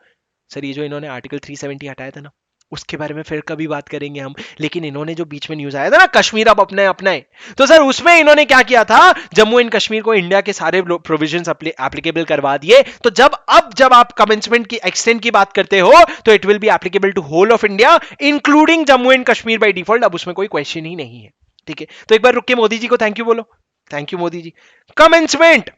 सर ये जो इन्होंने आर्टिकल 370 हटाया था ना, उसके बारे में फिर कभी बात करेंगे हम। लेकिन इन्होंने जो बीच में न्यूज आया था ना, कश्मीर अब अपना है, तो सर उसमें इन्होंने क्या किया था, जम्मू एंड कश्मीर को इंडिया के सारे प्रोविजंस एप्लीकेबल करवा दिए। तो जब आप कमेंसमेंट की एक्सटेंट की बात करते हो तो it will be applicable to whole of India including Jammu and Kashmir by default. अब उसमें कोई क्वेश्चन ही नहीं है, ठीक है। तो एक बार रुक के मोदी जी को थैंक यू बोलो, thank you Modi ji. Commencement,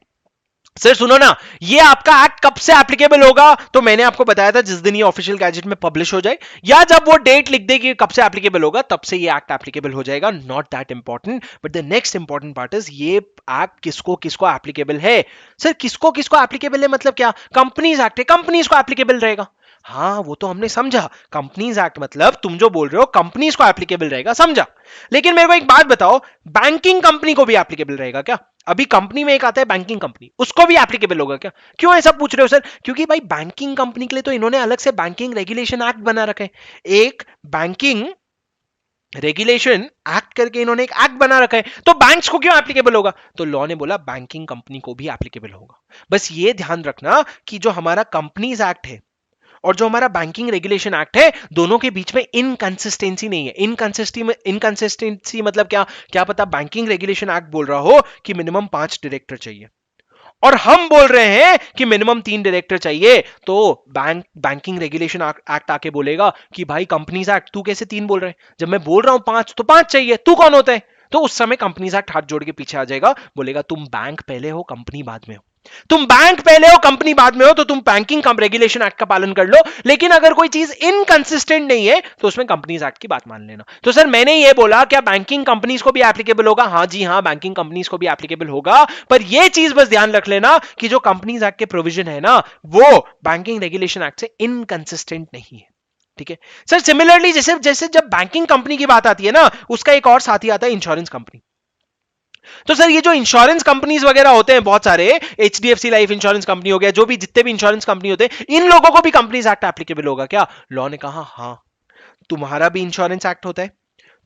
sir सुनो ना, ये आपका एक्ट कब से एप्लीकेबल होगा, तो मैंने आपको बताया था जिस दिन ये ऑफिशियल गैजेट में पब्लिश हो जाए या जब वो डेट लिख दे कि कब से एप्लीकेबल होगा, तब से ये एक्ट एप्लीकेबल हो जाएगा। Not that important, but the next important part is ये एक्ट किसको किसको एप्लीकेबल है। सर किसको किसको एप्लीकेबल है मतलब क्या, कंपनीज एक्ट है, कंपनीज को एप्लीकेबल रहेगा। हाँ वो तो हमने समझा, कंपनीज एक्ट मतलब तुम जो बोल रहे हो कंपनीज को एप्लीकेबल रहेगा, समझा। लेकिन मेरे को एक बात बताओ, बैंकिंग कंपनी को भी एप्लीकेबल रहेगा क्या? अभी कंपनी में एक आता है बैंकिंग कंपनी, उसको भी एप्लीकेबल होगा क्या? क्यों ऐसा पूछ रहे हो सर? क्योंकि भाई बैंकिंग कंपनी के लिए तो इन्होंने अलग से बैंकिंग रेगुलेशन एक्ट बना रखा है। एक बैंकिंग रेगुलेशन एक्ट करके इन्होंने एक एक्ट बना रखा है, तो बैंक्स को क्यों एप्लीकेबल होगा? तो लॉ ने बोला बैंकिंग कंपनी को भी एप्लीकेबल होगा। बस ये ध्यान रखना कि जो हमारा कंपनीज एक्ट है और जो हमारा बैंकिंग रेगुलेशन एक्ट है, दोनों के बीच में इनकंसिस्टेंसी नहीं है। इनकंसिस्टेंसी मतलब क्या, क्या पता बैंकिंग रेगुलेशन एक्ट बोल रहा हो कि मिनिमम 5 डायरेक्टर चाहिए और हम बोल रहे हैं कि मिनिमम 3 डायरेक्टर चाहिए, तो बैंकिंग रेगुलेशन एक्ट आके बोलेगा कि भाई कंपनीज एक्ट तू कैसे 3 बोल रहे हैं, जब मैं बोल रहा हूं 5 तो 5 चाहिए, तू कौन होता है? तो उस समय कंपनीज एक्ट हाथ जोड़ के पीछे आ जाएगा, बोलेगा तुम बैंक पहले हो कंपनी बाद में हो, तुम बैंक पहले हो कंपनी बाद में हो, तो तुम बैंकिंग रेगुलेशन एक्ट का पालन कर लो। लेकिन अगर कोई चीज इनकंसिस्टेंट नहीं है तो उसमें कंपनीज एक्ट की बात मान लेना। तो सर मैंने ये बोला क्या बैंकिंग कंपनीज को भी एप्लीकेबल होगा? हाँ जी हाँ, बैंकिंग कंपनीज को भी एप्लीकेबल होगा, पर यह चीज बस ध्यान रख लेना कि जो कंपनीज एक्ट के प्रोविजन है ना, वो बैंकिंग रेगुलेशन एक्ट से इनकंसिस्टेंट नहीं है, ठीक है। सर सिमिलरली जैसे जैसे जब बैंकिंग कंपनी की बात आती है ना, उसका एक और साथी आता है इंश्योरेंस कंपनी। तो सर ये जो इंश्योरेंस कंपनीज वगैरह होते हैं बहुत सारे, एचडीएफसी लाइफ इंश्योरेंस कंपनी हो गया, जो भी जितने भी इंश्योरेंस कंपनी होते हैं, इन लोगों को भी कंपनीज एक्ट एप्लीकेबल होगा क्या? लॉ ने कहा हाँ, तुम्हारा भी इंश्योरेंस एक्ट होता है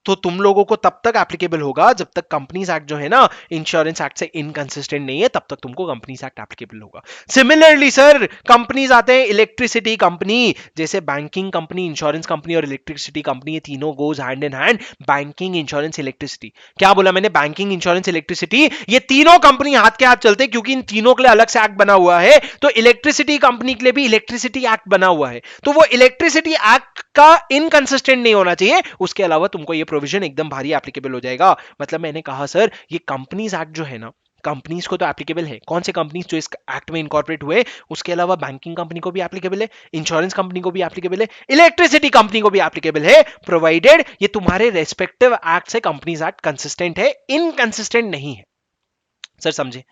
तो तुम लोगों को तब तक एप्लीकेबल होगा जब तक कंपनीज एक्ट जो है ना इंश्योरेंस एक्ट से इनकंसिस्टेंट नहीं है, तब तक तुमको कंपनीज एक्ट एप्लीकेबल होगा। सिमिलरली सर कंपनीज आते हैं इलेक्ट्रिसिटी कंपनी, जैसे बैंकिंग कंपनी, इंश्योरेंस कंपनी और इलेक्ट्रिसिटी कंपनी, ये तीनों goes hand in hand. Banking, insurance, electricity, क्या बोला मैंने? बैंकिंग, इंश्योरेंस, इलेक्ट्रिसिटी, ये तीनों कंपनी हाथ के हाथ चलते हैं क्योंकि इन तीनों के लिए अलग से एक्ट बना हुआ है। तो इलेक्ट्रिसिटी कंपनी के लिए भी इलेक्ट्रिसिटी एक्ट बना हुआ है, तो वो इलेक्ट्रिसिटी एक्ट का इनकंसिस्टेंट नहीं होना चाहिए, उसके अलावा तुमको ये प्रोविजन एकदम भारी एप्लीकेबल हो जाएगा। मतलब मैंने कहा सर ये कंपनीज एक्ट जो है ना, कंपनीज को तो एप्लीकेबल है, कौन से कंपनीज जो इस एक्ट में इनकॉर्पोरेट हुए, उसके अलावा बैंकिंग कंपनी को भी एप्लीकेबल है, इंश्योरेंस कंपनी को भी एप्लीकेबल है, इलेक्ट्रिसिटी कंपनी को भी एप्लीकेबल है, प्रोवाइडेड ये तुम्हारे रेस्पेक्टिव एक्ट से कंपनीज एक्ट कंसिस्टेंट है, इनकंसिस्टेंट नहीं है। सर समझे?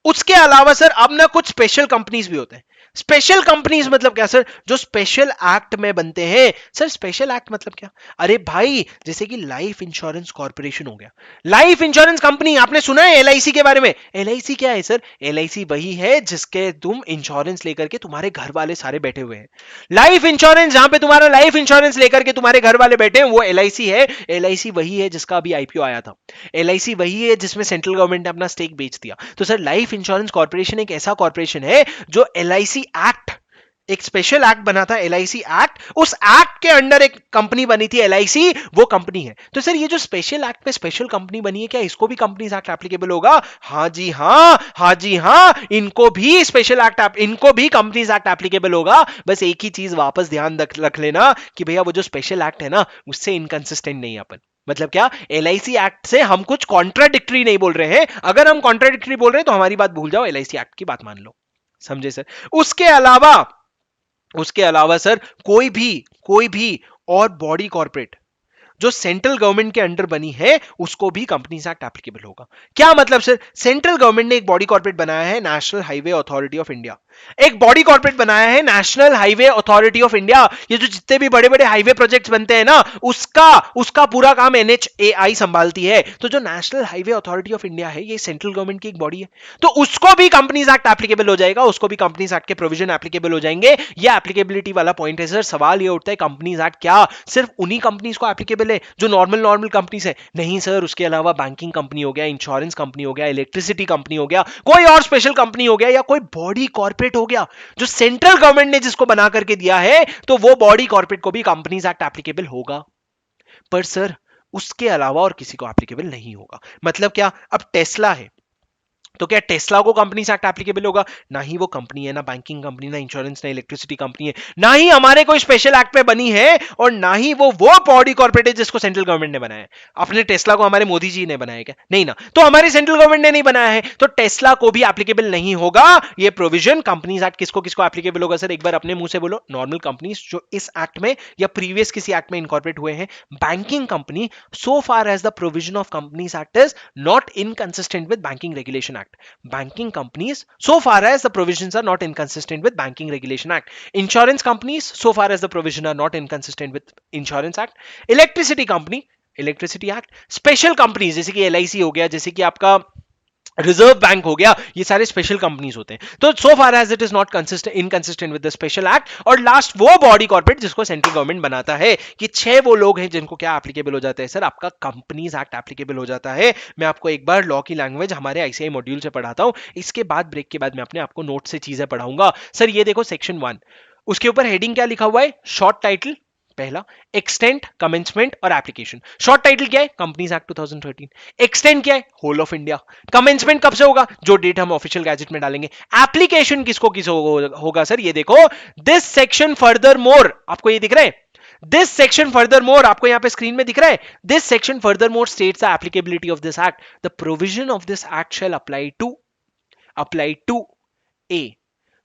उसके अलावा सर अब ना कुछ स्पेशल कंपनीज भी होते हैं। स्पेशल कंपनीज मतलब क्या सर? जो स्पेशल एक्ट में बनते हैं। सर स्पेशल एक्ट मतलब क्या? अरे भाई जैसे कि लाइफ इंश्योरेंस कॉर्पोरेशन हो गया, लाइफ इंश्योरेंस कंपनी। आपने सुना है एलआईसी के बारे में? एलआईसी क्या है सर? एलआईसी वही है जिसके तुम इंश्योरेंस लेकर के तुम्हारे घर वाले सारे बैठे हुए हैं। लाइफ इंश्योरेंस जहां पे तुम्हारा लाइफ इंश्योरेंस लेकर के तुम्हारे घर वाले बैठे हैं वो एलआईसी है। एलआईसी वही है जिसका अभी आईपीओ आया था। एलआईसी वही है जिसमें सेंट्रल गवर्नमेंट ने अपना स्टेक बेच दिया। तो सर लाइफ इंश्योरेंस कॉर्पोरेशन एक ऐसा कॉर्पोरेशन है जो एलआईसी एक्ट, एक स्पेशल एक्ट बना था एलआईसी एक्ट, उस एक्ट के अंडर एक कंपनी बनी थी एलआईसी, वो कंपनी है। तो सर ये जो स्पेशल एक्ट पे स्पेशल कंपनी बनी है, क्या इसको भी कंपनीज एक्ट एप्लीकेबल होगा? हाँ जी हाँ, हाँ जी हाँ, इनको भी स्पेशल एक्ट, इनको भी कंपनीज एक्ट एप्लीकेबल होगा। बस एक ही चीज वापस ध्यान रख लेना कि भैया वो जो स्पेशल एक्ट है ना उससे इनकंसिस्टेंट नहीं है अपन। मतलब क्या? एलआईसी एक्ट से हम कुछ कॉन्ट्राडिक्टरी नहीं बोल रहे हैं। अगर हम कॉन्ट्राडिक्टरी बोल रहे हैं तो हमारी बात भूल जाओ, एलआईसी एक्ट की बात मान लो। समझे सर? उसके अलावा सर कोई भी और बॉडी कॉर्पोरेट जो सेंट्रल गवर्नमेंट के अंडर बनी है उसको भी कंपनीज एक्ट एप्लीकेबल होगा। क्या मतलब सर? सेंट्रल गवर्नमेंट ने एक बॉडी कॉर्पोरेट बनाया है national highway authority of India, एक बॉडी कॉर्पोरेट बनाया है national highway authority of India. ये जो जितने भी बड़े बड़े हाईवे प्रोजेक्ट्स बनते हैं ना उसका पूरा काम एनएचएआई संभालती है। तो जो national highway authority of India है ये सेंट्रल गवर्नमेंट की एक बॉडी है, तो उसको भी कंपनीज एक्ट एप्लीकेबल हो जाएगा, उसको भी कंपनीज एक्ट के प्रोविजन एप्लीकेबल हो जाएंगे। ये एप्लीकेबिलिटी वाला पॉइंट है सर। सवाल ये उठता है कंपनीज एक्ट क्या सिर्फ उन्हीं कंपनीज को एप्लीकेबल है जो नॉर्मल कंपनीज है? नहीं सर, उसके अलावा बैंकिंग कंपनी हो गया, इंश्योरेंस कंपनी हो गया, इलेक्ट्रिसिटी कंपनी हो गया, कोई और स्पेशल कंपनी हो गया, या कोई बॉडी कॉर्पोरेट हो गया जो सेंट्रल गवर्नमेंट ने जिसको बना करके दिया है, तो वो बॉडी कॉर्पोरेट को भी कंपनीज एक्ट एप्लीकेबल होगा। पर सर उसके अलावा और किसी को एप्लीकेबल नहीं होगा। मतलब क्या? अब टेस्ला है तो क्या टेस्ला को कंपनी एक्ट एप्लीकेबल होगा? ना ही वो कंपनी है, ना बैंकिंग कंपनी, ना इंश्योरेंस, ना इलेक्ट्रिसिटी कंपनी है, ना ही हमारे कोई स्पेशल एक्ट पे बनी है, और ना ही वो बॉडी कॉर्पोरेट है जिसको सेंट्रल गवर्नमेंट ने बनाया है। अपने टेस्ला को हमारे मोदी जी ने बनाया क्या? नहीं ना। तो हमारी सेंट्रल गवर्नमेंट ने नहीं बनाया है, तो टेस्ला को भी एप्लीकेबल नहीं होगा ये प्रोविजन। कंपनीज एक्ट किसको किसको एप्लीकेबल होगा सर? एक बार अपने मुंह से बोलो। नॉर्मल कंपनीज जो इस एक्ट में या प्रीवियस किसी एक्ट में इनकॉर्पोरेट हुए हैं। Banking company so far as the provision of companies act is not inconsistent with banking regulation act. Banking companies so far as the provisions are not inconsistent with Banking Regulation Act. Insurance companies so far as the provision are not inconsistent with Insurance Act. Electricity company, Electricity Act. Special companies जैसे कि LIC हो गया, जैसे कि आपका reserve bank हो गया, ये सारे स्पेशल कंपनीज होते हैं। तो so far as it is not inconsistent with the special act. और लास्ट वो बॉडी कॉर्पोरेट जिसको सेंट्रल गवर्नमेंट बनाता है, कि 6 वो लोग हैं जिनको क्या एप्लीकेबल हो जाता है सर? आपका कंपनीज एक्ट एप्लीकेबल हो जाता है। मैं आपको एक बार लॉ की लैंग्वेज हमारे आईसीआई मॉड्यूल से पढ़ाता हूं, इसके बाद ब्रेक के बाद मैं अपने आपको नोट से चीजें पढ़ाऊंगा। सर ये देखो सेक्शन 1, उसके ऊपर हेडिंग क्या लिखा हुआ है? शॉर्ट टाइटल पहला, एक्सटेंट, कमेंसमेंट और एप्लीकेशन। शॉर्ट टाइटल क्या है? Companies act 2013। एक्सटेंट क्या है? Whole of India. कमेंसमेंट कब से होगा? जो डेट हम ऑफिशियल गैजेट में डालेंगे। एप्लीकेशन किसको होगा सर? ये देखो, दिस सेक्शन फर्दर मोर, आपको ये दिख रहा है? दिस सेक्शन फर्दर मोर, आपको यहां पे स्क्रीन में दिख रहा है? This section further more states the applicability of this act. The provision of this act shall apply to a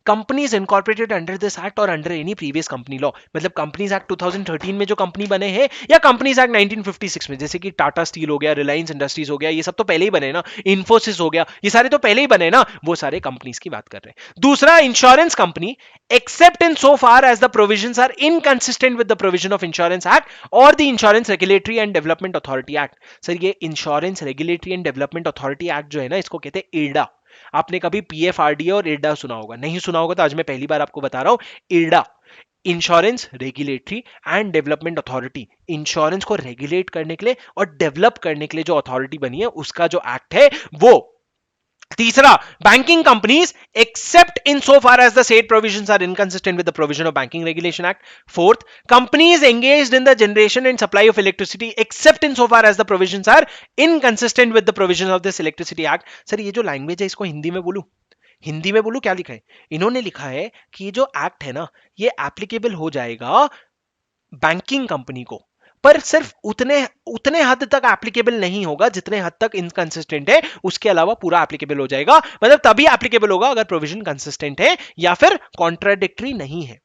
companies incorporated under this act or under any previous company law. मतलब companies act 2013 में जो company बने हैं, या companies act 1956 में, जैसे कि Tata steel हो गया, रिलायंस इंडस्ट्रीज हो गया, ये सब तो पहले ही बने ना, इन्फोसिस हो गया, ये सारे तो पहले ही बने ना, वो सारे कंपनीज की बात कर रहे हैं। दूसरा, insurance company, except in so far as the provisions are inconsistent with the provision of insurance act or the insurance regulatory and development authority act. Sir ये insurance regulatory and development authority act जो है ना, इसको कहते हैं IRDA. आपने कभी PFRDA और इरडा सुना होगा? नहीं सुना होगा तो आज मैं पहली बार आपको बता रहा हूं। IRDA, insurance regulatory and development authority, insurance को रेगुलेट करने के लिए और डेवलप करने के लिए जो अथॉरिटी बनी है, उसका जो एक्ट है वो। तीसरा, banking companies except in so far as the said provisions are inconsistent with the provision of banking regulation act. Fourth, companies engaged in the generation and supply of electricity except in so far as the provisions are inconsistent with the provision of this electricity act. Sir ये जो language है इसको हिंदी में बोलूं? हिंदी में बोलूं? क्या लिखा है इन्होंने? लिखा है कि ये जो एक्ट है ना, ये एप्लीकेबल हो जाएगा बैंकिंग कंपनी को, पर सिर्फ उतने हद तक एप्लीकेबल नहीं होगा जितने हद तक इनकंसिस्टेंट है, उसके अलावा पूरा एप्लीकेबल हो जाएगा। मतलब तभी एप्लीकेबल होगा अगर प्रोविजन कंसिस्टेंट है या फिर कॉन्ट्राडिक्टरी नहीं है।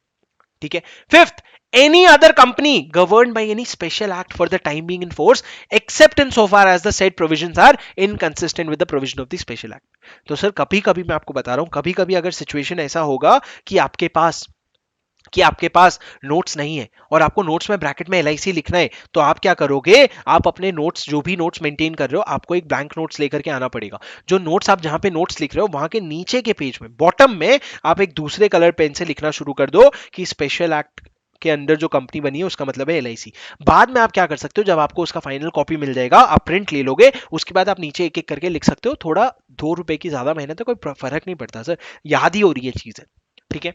ठीक है। Fifth, any other company governed by any special act for the time being in force except in so far as the said provisions are inconsistent with the provision of the special act। तो sir कभी कभी मैं आपको बता रहा हूं, कभी कभी अगर सिचुएशन ऐसा होगा कि आपके पास नोट्स नहीं है और आपको नोट्स में ब्रैकेट में एलआईसी लिखना है, तो आप क्या करोगे, आप अपने नोट्स, जो भी नोट्स मेंटेन कर रहे हो, आपको एक ब्लैंक नोट्स लेकर के आना पड़ेगा। जो नोट्स आप जहां पे नोट्स लिख रहे हो वहां के नीचे के पेज में बॉटम में आप एक दूसरे कलर पेन से लिखना शुरू कर दो कि स्पेशल एक्ट के अंदर जो कंपनी बनी है उसका मतलब है एलआईसी। बाद में आप क्या कर सकते हो, जब आपको उसका फाइनल कॉपी मिल जाएगा, आप प्रिंट ले लोगे, उसके बाद आप नीचे एक एक करके लिख सकते हो। थोड़ा 2 रुपए की ज्यादा मेहनत है, कोई फर्क नहीं पड़ता सर, याद ही हो रही है चीजें। ठीक है,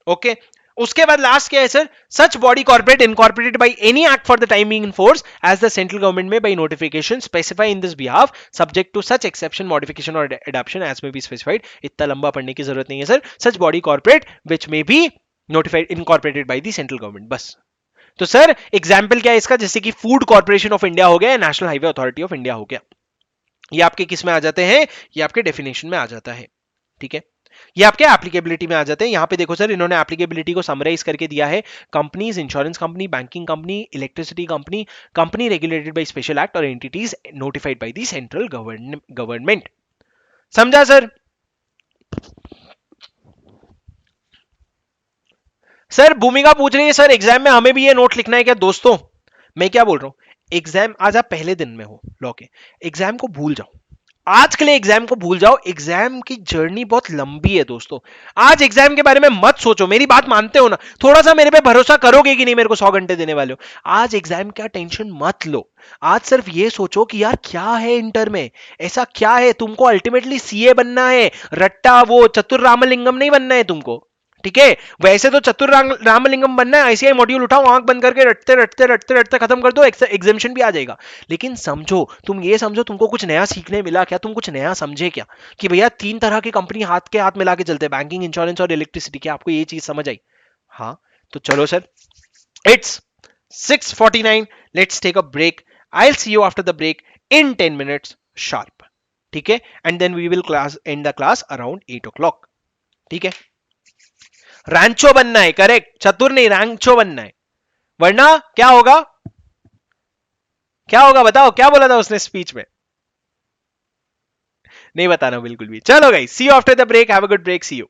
ओके। उसके बाद लास्ट क्या है sir, such body corporate incorporated by any act for the time being in force as the central government may by notification specify in this behalf subject to such exception modification or adoption as may be specified. इतना लंबा पढ़ने की जरूरत नहीं है sir. Such body corporate which may be notified incorporated by the central government, बस। तो sir example क्या है इसका, जैसे कि फूड कॉर्पोरेशन ऑफ इंडिया हो गया, national highway authority of India हो गया, ये आपके किस में आ जाते हैं, ये आपके डेफिनेशन में आ जाता है। ठीक है, ये आपके एप्लीकेबिलिटी में आ जाते हैं। यहां पे देखो सर, इन्होंने एप्लीकेबिलिटी को समराइज करके दिया है, companies, insurance company, banking company, electricity company, company regulated by special act और entities notified by the central government. समझा सर? सर भूमिका पूछ रही है, सर एग्जाम में हमें भी ये नोट लिखना है क्या? दोस्तों मैं क्या बोल रहा हूं, एग्जाम आज आप पहले दिन में हो लॉ के, एग्जाम को भूल जाओ, आज के लिए एग्जाम को भूल जाओ। एग्जाम की जर्नी बहुत लंबी है दोस्तों, आज एग्जाम के बारे में मत सोचो। मेरी बात मानते हो ना? थोड़ा सा मेरे पे भरोसा करोगे कि नहीं, मेरे को 100 घंटे देने वाले हो। आज एग्जाम का टेंशन मत लो, आज सिर्फ ये सोचो कि यार क्या है इंटर में, ऐसा क्या है, तुमको अल्टीमेटली सीए बनना है, रट्टा वो चतुर रामलिंगम नहीं बनना है तुमको। ठीक है, वैसे तो चतुर रामलिंगम बनना है, आईसीआई मॉड्यूल उठाओ, आंख बंद करके रटते रटते रटते रटते खत्म कर दो, एग्जामिशन भी आ जाएगा। लेकिन समझो, तुम ये समझो तुमको कुछ नया सीखने मिला क्या, तुम कुछ नया समझे क्या, कि भैया 3 तरह की कंपनी हाथ के हाथ मिला के चलते हैं, बैंकिंग, इंश्योरेंस और इलेक्ट्रिसिटी। क्या आपको ये चीज समझ आई? हाँ, तो चलो sir, it's 6:49, let's take a break. I will see you after the break in 10 minutes sharp. ठीक है, and then we will class end the class around 8 o'clock। ठीक है, रैंचो बनना है, करेक्ट, चतुर नहीं, रैंचो बनना है, वरना क्या होगा, क्या होगा बताओ, क्या बोला था उसने स्पीच में? नहीं बताना बिल्कुल भी। चलो guys, see you after the break, have a good break, see you.